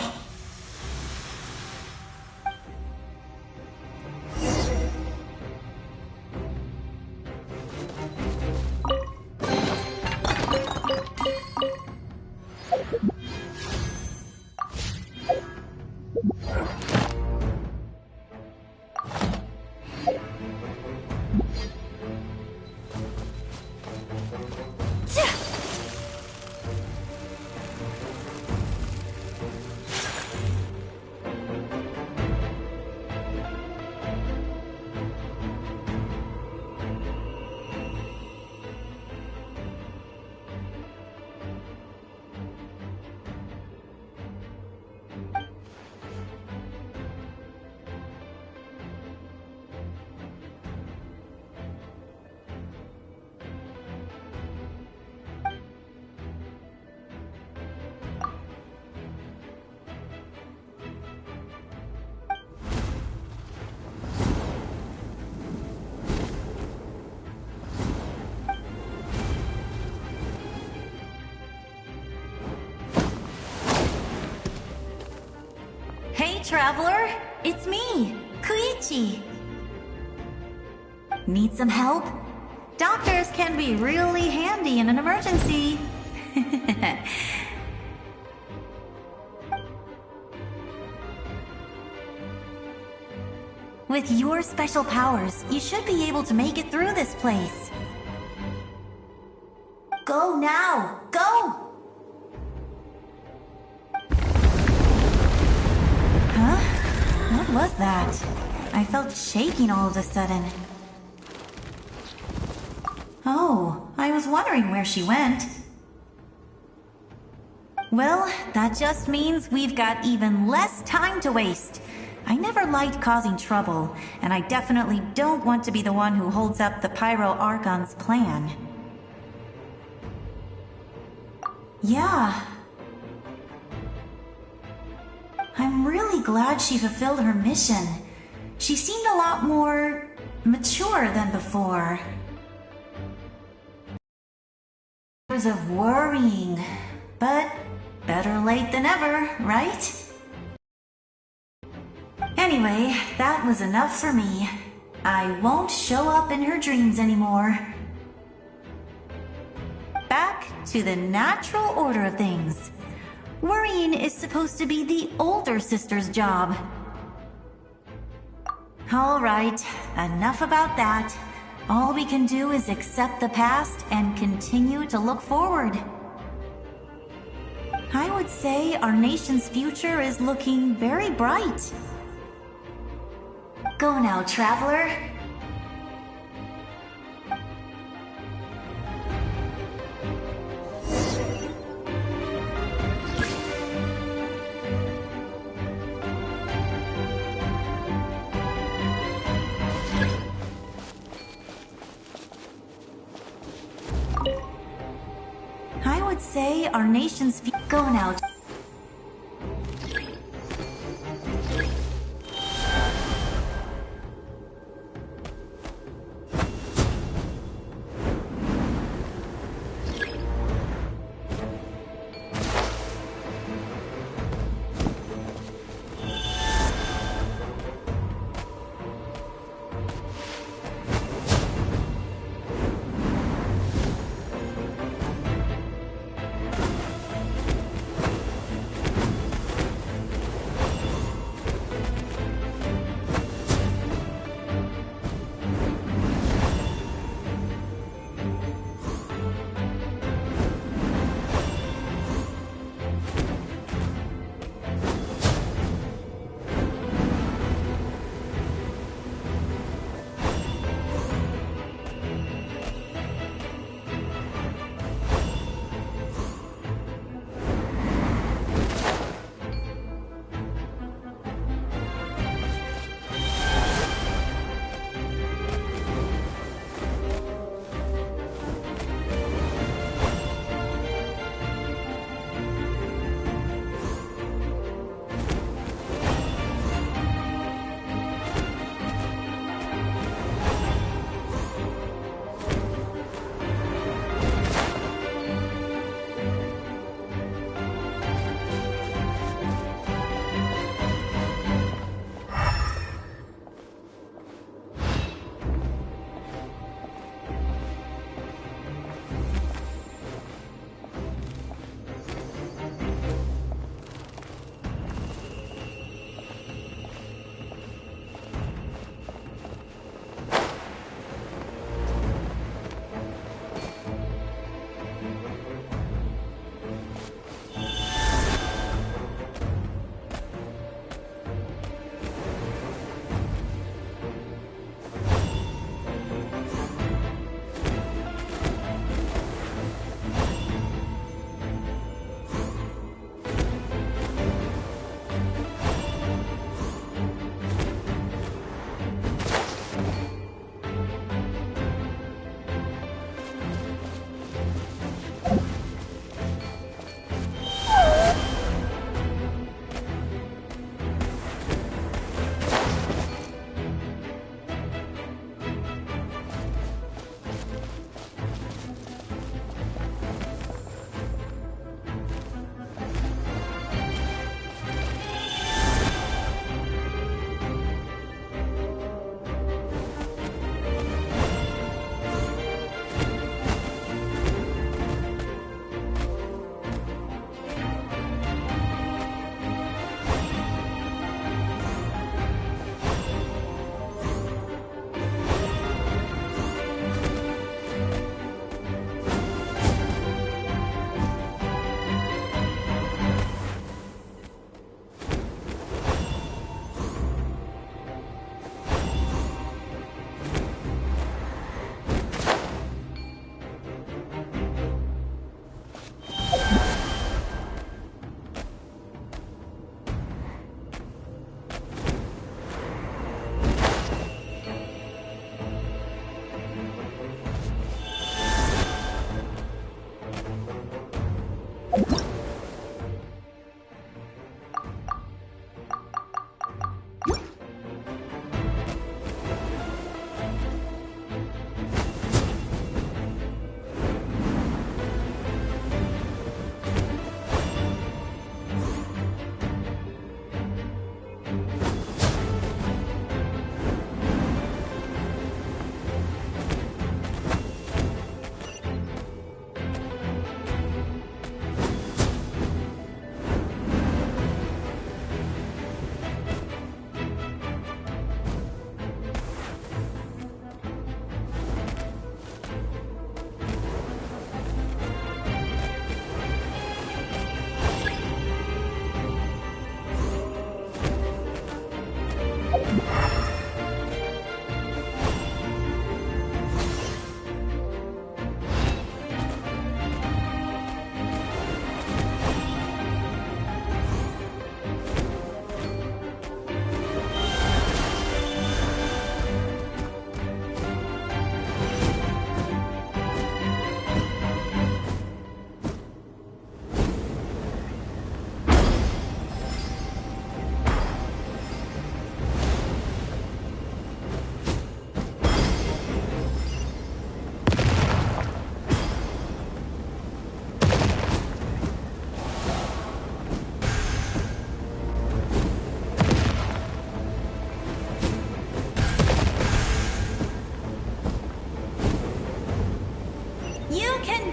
traveler. It's me, Koichi. Need some help? Doctors can be really handy in an emergency. With your special powers, you should be able to make it through this place. Go now! Go! Huh? What was that? I felt shaking all of a sudden. Oh, I was wondering where she went. Well, that just means we've got even less time to waste. I never liked causing trouble, and I definitely don't want to be the one who holds up the Pyro Archon's plan. Yeah. I'm really glad she fulfilled her mission. She seemed a lot more mature than before. Years of worrying, but better late than ever, right? Anyway, that was enough for me. I won't show up in her dreams anymore. Back to the natural order of things. Worrying is supposed to be the older sister's job. Alright, enough about that. All we can do is accept the past and continue to look forward. I would say our nation's future is looking very bright. Go now, traveler. I would say our nation's go now.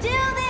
can do this!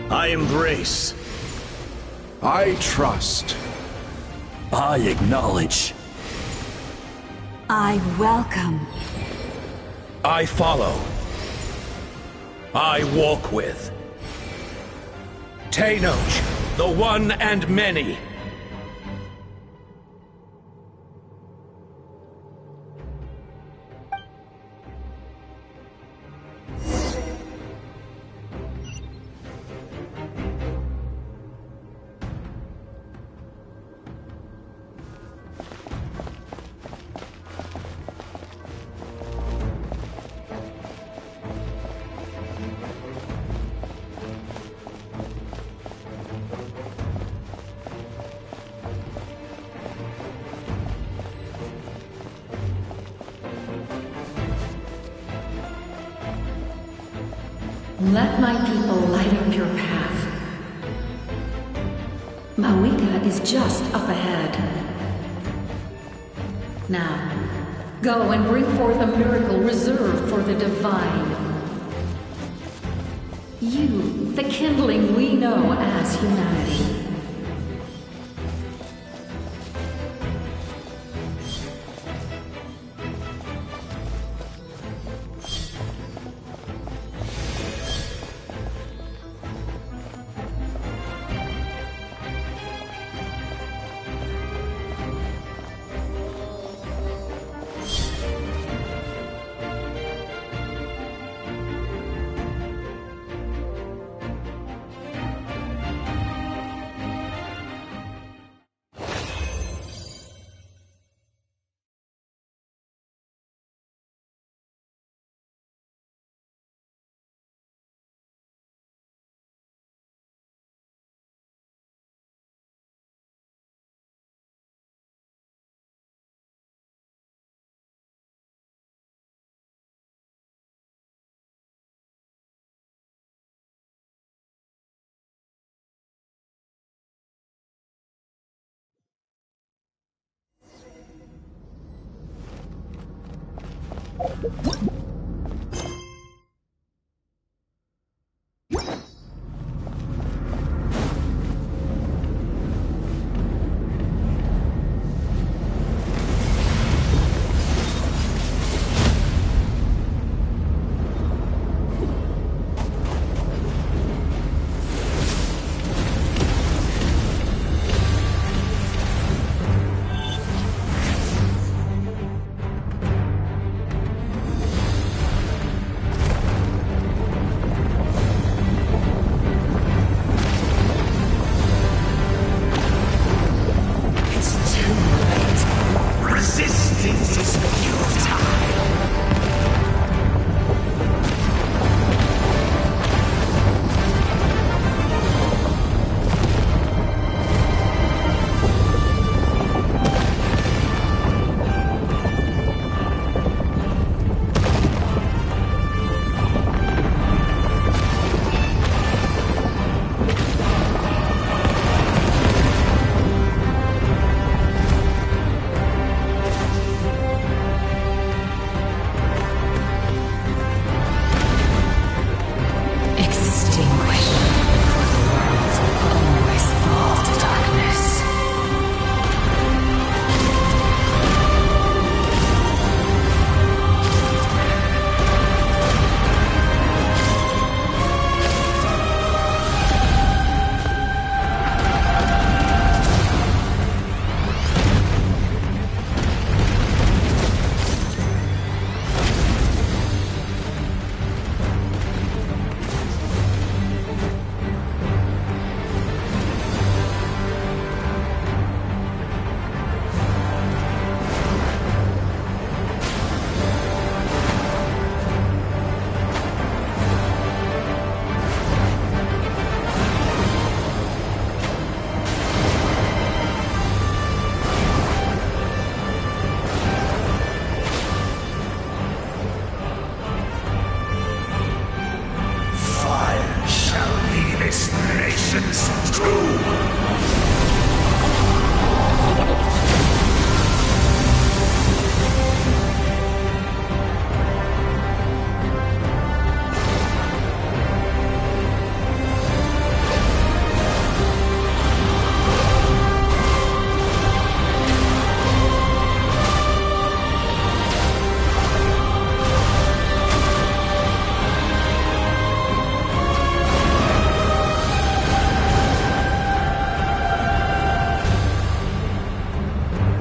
I embrace. I trust. I acknowledge. I welcome. I follow. I walk with. Tenoch, the one and many. Let my people light up your path. Mawika is just up ahead. Now, go and bring forth a miracle reserved for the divine. You, the kindling we know as humanity. too!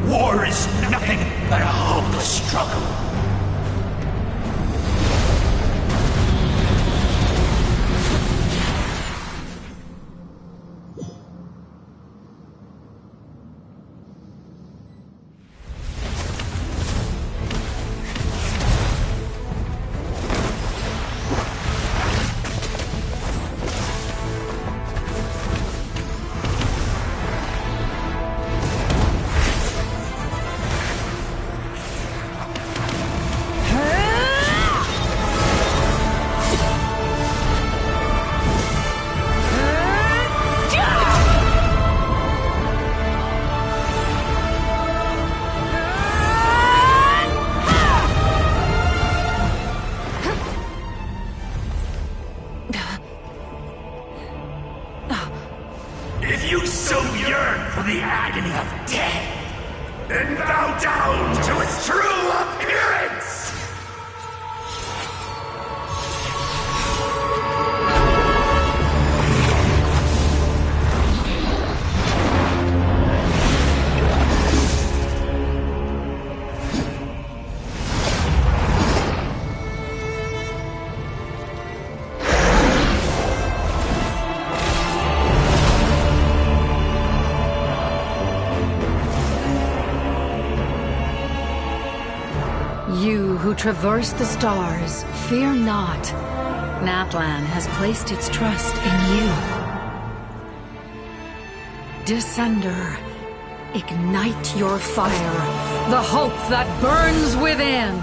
War is nothing but a hopeless struggle. If you so yearn for the agony of death, then bow down to its true appearance! You who traverse the stars, fear not. Natlan has placed its trust in you. Descender, ignite your fire, the hope that burns within.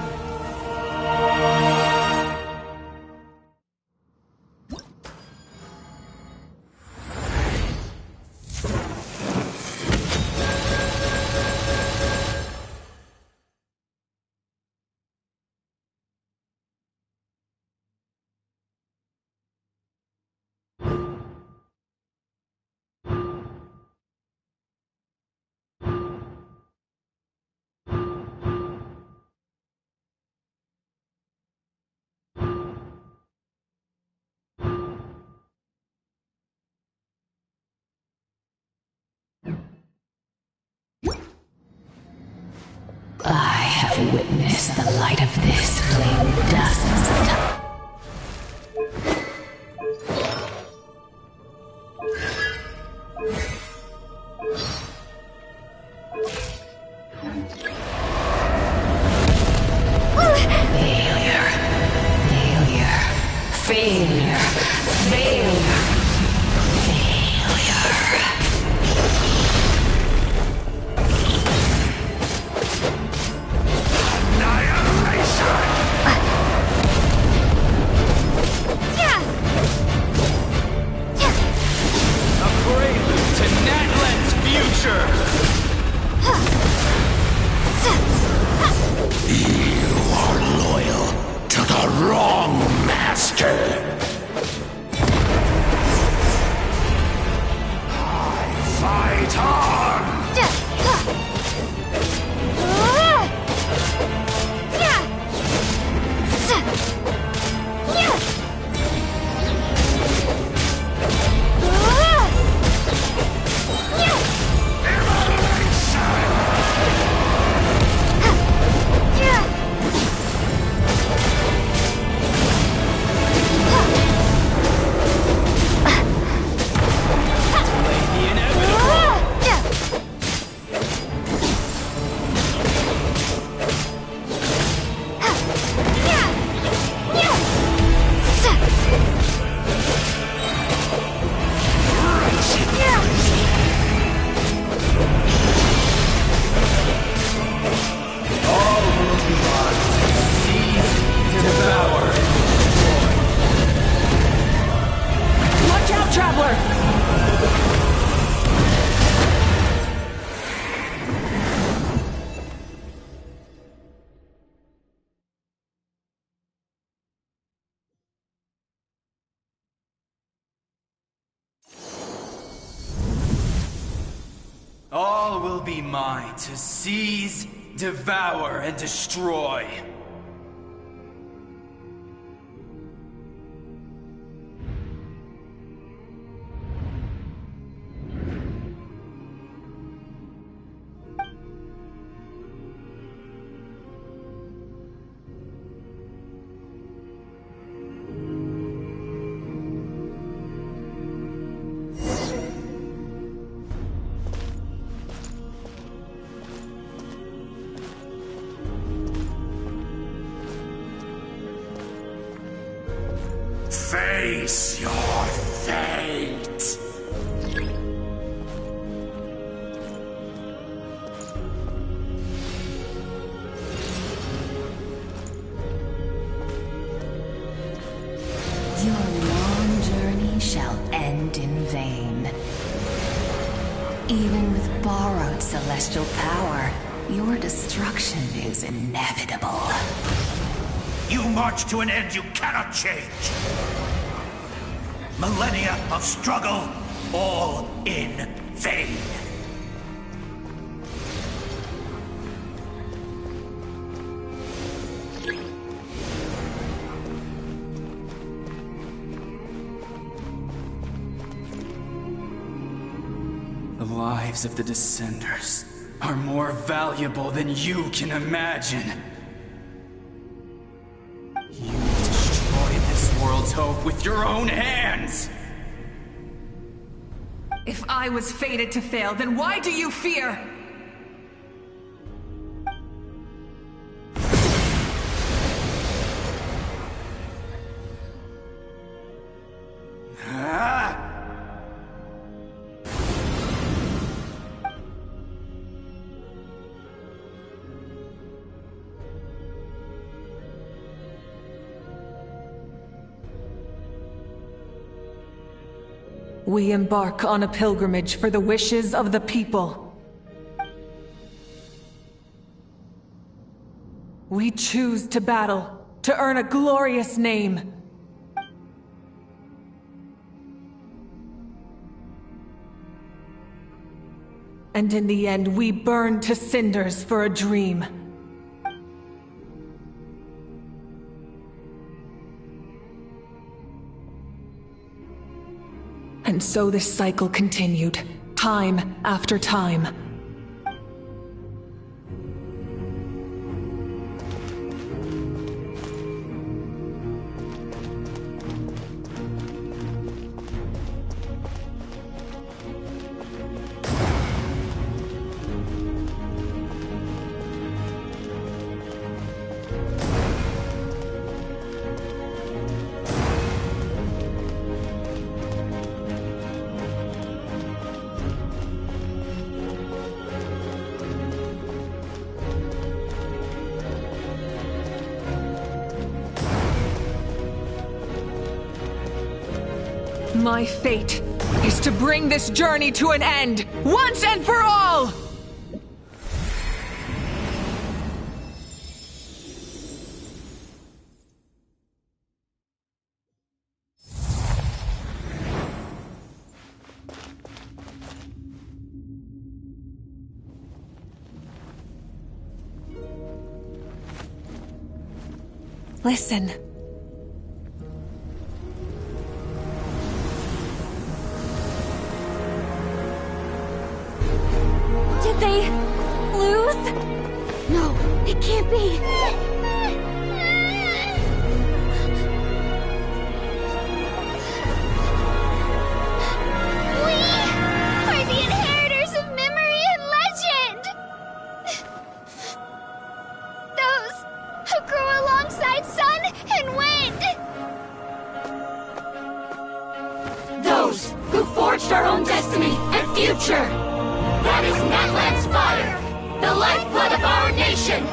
I have witnessed the light of this flame dozens of times. Failure. Failure. Failure. Failure. You are loyal to the wrong master. I fight on. All will be mine to seize, devour, and destroy. Face your fate! Your long journey shall end in vain. Even with borrowed celestial power, your destruction is inevitable. You march to an end you cannot change. Millennia of struggle, all in vain. The lives of the Descenders are more valuable than you can imagine. You destroyed this world's hope with your own hands! If I was fated to fail, then why do you fear? We embark on a pilgrimage for the wishes of the people. We choose to battle, to earn a glorious name. And in the end, we burn to cinders for a dream. And so this cycle continued, time after time. My fate is to bring this journey to an end, once and for all! Listen. Did they lose? No, it can't be. We are the inheritors of memory and legend! Those who grew alongside sun and wind! Those who forged our own destiny and future! That is Natlan's fire, the lifeblood of our nation!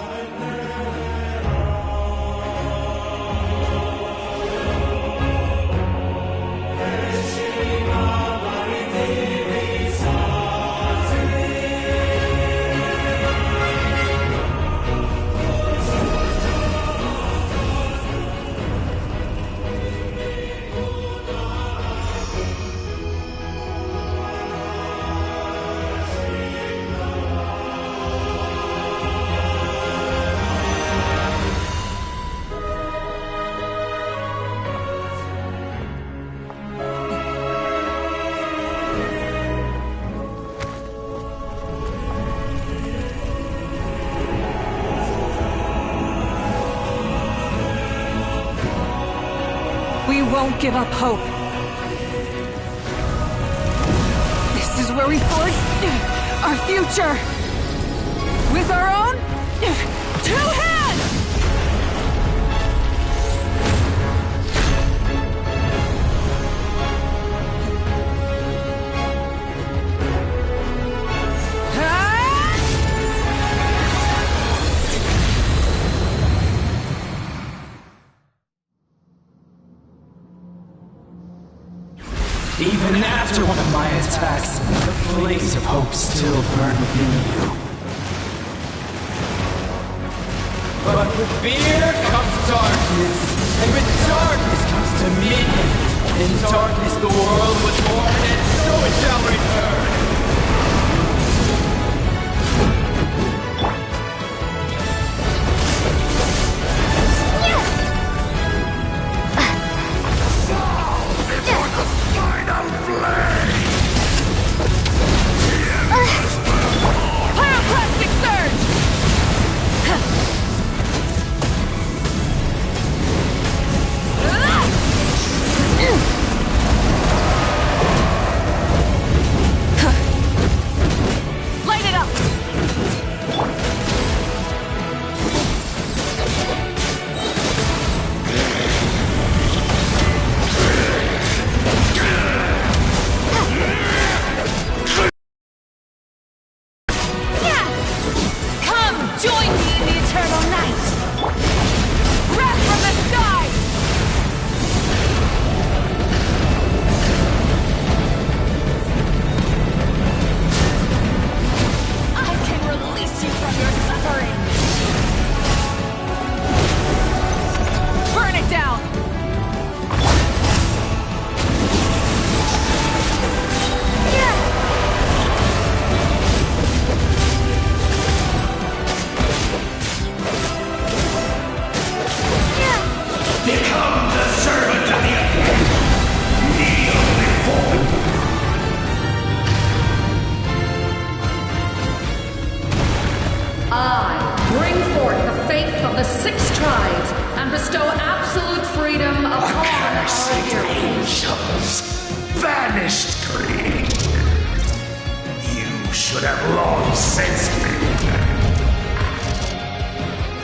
won't give up hope. This is where we forge our future. With our own 2 hands! Even after one of my attacks, the blaze of hope still burned within you. But with fear comes darkness, and with darkness comes dominion. In darkness the world was born, and so it shall return. Pyroclastic surge! Light it up!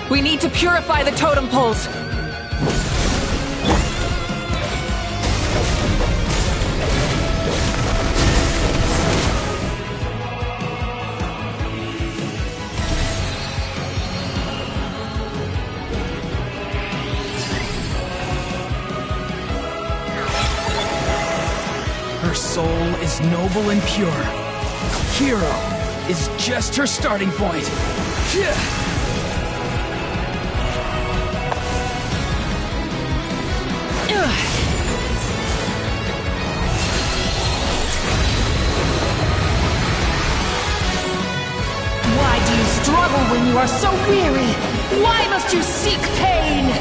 We need to purify the totem poles. Her soul is noble and pure. Hero is just her starting point. Why do you struggle when you are so weary? Why must you seek pain?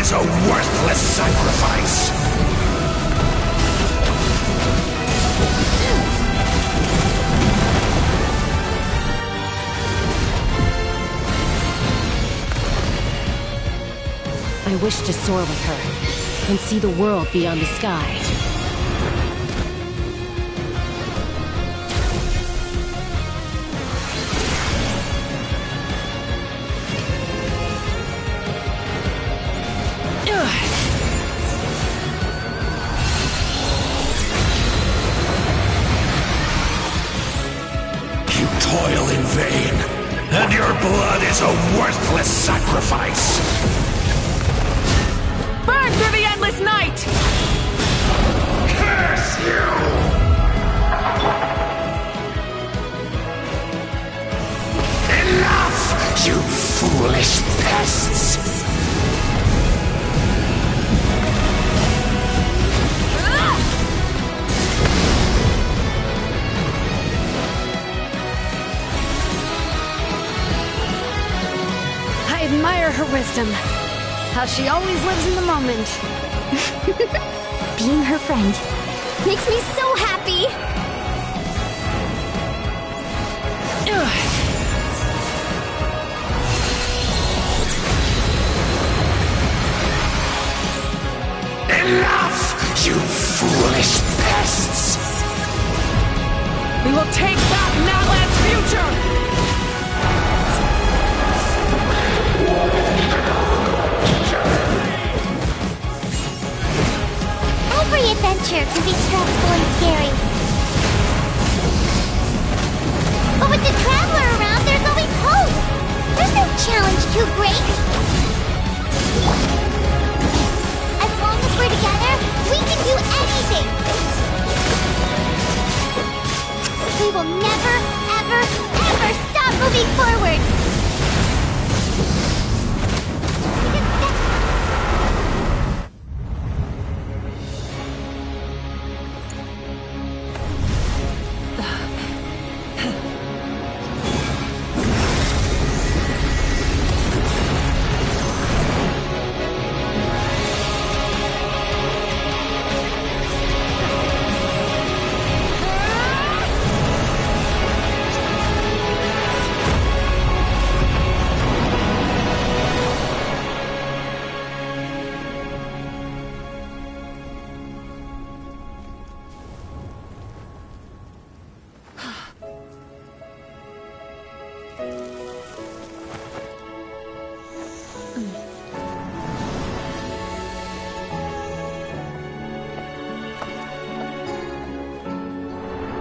is a worthless sacrifice. I wish to soar with her and see the world beyond the sky. You toil in vain, and your blood is a worthless sacrifice. Burn through the endless night! Curse you! Enough, you foolish pests! I admire her wisdom. How she always lives in the moment. Being her friend makes me so happy! Enough, you foolish pests! We will take back Natlan's future! Every adventure can be stressful and scary. But with the Traveler around, there's always hope! There's no challenge too great! As long as we're together, we can do anything! We will never, ever, ever stop moving forward!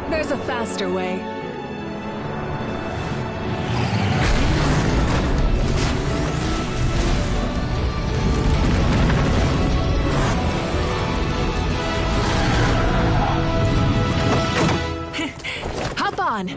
There's a faster way. Hop on!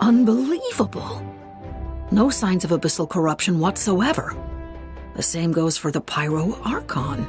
Unbelievable. No signs of abyssal corruption whatsoever. The same goes for the Pyro Archon.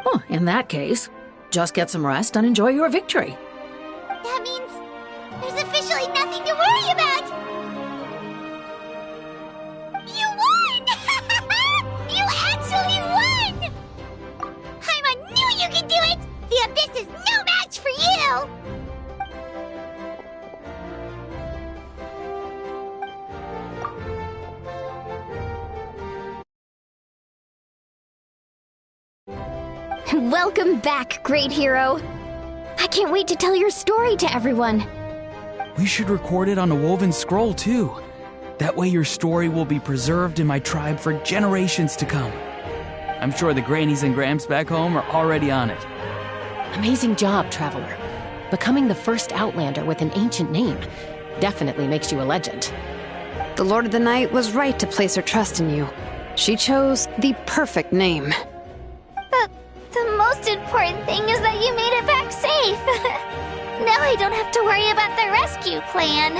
Well, in that case, just get some rest and enjoy your victory. That means there's officially nothing to worry about! You won! You actually won! Paimon knew you could do it! The Abyss is no match for you! Welcome back, great hero. I can't wait to tell your story to everyone. We should record it on a woven scroll, too. That way your story will be preserved in my tribe for generations to come. I'm sure the grannies and gramps back home are already on it. Amazing job, Traveler. Becoming the first Outlander with an ancient name definitely makes you a legend. The Lord of the Night was right to place her trust in you. She chose the perfect name. The most important thing is that you made it back safe. Now I don't have to worry about the rescue plan.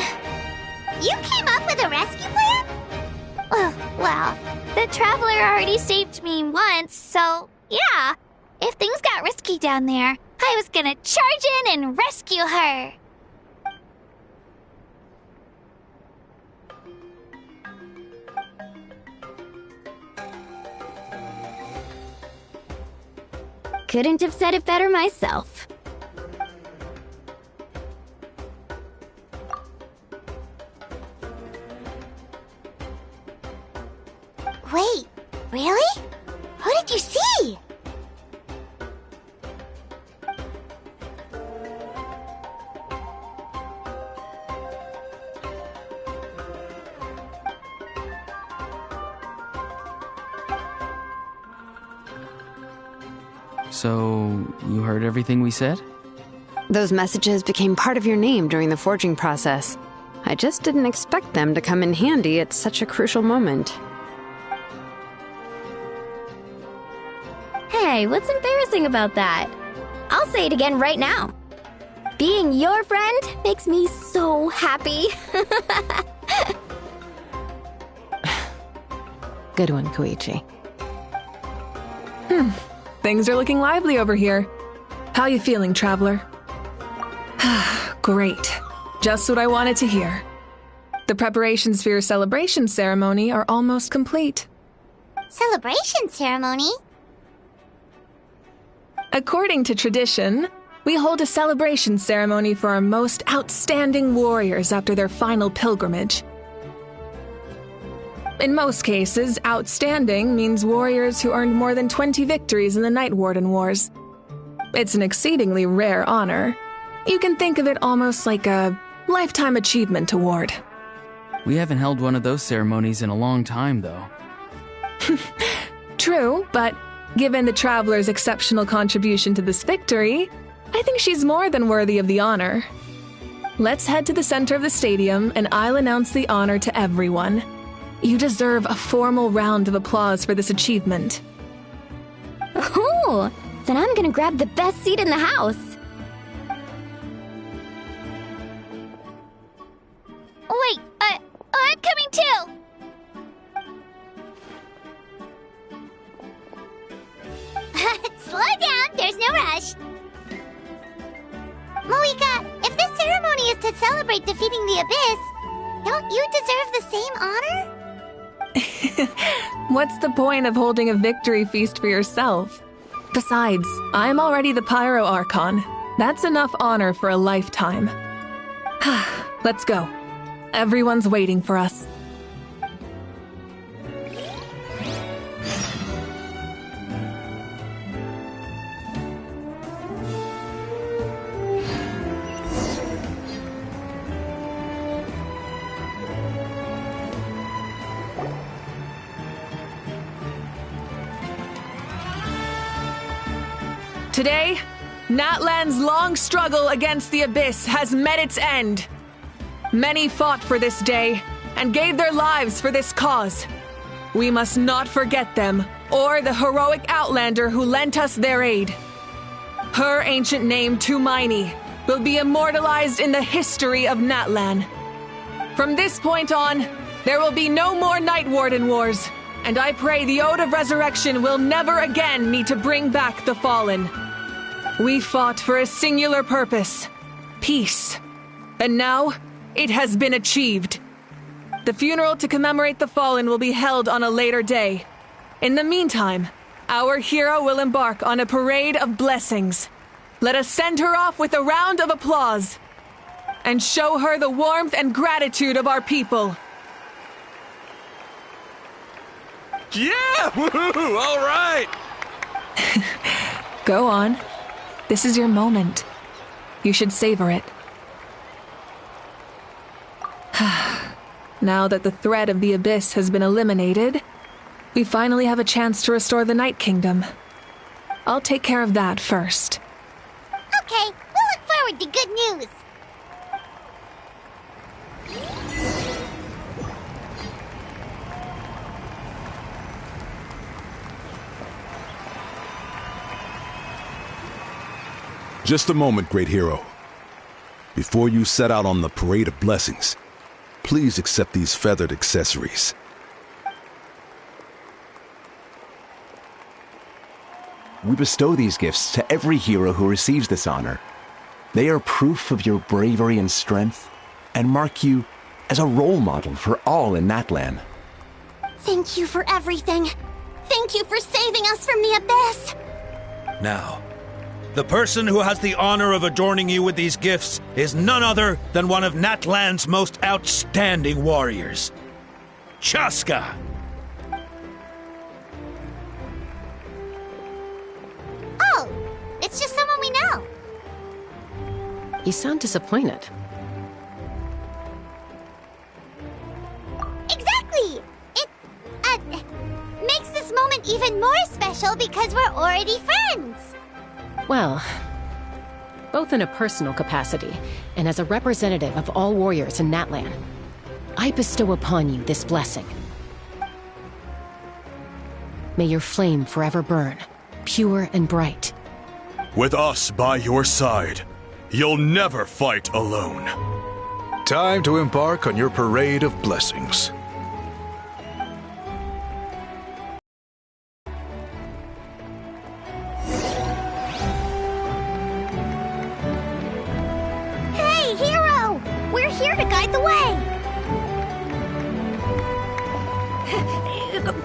You came up with a rescue plan? Well, the Traveler already saved me once, so yeah. If things got risky down there, I was gonna charge in and rescue her. Couldn't have said it better myself. Wait, really? Who did you see? So, you heard everything we said? Those messages became part of your name during the forging process. I just didn't expect them to come in handy at such a crucial moment. Hey, what's embarrassing about that? I'll say it again right now. Being your friend makes me so happy. Good one, Koichi. Things are looking lively over here. How you feeling, Traveler? Great. Just what I wanted to hear. The preparations for your celebration ceremony are almost complete. Celebration ceremony? According to tradition, we hold a celebration ceremony for our most outstanding warriors after their final pilgrimage. In most cases, outstanding means warriors who earned more than 20 victories in the Night Warden Wars. It's an exceedingly rare honor. You can think of it almost like a lifetime achievement award. We haven't held one of those ceremonies in a long time, though. True, but given the Traveler's exceptional contribution to this victory, I think she's more than worthy of the honor. Let's head to the center of the stadium and I'll announce the honor to everyone. You deserve a formal round of applause for this achievement. Oh, then I'm gonna grab the best seat in the house. Wait, I'm coming too! Slow down, there's no rush. Moika, if this ceremony is to celebrate defeating the Abyss, don't you deserve the same honor? What's the point of holding a victory feast for yourself? Besides, I'm already the Pyro Archon. That's enough honor for a lifetime. Let's go. Everyone's waiting for us. Today, Natlan's long struggle against the Abyss has met its end. Many fought for this day and gave their lives for this cause. We must not forget them or the heroic Outlander who lent us their aid. Her ancient name, Tumaini, will be immortalized in the history of Natlan. From this point on, there will be no more Night Warden wars, and I pray the Ode of Resurrection will never again need to bring back the Fallen. We fought for a singular purpose, peace. And now, it has been achieved. The funeral to commemorate the Fallen will be held on a later day. In the meantime, our hero will embark on a parade of blessings. Let us send her off with a round of applause and show her the warmth and gratitude of our people. Yeah! Woohoo! All right! Go on. This is your moment. You should savor it. Now that the threat of the Abyss has been eliminated, we finally have a chance to restore the Night Kingdom. I'll take care of that first. Okay, we'll look forward to good news. Just a moment, great hero. Before you set out on the parade of blessings, please accept these feathered accessories. We bestow these gifts to every hero who receives this honor. They are proof of your bravery and strength, and mark you as a role model for all in Natlan. Thank you for everything. Thank you for saving us from the Abyss. Now, the person who has the honor of adorning you with these gifts is none other than one of Natlan's most outstanding warriors, Chaska. Oh, it's just someone we know. You sound disappointed. Exactly! It makes this moment even more special because we're already friends. Well, both in a personal capacity and as a representative of all warriors in Natlan, I bestow upon you this blessing. May your flame forever burn, pure and bright. With us by your side, you'll never fight alone. Time to embark on your parade of blessings. Hey, hero! We're here to guide the way!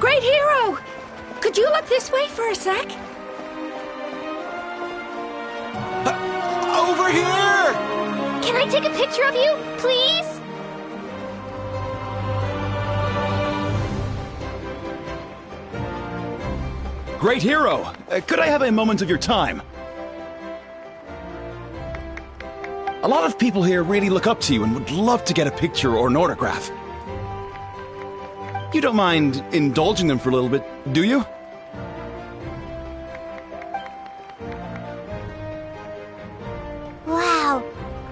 Great hero! Could you look this way for a sec? Over here! Can I take a picture of you, please? Great hero! Could I have a moment of your time? A lot of people here really look up to you and would love to get a picture or an autograph. You don't mind indulging them for a little bit, do you? Wow,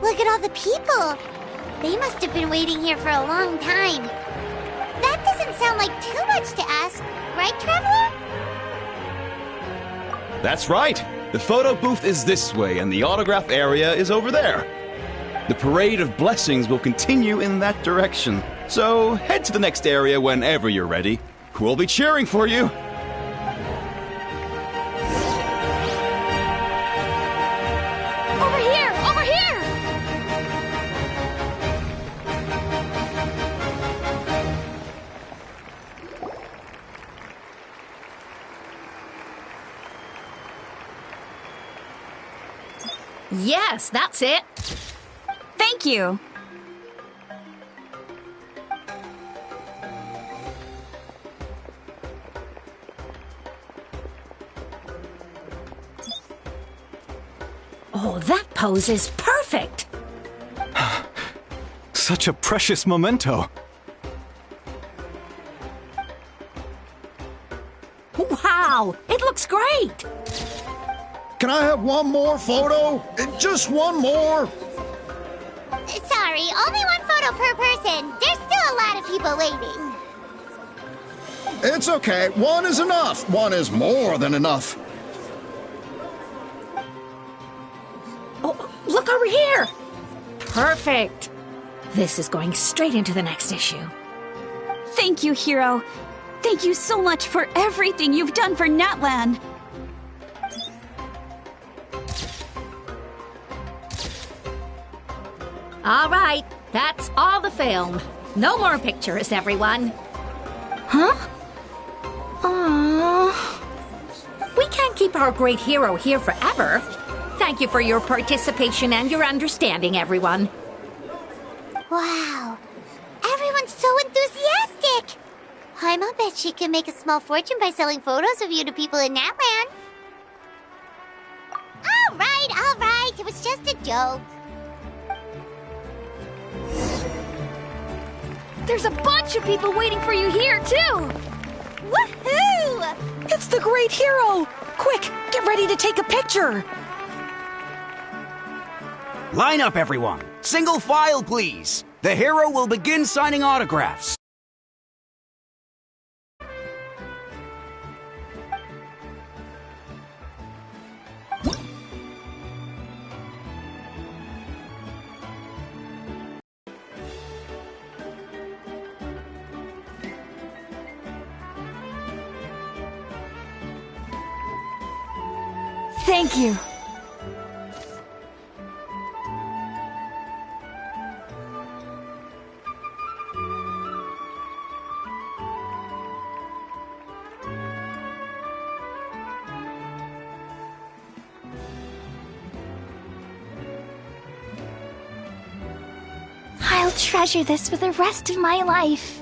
look at all the people. They must have been waiting here for a long time. That doesn't sound like too much to ask, right, Traveler? That's right. The photo booth is this way and the autograph area is over there. The parade of blessings will continue in that direction. So head to the next area whenever you're ready. We'll be cheering for you. Over here! Over here! Yes, that's it. Thank you. pose is perfect. Such a precious memento. Wow, it looks great. Can I have one more photo? Just one more. Sorry, only one photo per person. There's still a lot of people waiting. It's okay. One is enough. One is more than enough. Oh, look over here. Perfect. This is going straight into the next issue. Thank you, Hero. Thank you so much for everything you've done for Natlan. All right, that's all the film. No more pictures, everyone. Huh? We can't keep our great hero here forever. Thank you for your participation and your understanding, everyone. Wow. Everyone's so enthusiastic. I'll bet she can make a small fortune by selling photos of you to people in Natlan. All right. It was just a joke. There's a bunch of people waiting for you here, too! Woohoo! It's the great hero! Quick, get ready to take a picture! Line up, everyone. Single file, please. The hero will begin signing autographs. Thank you. I'll treasure this for the rest of my life.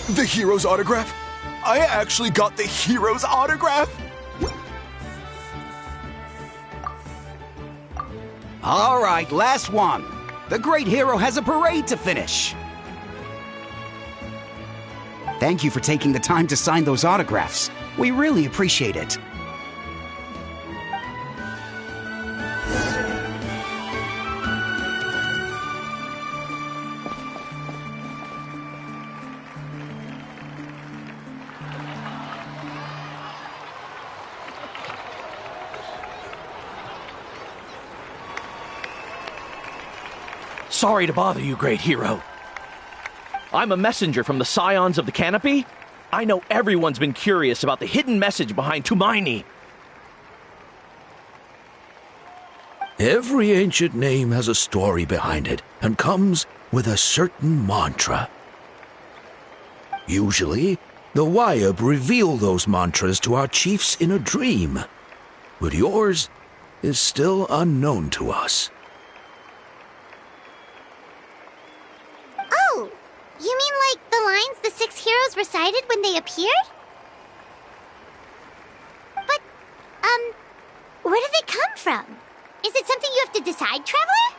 The hero's autograph? I actually got the hero's autograph? All right, last one. The great hero has a parade to finish. Thank you for taking the time to sign those autographs. We really appreciate it. Sorry to bother you, great hero. I'm a messenger from the Scions of the Canopy. I know everyone's been curious about the hidden message behind Tumaini. Every ancient name has a story behind it and comes with a certain mantra. Usually, the Wayab reveal those mantras to our chiefs in a dream, but yours is still unknown to us. Oh, you mean like the lines the 6 heroes recited when they appeared? But, where did they come from? Is it something you have to decide, Traveler?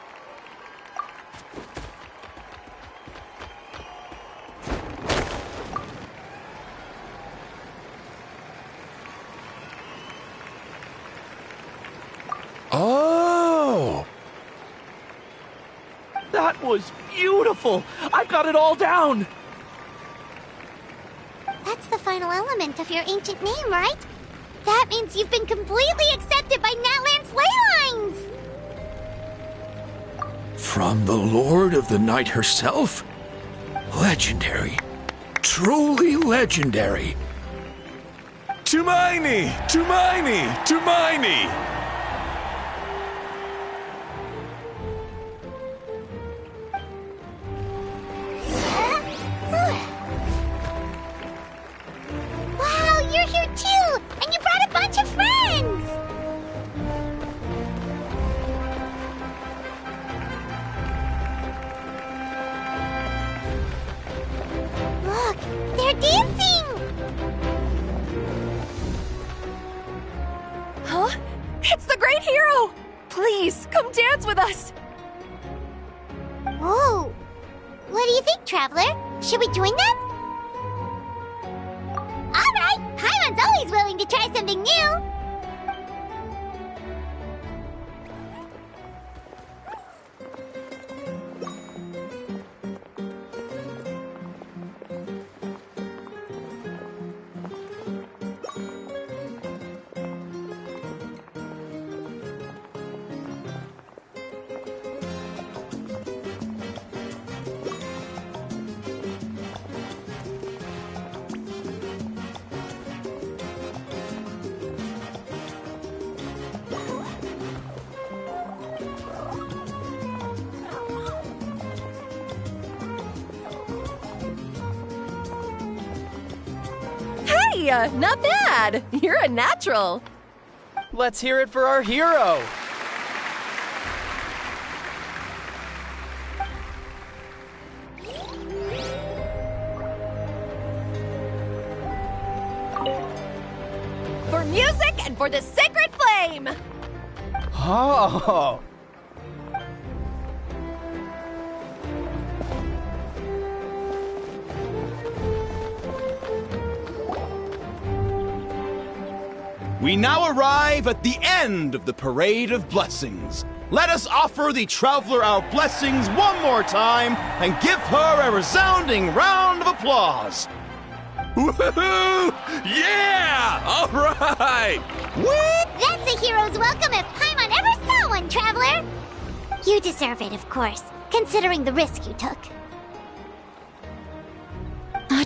Oh! That was beautiful! I've got it all down! That's the final element of your ancient name, right? That means you've been completely accepted by Natlan's ley lines! From the Lord of the Night herself? Legendary. Truly legendary. Tumaini! Tumaini! Tumaini! Wow, you're here too! And you brought a bunch Please, come dance with us! Whoa! What do you think, Traveler? Should we join them? Alright! Paimon's always willing to try something new! Not bad! You're a natural! Let's hear it for our hero! For music and for the sacred flame! Oh! We now arrive at the end of the Parade of Blessings. Let us offer the Traveler our blessings one more time and give her a resounding round of applause. Woohoo! Yeah! All right! Woo! That's a hero's welcome if Paimon ever saw one, Traveler! You deserve it, of course, considering the risk you took.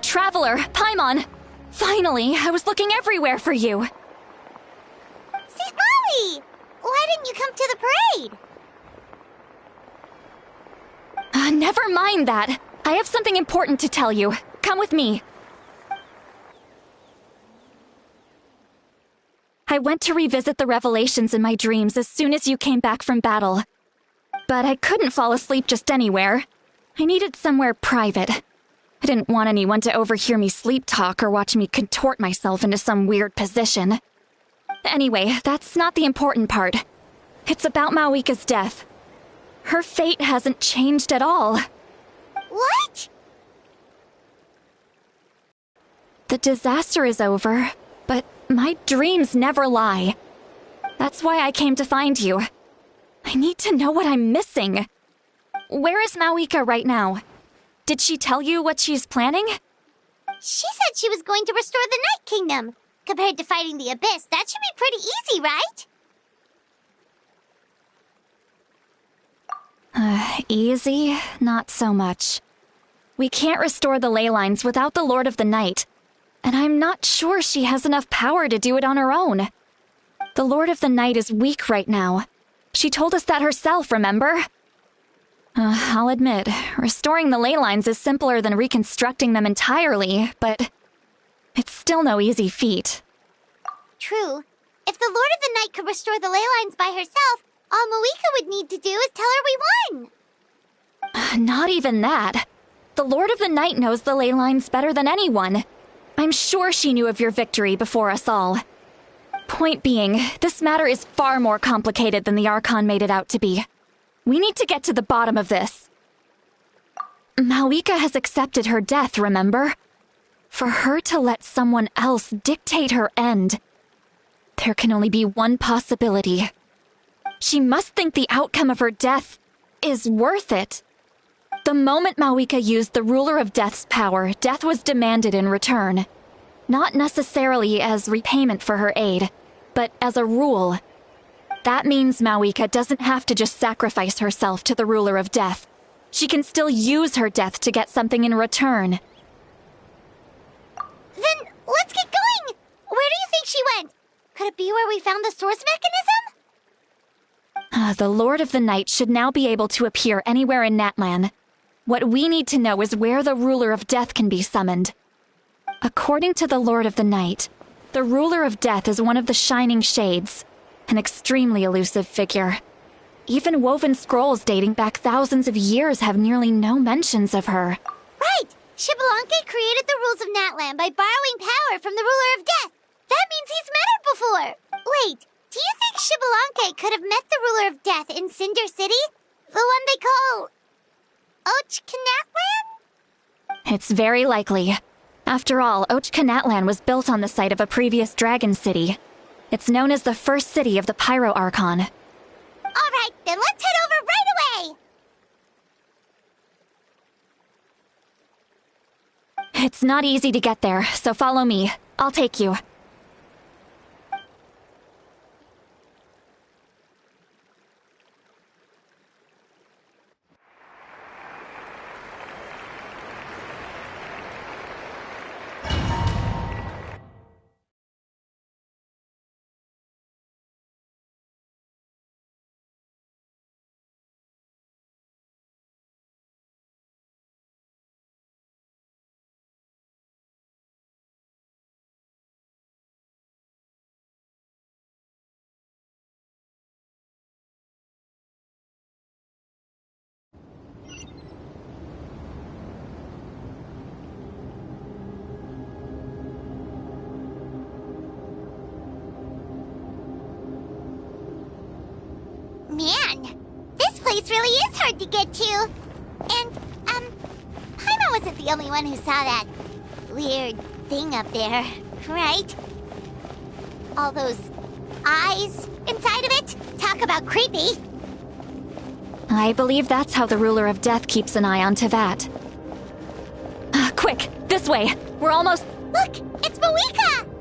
Traveler, Paimon! Finally, I was looking everywhere for you. St. Molly! Why didn't you come to the parade? Never mind that. I have something important to tell you. Come with me. I went to revisit the revelations in my dreams as soon as you came back from battle. But I couldn't fall asleep just anywhere. I needed somewhere private. I didn't want anyone to overhear me sleep talk or watch me contort myself into some weird position. Anyway, that's not the important part. It's about Mawika's death. Her fate hasn't changed at all. What? The disaster is over, but my dreams never lie. That's why I came to find you. I need to know what I'm missing. Where is Mawika right now? Did she tell you what she's planning? She said she was going to restore the Night Kingdom. Compared to fighting the Abyss, that should be pretty easy, right? Easy? Not so much. We can't restore the ley lines without the Lord of the Night, and I'm not sure she has enough power to do it on her own. The Lord of the Night is weak right now. She told us that herself, remember? I'll admit, restoring the ley lines is simpler than reconstructing them entirely, but it's still no easy feat. True. If the Lord of the Night could restore the ley lines by herself, all Mawika would need to do is tell her we won. Not even that. The Lord of the Night knows the ley lines better than anyone. I'm sure she knew of your victory before us all. Point being, this matter is far more complicated than the Archon made it out to be. We need to get to the bottom of this. Mawika has accepted her death, remember? For her to let someone else dictate her end, there can only be one possibility. She must think the outcome of her death is worth it. The moment Mawika used the Ruler of Death's power, death was demanded in return. Not necessarily as repayment for her aid, but as a rule. That means Mawika doesn't have to just sacrifice herself to the Ruler of Death. She can still use her death to get something in return. Then let's get going! Where do you think she went? Could it be where we found the source mechanism? The Lord of the Night should now be able to appear anywhere in Natlan. What we need to know is where the Ruler of Death can be summoned. According to the Lord of the Night, the Ruler of Death is one of the Shining Shades, an extremely elusive figure. Even woven scrolls dating back thousands of years have nearly no mentions of her. Right! Xbalanque created the rules of Natlan by borrowing power from the Ruler of Death. That means he's met her before. Wait, Do you think Xbalanque could have met the ruler of death in Cinder City? The one they call... Natlan? It's very likely. After all, Natlan was built on the site of a previous dragon city. It's known as the first city of the Pyro Archon. Alright, then let's head over right away! It's not easy to get there, so follow me. I'll take you. Man, this place really is hard to get to. And, Paimon wasn't the only one who saw that weird thing up there, right? All those eyes inside of it? Talk about creepy. I believe that's how the ruler of death keeps an eye on Tevat. Quick, this way! We're almost... Look, it's Moeka!